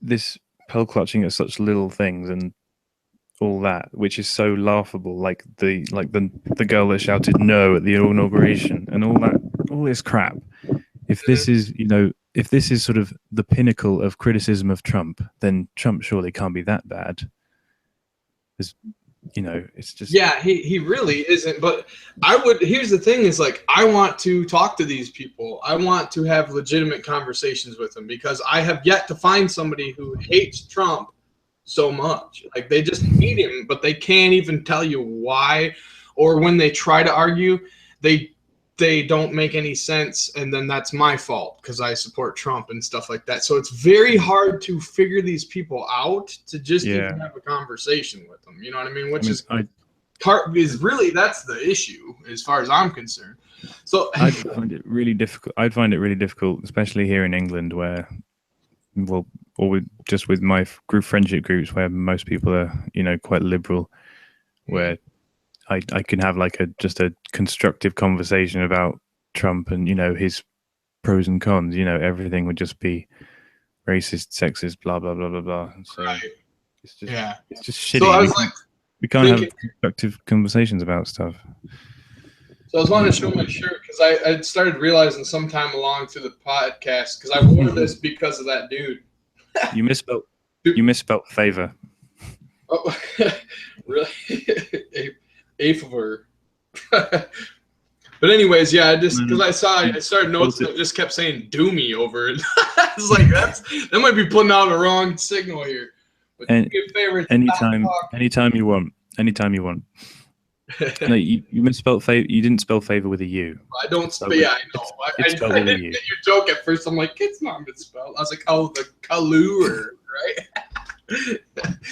Speaker 2: this pearl clutching at such little things and all that, which is so laughable, like the girl that shouted no at the inauguration and all this crap. If this is if this is sort of the pinnacle of criticism of Trump, then Trump surely can't be that bad. It's just,
Speaker 1: he really isn't. But here's the thing is, like, I want to talk to these people. I want to have legitimate conversations with them, because I have yet to find somebody who hates Trump so much. Like, they just hate him, but they can't even tell you why. Or when they try to argue, they don't make any sense, and then that's my fault because I support Trump and stuff like that. So it's very hard to figure these people out, to just even have a conversation with them. You know what I mean? Is really, that's the issue as far as I'm concerned. So
Speaker 2: I'd find it really difficult, especially here in England, where, with my friendship groups, where most people are, quite liberal, where I can have like just a constructive conversation about Trump and his pros and cons. Everything would just be racist, sexist, blah blah blah blah blah. So it's just shitty. So we can't have constructive conversations about stuff.
Speaker 1: So I was wanting to show my shirt because I started realizing sometime along through the podcast, because I wore this because of that dude.
Speaker 2: You misspelled favor.
Speaker 1: Oh, really? Favor. But anyways, yeah, because I started noticing it just kept saying "do me" over it. I was like, that might be putting out a wrong signal here. But
Speaker 2: anytime you want. No, you misspelled favor. You didn't spell favor with a U.
Speaker 1: I don't spell. Yeah, I know. I didn't get your joke at first. I'm like, it's not misspelled. I was like, oh, the color, right?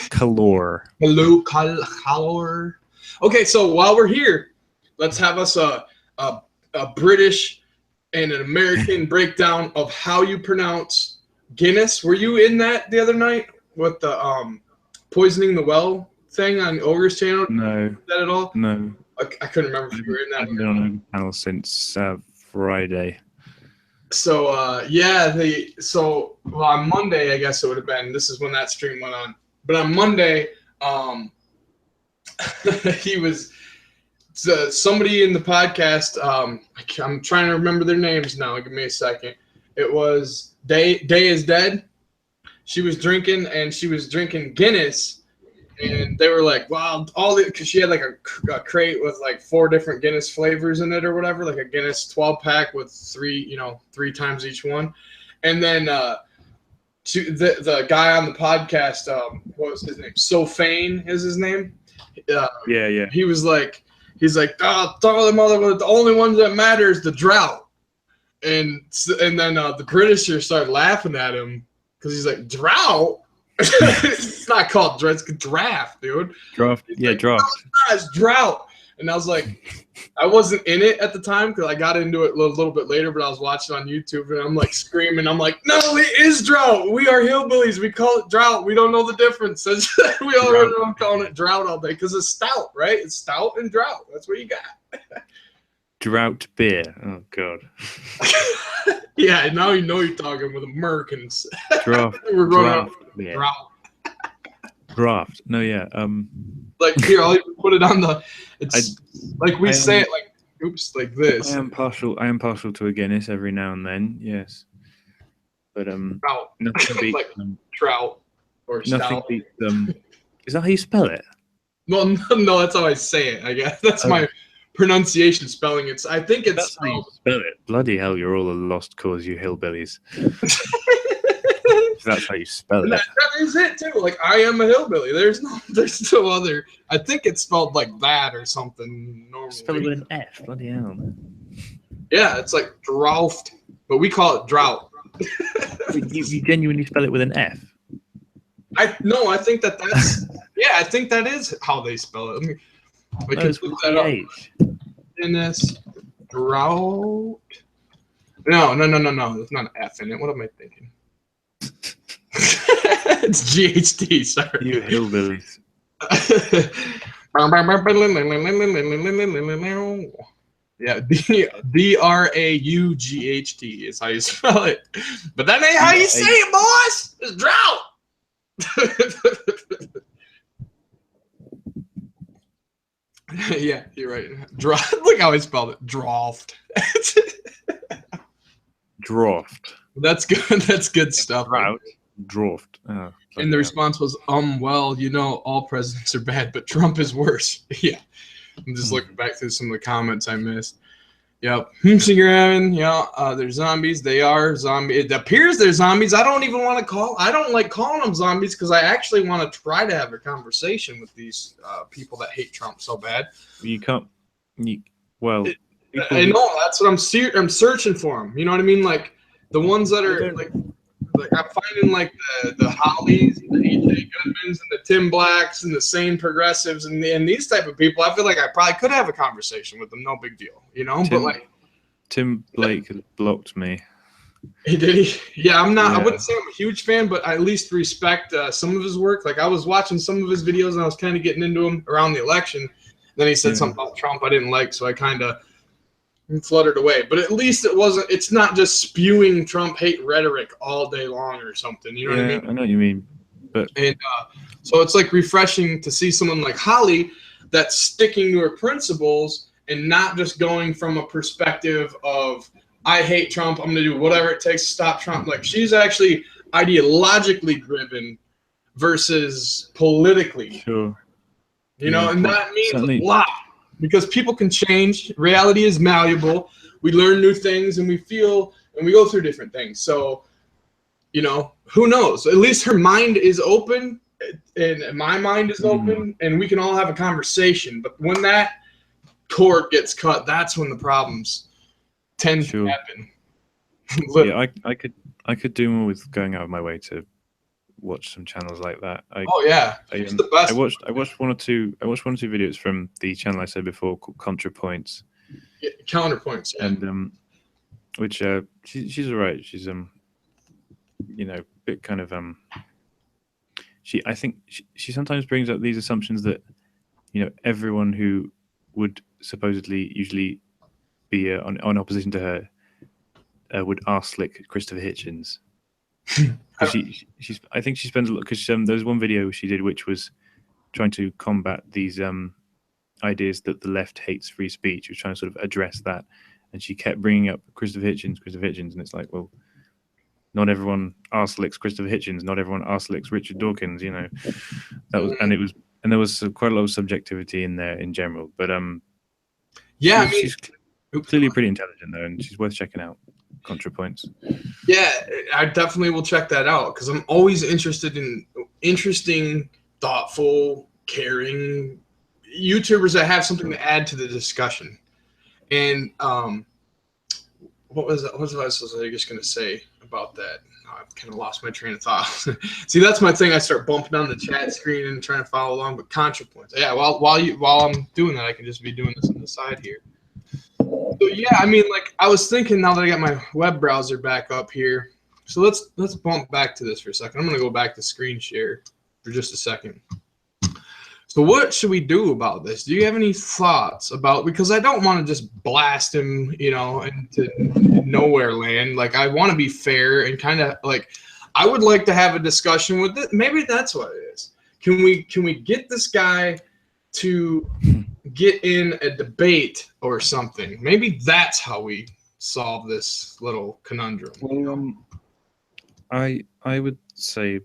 Speaker 2: Color.
Speaker 1: Hello, color. Okay, so while we're here, let's have us a a British and an American breakdown of how you pronounce Guinness. Were you in that the other night with the poisoning the well thing on Ogre's channel?
Speaker 2: No.
Speaker 1: That at all?
Speaker 2: No.
Speaker 1: I couldn't remember if you were in that.
Speaker 2: I haven't been on a panel since Friday.
Speaker 1: So on Monday, I guess it would have been. This is when that stream went on. But on Monday, he was somebody in the podcast. I'm trying to remember their names now. Give me a second. It was Day is Dead. She was drinking Guinness. And they were like, wow, because she had like a crate with like 4 different Guinness flavors in it or whatever, like a Guinness 12-pack with 3 times each one. And then the guy on the podcast, what was his name? Sophane is his name.
Speaker 2: Yeah.
Speaker 1: He's like, the mother, the only one that matters is the drought. And then the Britishers started laughing at him because he's like, drought? It's not called drought, it's draft, dude.
Speaker 2: Draft. Yeah, like, draft.
Speaker 1: No, it's drought. And I was like, I wasn't in it at the time because I got into it a little bit later, but I was watching on YouTube and I'm like screaming. I'm like, no, it is drought. We are hillbillies. We call it drought. We don't know the difference. We all are calling it drought all day because it's stout, right? It's stout and drought. That's what you got.
Speaker 2: Drought beer. Oh, God.
Speaker 1: Yeah, now you know you're talking with Americans.
Speaker 2: Draft.
Speaker 1: We're going
Speaker 2: draft. Yeah. Draft. No, yeah.
Speaker 1: Like here, I'll even put it on the. It's like we say it like oops, like this.
Speaker 2: I am partial to a Guinness every now and then. Yes, but
Speaker 1: trout.
Speaker 2: Nothing beats
Speaker 1: like trout or
Speaker 2: nothing
Speaker 1: stout.
Speaker 2: beats Is that how you spell it?
Speaker 1: Well, no, that's how I say it. I guess that's my pronunciation, spelling. I think it's
Speaker 2: that's how you spell it. Bloody hell, you're all a lost cause, you hillbillies. That's how you spell it.
Speaker 1: That is it too. Like I am a hillbilly. There's no other. I think it's spelled like that or something. Normally,
Speaker 2: spell it with an F. Bloody hell.
Speaker 1: Yeah, it's like drought, but we call it drought.
Speaker 2: you genuinely spell it with an F?
Speaker 1: I think that's yeah. I think that is how they spell it. We can look that up. Guinness drought. No. There's not an F in it. What am I thinking? It's GHD, sorry.
Speaker 2: You hillbillies.
Speaker 1: Yeah, DRAUGHT is how you spell it. But that ain't how you say it, boys. It's drought. Yeah, you're right. Look how I spelled it. Draft.
Speaker 2: Draft.
Speaker 1: That's good. That's good stuff.
Speaker 2: Drought. Draft. Oh,
Speaker 1: and the response was, well, all presidents are bad, but Trump is worse. Yeah. I'm just looking back through some of the comments I missed. Yep. Instagram, they're zombies. They are zombies. It appears they're zombies. I don't like calling them zombies because I actually want to try to have a conversation with these people that hate Trump so bad.
Speaker 2: You can't. I
Speaker 1: know. That's what I'm searching for them. You know what I mean? Like the ones that are like I'm finding like the Hollies, the AJ Goodmans, and the Tim Blacks, and the sane progressives, and these type of people. I feel like I probably could have a conversation with them. No big deal, but like
Speaker 2: Tim Blake has blocked me.
Speaker 1: Did he? Yeah, I'm not. Yeah. I wouldn't say I'm a huge fan, but I at least respect some of his work. Like I was watching some of his videos, and I was kind of getting into him around the election. Then he said something about Trump I didn't like, so I kind of fluttered away. But at least it's not just spewing Trump hate rhetoric all day long or something. You know what I mean?
Speaker 2: I know what you mean.
Speaker 1: And so it's like refreshing to see someone like Holly that's sticking to her principles and not just going from a perspective of I hate Trump, I'm going to do whatever it takes to stop Trump. Like she's actually ideologically driven versus politically.
Speaker 2: Sure.
Speaker 1: And that means a lot. Because people can change. Reality is malleable. We learn new things and we feel and we go through different things. So, who knows? At least her mind is open and my mind is open and we can all have a conversation. But when that cord gets cut, that's when the problems tend to happen.
Speaker 2: Yeah, I could do more with going out of my way to watch some channels like that.
Speaker 1: It's the best.
Speaker 2: I watched one or two videos from the channel I said before called ContraPoints.
Speaker 1: Yeah, counterpoints. Yeah.
Speaker 2: And which she's all right. She's you know, a bit kind of I think she sometimes brings up these assumptions that, you know, everyone who would supposedly usually be on opposition to her would arse slick Christopher Hitchens. Because she's I think she spends a lot, because there was one video she did which was trying to combat these ideas that the left hates free speech. She was trying to sort of address that, and she kept bringing up Christopher Hitchens, and it's like, well, not everyone arse licks Christopher Hitchens, not everyone arse licks Richard Dawkins. You know, that was and there was quite a lot of subjectivity in there in general. But
Speaker 1: yeah,
Speaker 2: she's clearly pretty intelligent though, and she's worth checking out. ContraPoints.
Speaker 1: Yeah, I definitely will check that out because I'm always interested in interesting, thoughtful, caring YouTubers that have something to add to the discussion. And what was I just going to say about that? I've kind of lost my train of thought. See, that's my thing. I start bumping on the chat screen and trying to follow along. But ContraPoints. Yeah, while I'm doing that, I can just be doing this on the side here. So yeah, I mean, like I was thinking now that I got my web browser back up here. So let's bump back to this for a second. I'm gonna go back to screen share for just a second. So what should we do about this? Do you have any thoughts about, because I don't want to just blast him, you know, into nowhere land. Like I want to be fair and kind of like I would like to have a discussion with it. Maybe that's what it is. Can we get this guy to get in a debate or something? Maybe that's how we solve this little conundrum.
Speaker 2: Well, I would say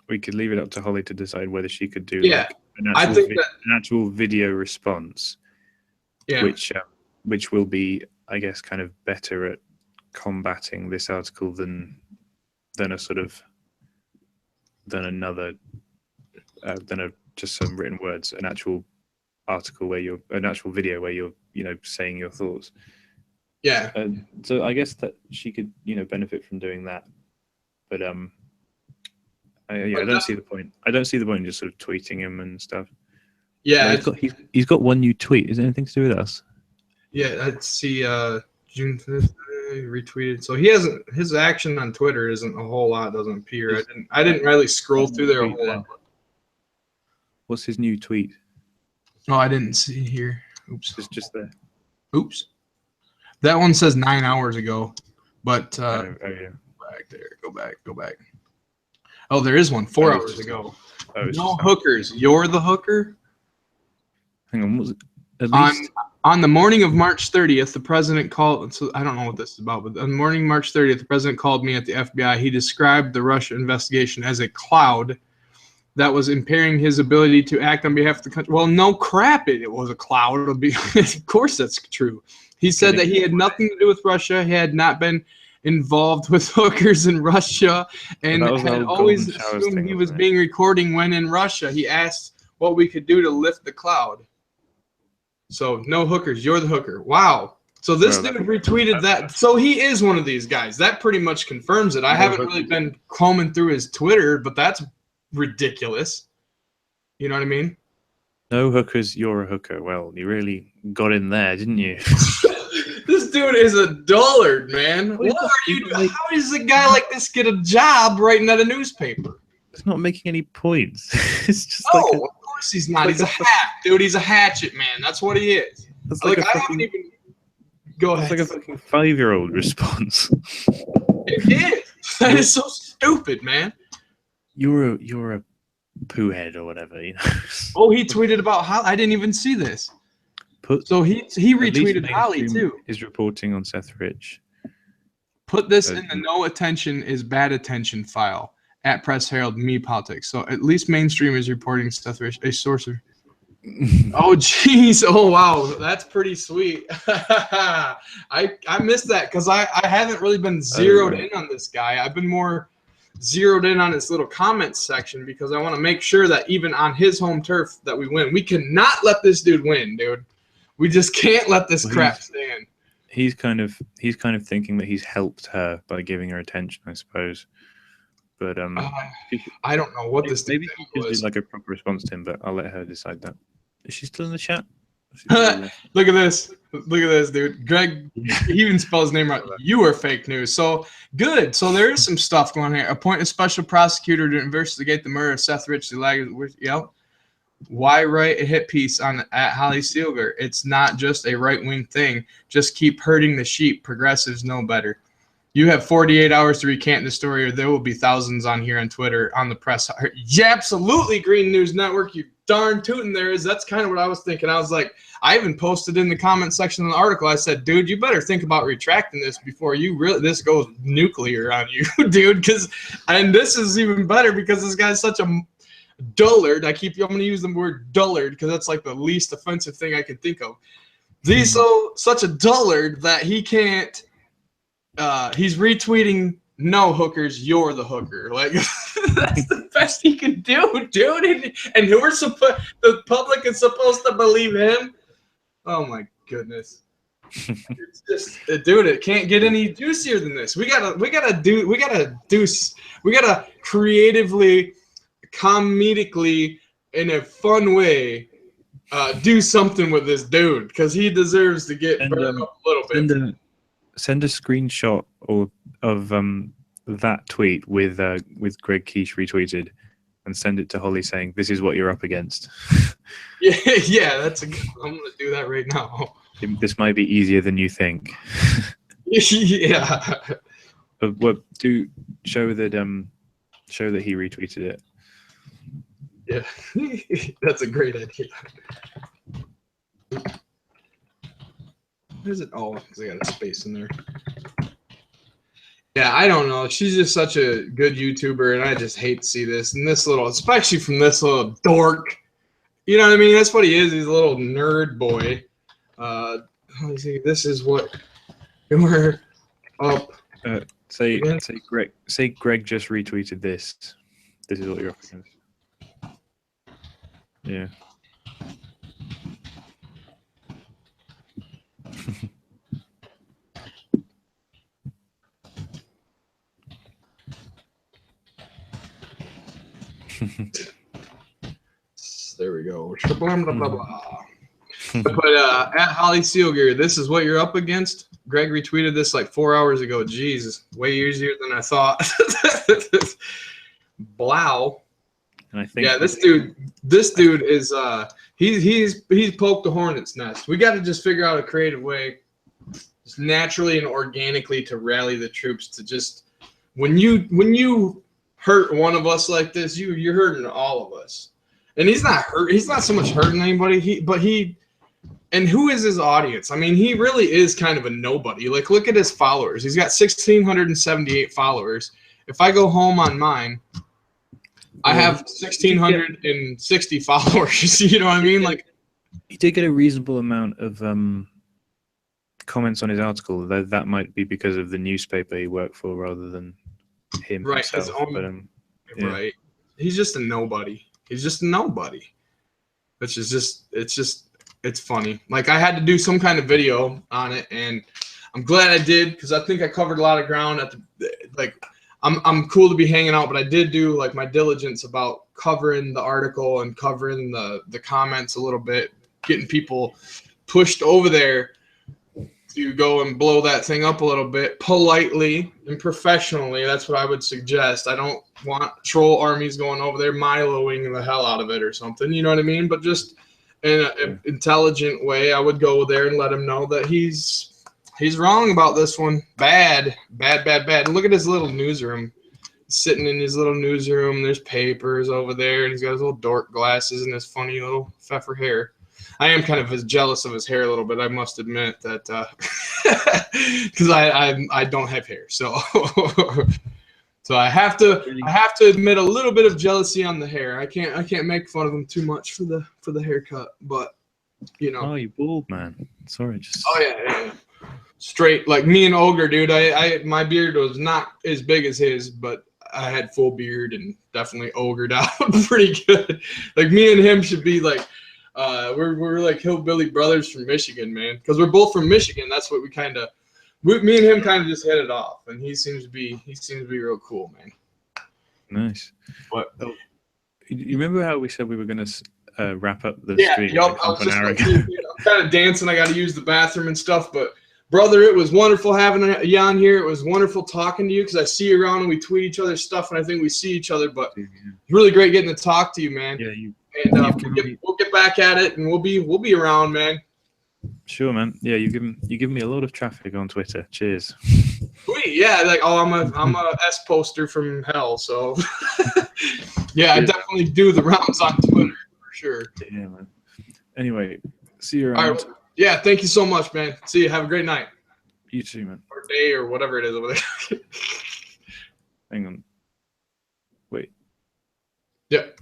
Speaker 2: we could leave it up to Holly to decide whether she could do like an actual video response, which will be, I guess, kind of better at combating this article than just some written words, an actual article an actual video where you're, you know, saying your thoughts.
Speaker 1: Yeah.
Speaker 2: So I guess that she could, you know, benefit from doing that, but I don't see the point. I don't see the point in just sort of tweeting him and stuff.
Speaker 1: Yeah,
Speaker 2: he's got one new tweet. Is it anything to do with us?
Speaker 1: Yeah, I'd see June 5th retweeted. So he hasn't, his action on Twitter isn't a whole lot. Doesn't appear. I didn't really scroll through there a whole lot.
Speaker 2: What's his new tweet?
Speaker 1: Oh, I didn't see here. Oops.
Speaker 2: It's just there.
Speaker 1: Oops. That one says 9 hours ago, but
Speaker 2: yeah.
Speaker 1: Back there. Go back. Oh, there is one 4 hours ago. No hookers. You're the hooker.
Speaker 2: Hang on. Was it at least
Speaker 1: on the morning of March 30th, the president called. So I don't know what this is about, but on the morning of March 30th, the president called me at the FBI. He described the Russia investigation as a cloud that was impairing his ability to act on behalf of the country. Well, no crap, it was a cloud. Of course, that's true. He said that he had nothing to do with Russia. He had not been involved with hookers in Russia, and had always assumed he was being recording when in Russia. He asked what we could do to lift the cloud. So no hookers. You're the hooker. Wow. So this dude retweeted that. So he is one of these guys. That pretty much confirms it. I haven't really been combing through his Twitter, but that's ridiculous. You know what I mean?
Speaker 2: No hookers, you're a hooker. Well, you really got in there, didn't you?
Speaker 1: This dude is a dullard, man. What are you? How does a guy like this get a job writing at a newspaper?
Speaker 2: It's not making any points. It's just
Speaker 1: of course he's not. He's a hack, dude. He's a hatchet man. That's what he is.
Speaker 2: That's like
Speaker 1: I haven't even. Go ahead.
Speaker 2: It's like a fucking 5-year-old response.
Speaker 1: It is. That is so stupid, man.
Speaker 2: You're a poo head or whatever, you know.
Speaker 1: Oh, he tweeted about how I didn't even see this. So he retweeted Holly too.
Speaker 2: Is reporting on Seth Rich.
Speaker 1: Put this in the no attention is bad attention file at Press Herald Me Politics. So at least mainstream is reporting Seth Rich, a source of. Oh jeez! Oh wow, that's pretty sweet. I missed that because I haven't really been zeroed in on this guy. I've been more zeroed in on his little comments section because I want to make sure that even on his home turf that we win. We cannot let this dude win, dude. We just can't let this crap stand.
Speaker 2: He's kind of thinking that he's helped her by giving her attention, I suppose. But
Speaker 1: I don't know what this
Speaker 2: maybe he could do like a proper response to him, but I'll let her decide that. Is she still in the chat?
Speaker 1: Look at this. Look at this, dude. Greg, he even spells his name right. You are fake news. So good. So there is some stuff going on here. Appoint a special prosecutor to investigate the murder of Seth Seeliger. Yep. Why write a hit piece on at Holly Seeliger? It's not just a right-wing thing. Just keep herding the sheep. Progressives know better. You have 48 hours to recant the story, or there will be thousands on here on Twitter, on the press. Yeah, absolutely, Green News Network. You darn tootin' there is. That's kind of what I was thinking. I was like, I even posted in the comment section of the article. I said, dude, you better think about retracting this before you really this goes nuclear on you, dude. And this is even better because this guy's such a dullard. I'm going to use the word dullard because that's like the least offensive thing I can think of. He's such a dullard that he can't. He's retweeting no hookers, you're the hooker. Like that's the best he can do, dude. And who are the public is supposed to believe him? Oh my goodness. It's just dude, it can't get any juicier than this. We gotta creatively, comedically, in a fun way, do something with this dude because he deserves to get burned up a little bit.
Speaker 2: Send a screenshot of that tweet with Greg Quiche retweeted, and send it to Holly saying, "This is what you're up against."
Speaker 1: Yeah, that's a good. I'm gonna do that right now.
Speaker 2: This might be easier than you think.
Speaker 1: Yeah.
Speaker 2: What show that he retweeted it.
Speaker 1: Yeah, that's a great idea. Where's it? Oh, because I got a space in there. Yeah, I don't know. She's just such a good YouTuber, and I just hate to see this. And this little, especially from this little dork. You know what I mean? That's what he is. He's a little nerd boy. Let me see. This is what we're up.
Speaker 2: Say Greg just retweeted this. This is what you're up against. Yeah.
Speaker 1: There we go. Blah, blah, blah, blah. But at Holly Seeliger, this is what you're up against. Greg retweeted this like 4 hours ago. Jesus, way easier than I thought. Blow.
Speaker 2: And I think
Speaker 1: this dude is he's poked the hornet's nest. We got to just figure out a creative way, just naturally and organically, to rally the troops to just when you hurt one of us like this, you're hurting all of us. And he's not so much hurting anybody. And who is his audience? I mean, he really is kind of a nobody. Like, look at his followers. He's got 1,678 followers. If I go home on mine, I have 1,660 followers. You know what I mean? Like,
Speaker 2: he did get a reasonable amount of comments on his article. Though that might be because of the newspaper he worked for rather than him himself.
Speaker 1: Right. He's just a nobody. He's just a nobody. It's funny. Like, I had to do some kind of video on it, and I'm glad I did because I think I covered a lot of ground at I'm cool to be hanging out, but I did do like my diligence about covering the article and covering the comments a little bit, getting people pushed over there to go and blow that thing up a little bit politely and professionally. That's what I would suggest. I don't want troll armies going over there Miloing the hell out of it or something. You know what I mean? But just in an intelligent way, I would go there and let him know that he's wrong about this one. Bad. Look at his little newsroom. He's sitting in his little newsroom. There's papers over there, and he's got his little dork glasses and his funny little pfeffer hair. I am kind of jealous of his hair a little bit. I must admit that because I don't have hair, so so I have to admit a little bit of jealousy on the hair. I can't make fun of him too much for the haircut, but you know.
Speaker 2: Oh, you bald man. Sorry, just.
Speaker 1: Oh yeah. Straight like me and Ogre, dude. My beard was not as big as his, but I had full beard and definitely ogred out pretty good. Like me and him should be like. We're like hillbilly brothers from Michigan, man. Because we're both from Michigan. That's what me and him kind of just hit it off, and he seems to be real cool, man.
Speaker 2: Nice.
Speaker 1: What?
Speaker 2: You remember how we said we were gonna wrap up the
Speaker 1: Yeah,
Speaker 2: stream
Speaker 1: yup,
Speaker 2: like
Speaker 1: I was
Speaker 2: half an
Speaker 1: just
Speaker 2: hour
Speaker 1: like,
Speaker 2: ago.
Speaker 1: I'm kind of dancing. I got to use the bathroom and stuff. But, brother, it was wonderful having you on here. It was wonderful talking to you because I see you around and we tweet each other's stuff, and I think we see each other. But it's really great getting to talk to you, man.
Speaker 2: Yeah,
Speaker 1: And we'll get back at it, and we'll be around, man.
Speaker 2: Sure, man. Yeah, you give me a lot of traffic on Twitter. Cheers.
Speaker 1: Sweet, yeah. Like, oh, I'm a S poster from hell, so yeah, I definitely do the rounds on Twitter for sure.
Speaker 2: Yeah, man. Anyway, see you around.
Speaker 1: All right. Yeah, thank you so much, man. See you. Have a great night.
Speaker 2: You too, man.
Speaker 1: Or day or whatever it is over there.
Speaker 2: Hang on. Wait.
Speaker 1: Yep.